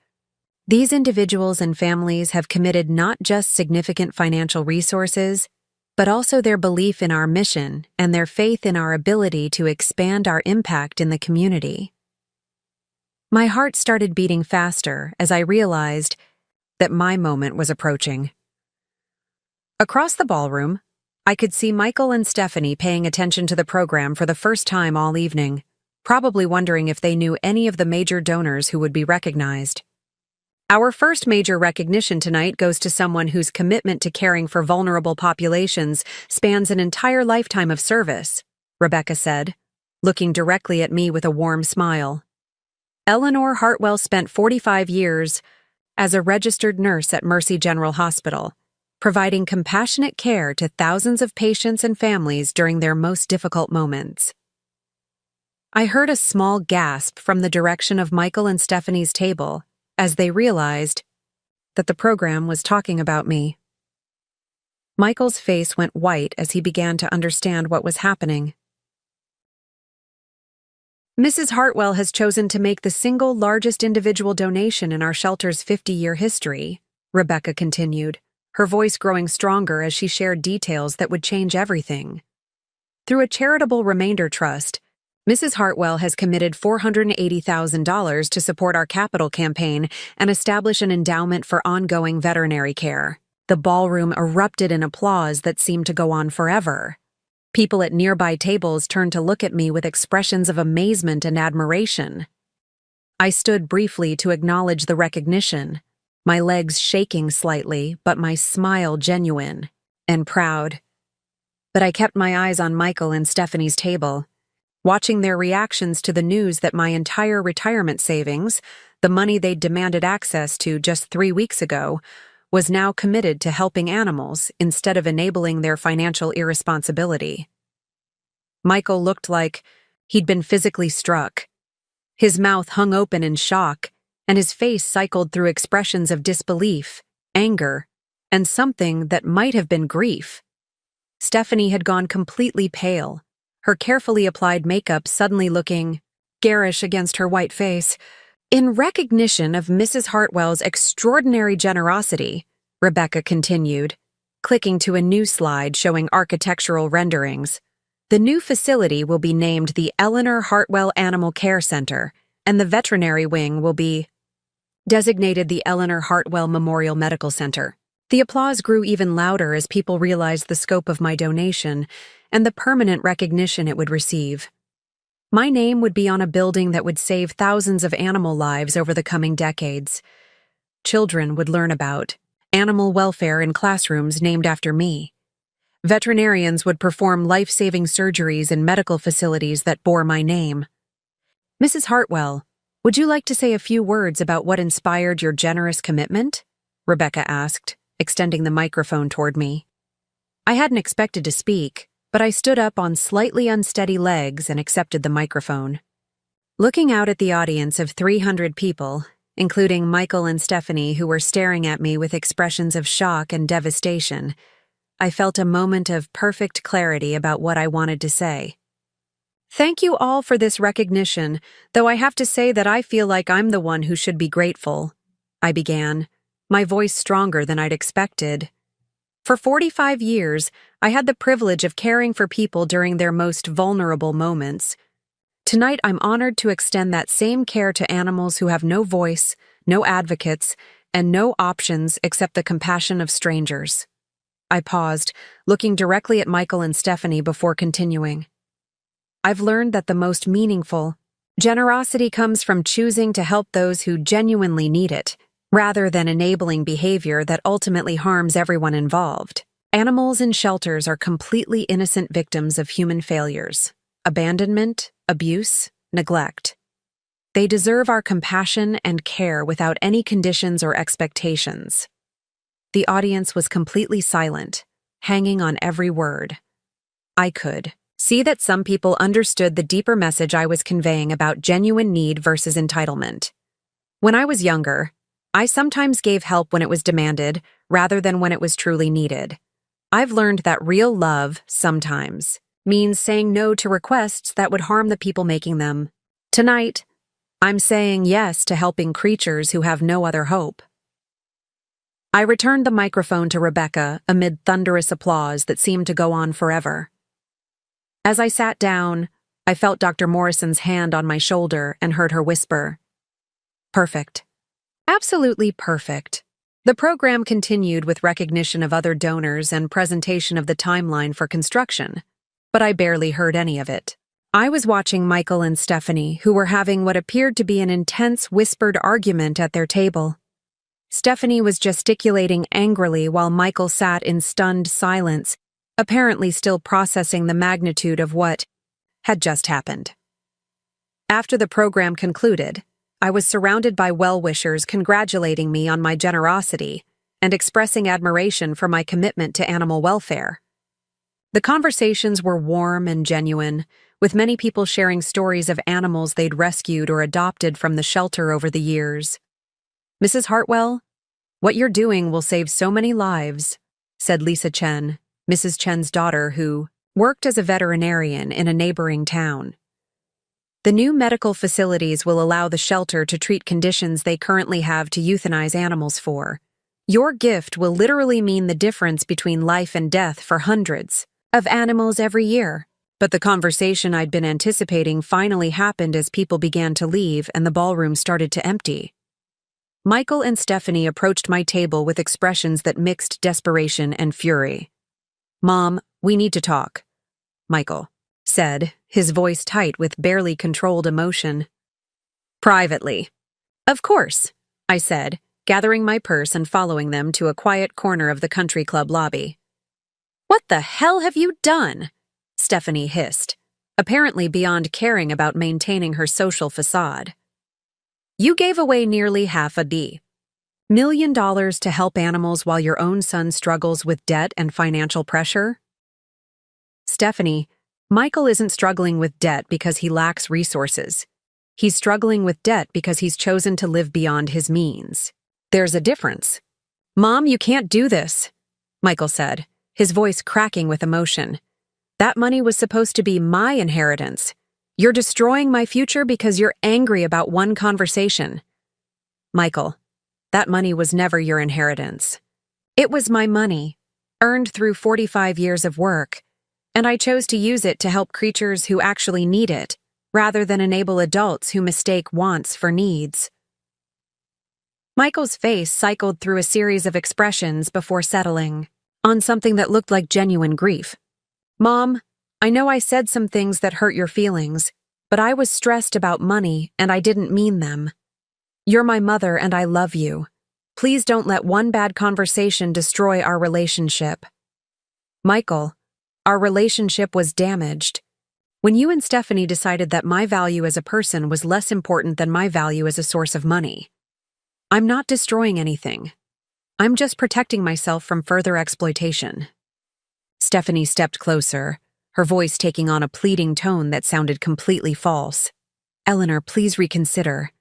These individuals and families have committed not just significant financial resources, but also their belief in our mission and their faith in our ability to expand our impact in the community. My heart started beating faster as I realized that my moment was approaching. Across the ballroom, I could see Michael and Stephanie paying attention to the program for the first time all evening, probably wondering if they knew any of the major donors who would be recognized. Our first major recognition tonight goes to someone whose commitment to caring for vulnerable populations spans an entire lifetime of service, Rebecca said, looking directly at me with a warm smile. Eleanor Hartwell spent 45 years as a registered nurse at Mercy General Hospital, providing compassionate care to thousands of patients and families during their most difficult moments. I heard a small gasp from the direction of Michael and Stephanie's table as they realized that the program was talking about me. Michael's face went white as he began to understand what was happening. Mrs. Hartwell has chosen to make the single largest individual donation in our shelter's 50-year history, Rebecca continued, her voice growing stronger as she shared details that would change everything. Through a charitable remainder trust, Mrs. Hartwell has committed $480,000 to support our capital campaign and establish an endowment for ongoing veterinary care. The ballroom erupted in applause that seemed to go on forever. People at nearby tables turned to look at me with expressions of amazement and admiration. I stood briefly to acknowledge the recognition, my legs shaking slightly, but my smile genuine and proud. But I kept my eyes on Michael and Stephanie's table, watching their reactions to the news that my entire retirement savings, the money they'd demanded access to just 3 weeks ago, was now committed to helping animals instead of enabling their financial irresponsibility. Michael looked like he'd been physically struck. His mouth hung open in shock, and his face cycled through expressions of disbelief, anger, and something that might have been grief. Stephanie had gone completely pale, her carefully applied makeup suddenly looking garish against her white face. In recognition of Mrs. Hartwell's extraordinary generosity, Rebecca continued, clicking to a new slide showing architectural renderings. The new facility will be named the Eleanor Hartwell Animal Care Center, and the veterinary wing will be designated the Eleanor Hartwell Memorial Medical Center. The applause grew even louder as people realized the scope of my donation and the permanent recognition it would receive. My name would be on a building that would save thousands of animal lives over the coming decades. Children would learn about animal welfare in classrooms named after me. Veterinarians would perform life-saving surgeries in medical facilities that bore my name. Mrs. Hartwell, would you like to say a few words about what inspired your generous commitment? Rebecca asked, extending the microphone toward me. I hadn't expected to speak, but I stood up on slightly unsteady legs and accepted the microphone. Looking out at the audience of 300 people, including Michael and Stephanie, who were staring at me with expressions of shock and devastation, I felt a moment of perfect clarity about what I wanted to say. Thank you all for this recognition, though I have to say that I feel like I'm the one who should be grateful, I began, my voice stronger than I'd expected. For 45 years, I had the privilege of caring for people during their most vulnerable moments. Tonight, I'm honored to extend that same care to animals who have no voice, no advocates, and no options except the compassion of strangers. I paused, looking directly at Michael and Stephanie before continuing. I've learned that the most meaningful generosity comes from choosing to help those who genuinely need it, rather than enabling behavior that ultimately harms everyone involved. Animals in shelters are completely innocent victims of human failures, abandonment, abuse, neglect. They deserve our compassion and care without any conditions or expectations. The audience was completely silent, hanging on every word. I could see that some people understood the deeper message I was conveying about genuine need versus entitlement. When I was younger, I sometimes gave help when it was demanded, rather than when it was truly needed. I've learned that real love, sometimes, means saying no to requests that would harm the people making them. Tonight, I'm saying yes to helping creatures who have no other hope. I returned the microphone to Rebecca amid thunderous applause that seemed to go on forever. As I sat down, I felt Dr. Morrison's hand on my shoulder and heard her whisper, "Perfect. Absolutely perfect." The program continued with recognition of other donors and presentation of the timeline for construction, but I barely heard any of it. I was watching Michael and Stephanie, who were having what appeared to be an intense whispered argument at their table. Stephanie was gesticulating angrily while Michael sat in stunned silence, apparently still processing the magnitude of what had just happened. After the program concluded, I was surrounded by well-wishers congratulating me on my generosity and expressing admiration for my commitment to animal welfare. The conversations were warm and genuine, with many people sharing stories of animals they'd rescued or adopted from the shelter over the years. "Mrs. Hartwell, what you're doing will save so many lives," said Lisa Chen, Mrs. Chen's daughter, who worked as a veterinarian in a neighboring town. "The new medical facilities will allow the shelter to treat conditions they currently have to euthanize animals for. Your gift will literally mean the difference between life and death for hundreds of animals every year." But the conversation I'd been anticipating finally happened as people began to leave and the ballroom started to empty. Michael and Stephanie approached my table with expressions that mixed desperation and fury. "Mom, we need to talk," Michael said, his voice tight with barely controlled emotion. "Privately." "Of course," I said, gathering my purse and following them to a quiet corner of the country club lobby. "What the hell have you done?" Stephanie hissed, apparently beyond caring about maintaining her social facade. You gave away nearly half a million dollars to help animals while your own son struggles with debt and financial pressure? Stephanie, Michael isn't struggling with debt because he lacks resources. He's struggling with debt because he's chosen to live beyond his means. There's a difference. Mom, you can't do this, Michael said, his voice cracking with emotion. That money was supposed to be my inheritance. You're destroying my future because you're angry about one conversation. Michael, that money was never your inheritance. It was my money, earned through 45 years of work, and I chose to use it to help creatures who actually need it, rather than enable adults who mistake wants for needs. Michael's face cycled through a series of expressions before settling on something that looked like genuine grief. Mom, I know I said some things that hurt your feelings, but I was stressed about money and I didn't mean them. You're my mother and I love you. Please don't let one bad conversation destroy our relationship. Michael, our relationship was damaged. When you and Stephanie decided that my value as a person was less important than my value as a source of money. I'm not destroying anything. I'm just protecting myself from further exploitation. Stephanie stepped closer, her voice taking on a pleading tone that sounded completely false. Eleanor, please reconsider.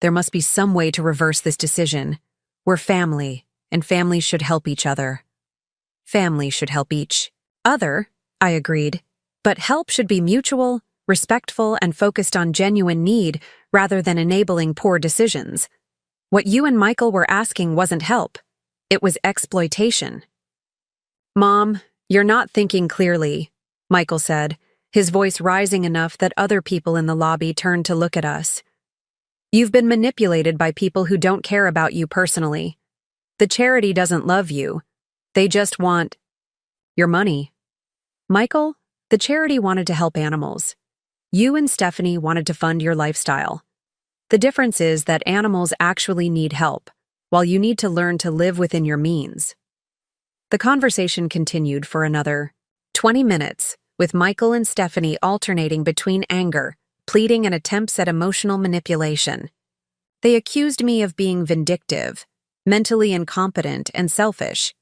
There must be some way to reverse this decision. We're family, and families should help each other. Family should help each other, I agreed. But help should be mutual, respectful, and focused on genuine need rather than enabling poor decisions. What you and Michael were asking wasn't help. It was exploitation. Mom, you're not thinking clearly, Michael said, his voice rising enough that other people in the lobby turned to look at us. You've been manipulated by people who don't care about you personally. The charity doesn't love you. They just want your money. Michael, the charity wanted to help animals. You and Stephanie wanted to fund your lifestyle. The difference is that animals actually need help, while you need to learn to live within your means. The conversation continued for another 20 minutes, with Michael and Stephanie alternating between anger, pleading, and attempts at emotional manipulation. They accused me of being vindictive, mentally incompetent, and selfish.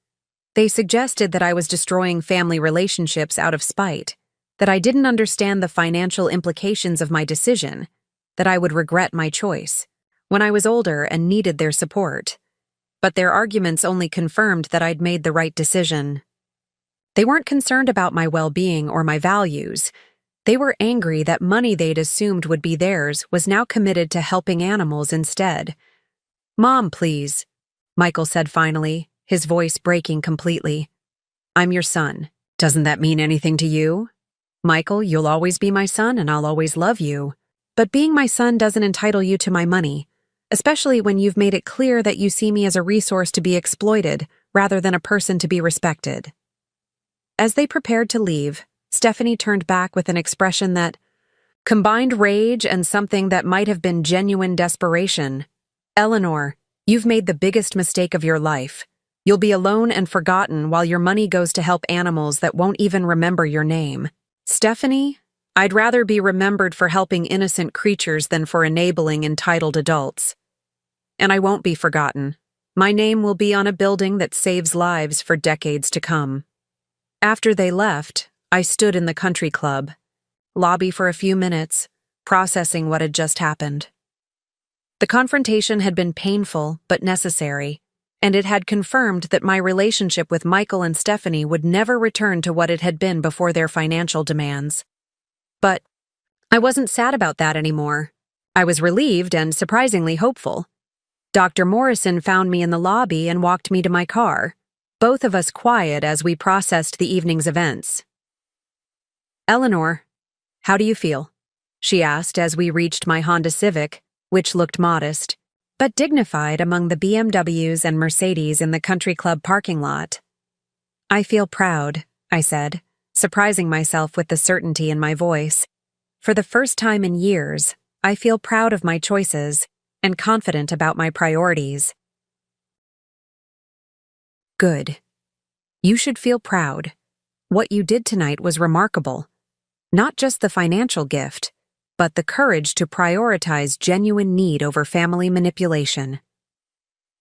They suggested that I was destroying family relationships out of spite, that I didn't understand the financial implications of my decision, that I would regret my choice when I was older and needed their support. But their arguments only confirmed that I'd made the right decision. They weren't concerned about my well-being or my values. They were angry that money they'd assumed would be theirs was now committed to helping animals instead. Mom, please, Michael said finally, his voice breaking completely. I'm your son. Doesn't that mean anything to you? Michael, you'll always be my son and I'll always love you. But being my son doesn't entitle you to my money, especially when you've made it clear that you see me as a resource to be exploited rather than a person to be respected. As they prepared to leave, Stephanie turned back with an expression that combined rage and something that might have been genuine desperation. Eleanor, you've made the biggest mistake of your life. You'll be alone and forgotten while your money goes to help animals that won't even remember your name. Stephanie, I'd rather be remembered for helping innocent creatures than for enabling entitled adults. And I won't be forgotten. My name will be on a building that saves lives for decades to come. After they left, I stood in the country club lobby for a few minutes, processing what had just happened. The confrontation had been painful but necessary, and it had confirmed that my relationship with Michael and Stephanie would never return to what it had been before their financial demands. But I wasn't sad about that anymore. I was relieved and surprisingly hopeful. Dr. Morrison found me in the lobby and walked me to my car, both of us quiet as we processed the evening's events. Eleanor, how do you feel? She asked as we reached my Honda Civic, which looked modest, but dignified among the BMWs and Mercedes in the country club parking lot. I feel proud, I said, surprising myself with the certainty in my voice. For the first time in years, I feel proud of my choices and confident about my priorities. Good. You should feel proud. What you did tonight was remarkable. Not just the financial gift, but the courage to prioritize genuine need over family manipulation.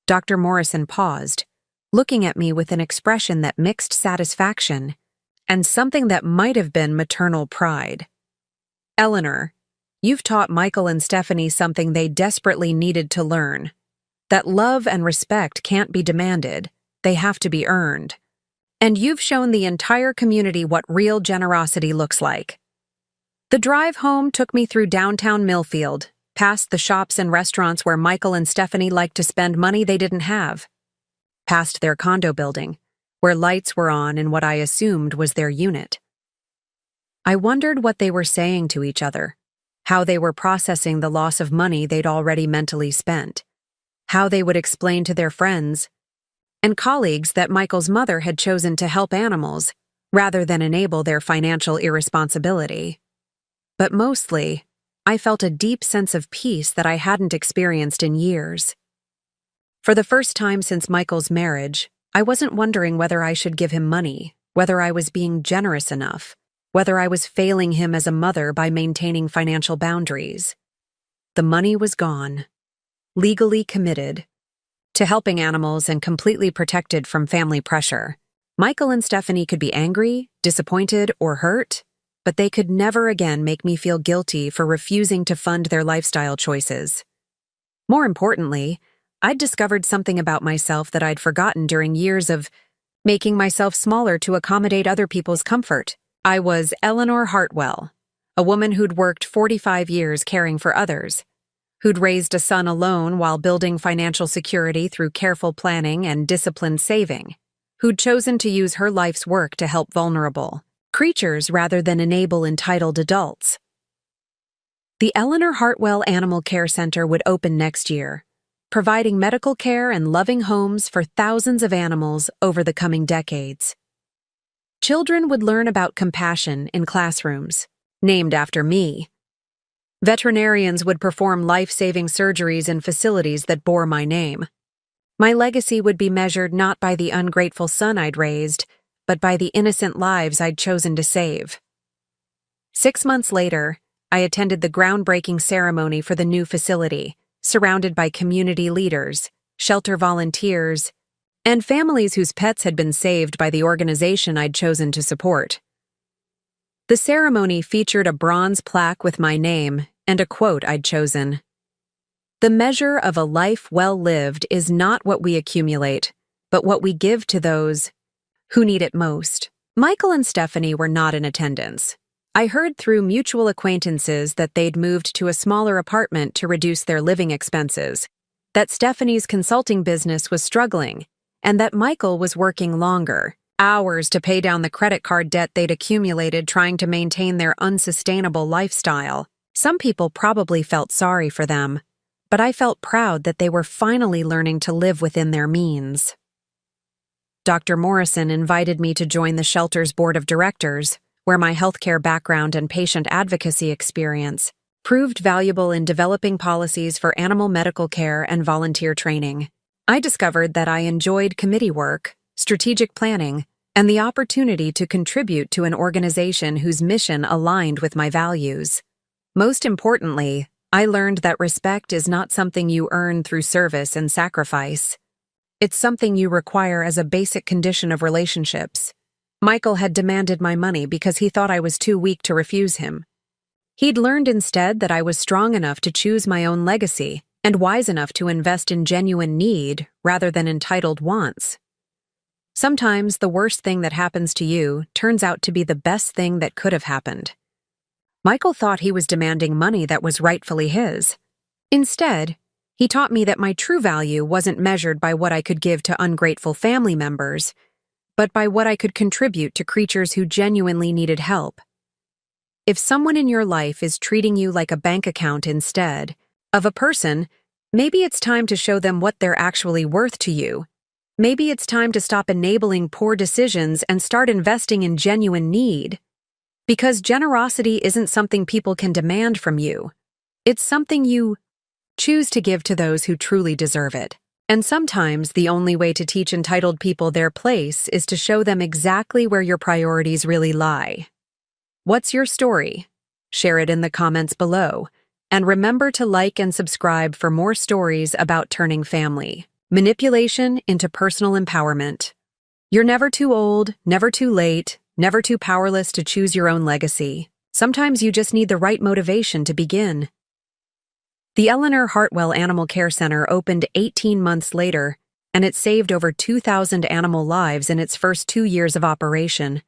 Dr. Morrison paused, looking at me with an expression that mixed satisfaction and something that might have been maternal pride. Eleanor, you've taught Michael and Stephanie something they desperately needed to learn. That love and respect can't be demanded, they have to be earned. And you've shown the entire community what real generosity looks like. The drive home took me through downtown Millfield, past the shops and restaurants where Michael and Stephanie liked to spend money they didn't have, past their condo building, where lights were on in what I assumed was their unit. I wondered what they were saying to each other, how they were processing the loss of money they'd already mentally spent, how they would explain to their friends and colleagues that Michael's mother had chosen to help animals rather than enable their financial irresponsibility. But mostly, I felt a deep sense of peace that I hadn't experienced in years. For the first time since Michael's marriage, I wasn't wondering whether I should give him money, whether I was being generous enough, whether I was failing him as a mother by maintaining financial boundaries. The money was gone, legally committed to helping animals and completely protected from family pressure. Michael and Stephanie could be angry, disappointed, or hurt, but they could never again make me feel guilty for refusing to fund their lifestyle choices. More importantly, I'd discovered something about myself that I'd forgotten during years of making myself smaller to accommodate other people's comfort. I was Eleanor Hartwell, a woman who'd worked 45 years caring for others, who'd raised a son alone while building financial security through careful planning and disciplined saving, who'd chosen to use her life's work to help vulnerable creatures rather than enable entitled adults. The Eleanor Hartwell Animal Care Center would open next year, providing medical care and loving homes for thousands of animals over the coming decades. Children would learn about compassion in classrooms, named after me. Veterinarians would perform life-saving surgeries in facilities that bore my name. My legacy would be measured not by the ungrateful son I'd raised, but by the innocent lives I'd chosen to save. 6 months later, I attended the groundbreaking ceremony for the new facility, surrounded by community leaders, shelter volunteers, and families whose pets had been saved by the organization I'd chosen to support. The ceremony featured a bronze plaque with my name and a quote I'd chosen. "The measure of a life well lived is not what we accumulate, but what we give to those who need it most." Michael and Stephanie were not in attendance. I heard through mutual acquaintances that they'd moved to a smaller apartment to reduce their living expenses, that Stephanie's consulting business was struggling, and that Michael was working longer, hours to pay down the credit card debt they'd accumulated trying to maintain their unsustainable lifestyle. Some people probably felt sorry for them, but I felt proud that they were finally learning to live within their means. Dr. Morrison invited me to join the shelter's board of directors, where my healthcare background and patient advocacy experience proved valuable in developing policies for animal medical care and volunteer training. I discovered that I enjoyed committee work, strategic planning, and the opportunity to contribute to an organization whose mission aligned with my values. Most importantly, I learned that respect is not something you earn through service and sacrifice. It's something you require as a basic condition of relationships. Michael had demanded my money because he thought I was too weak to refuse him. He'd learned instead that I was strong enough to choose my own legacy and wise enough to invest in genuine need rather than entitled wants. Sometimes the worst thing that happens to you turns out to be the best thing that could have happened. Michael thought he was demanding money that was rightfully his. Instead, he taught me that my true value wasn't measured by what I could give to ungrateful family members, but by what I could contribute to creatures who genuinely needed help. If someone in your life is treating you like a bank account instead of a person, maybe it's time to show them what they're actually worth to you. Maybe it's time to stop enabling poor decisions and start investing in genuine need. Because generosity isn't something people can demand from you. It's something you choose to give to those who truly deserve it. And sometimes the only way to teach entitled people their place is to show them exactly where your priorities really lie. What's your story? Share it in the comments below. And remember to like and subscribe for more stories about turning family manipulation into personal empowerment. You're never too old, never too late, never too powerless to choose your own legacy. Sometimes you just need the right motivation to begin. The Eleanor Hartwell Animal Care Center opened 18 months later, and it saved over 2,000 animal lives in its first 2 years of operation.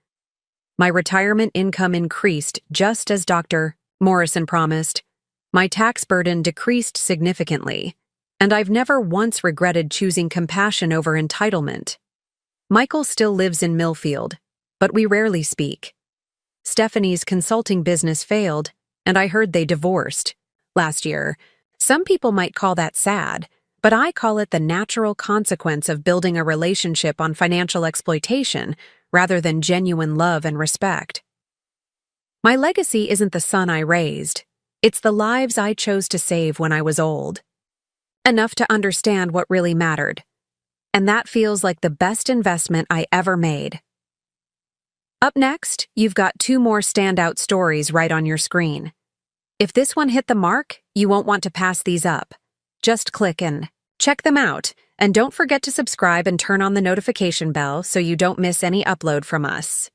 My retirement income increased just as Dr. Morrison promised. My tax burden decreased significantly, and I've never once regretted choosing compassion over entitlement. Michael still lives in Millfield, but we rarely speak. Stephanie's consulting business failed, and I heard they divorced last year. Some people might call that sad, but I call it the natural consequence of building a relationship on financial exploitation rather than genuine love and respect. My legacy isn't the son I raised. It's the lives I chose to save when I was old. Enough to understand what really mattered. And that feels like the best investment I ever made. Up next, you've got 2 more standout stories right on your screen. If this one hit the mark, you won't want to pass these up. Just click and check them out, and don't forget to subscribe and turn on the notification bell so you don't miss any upload from us.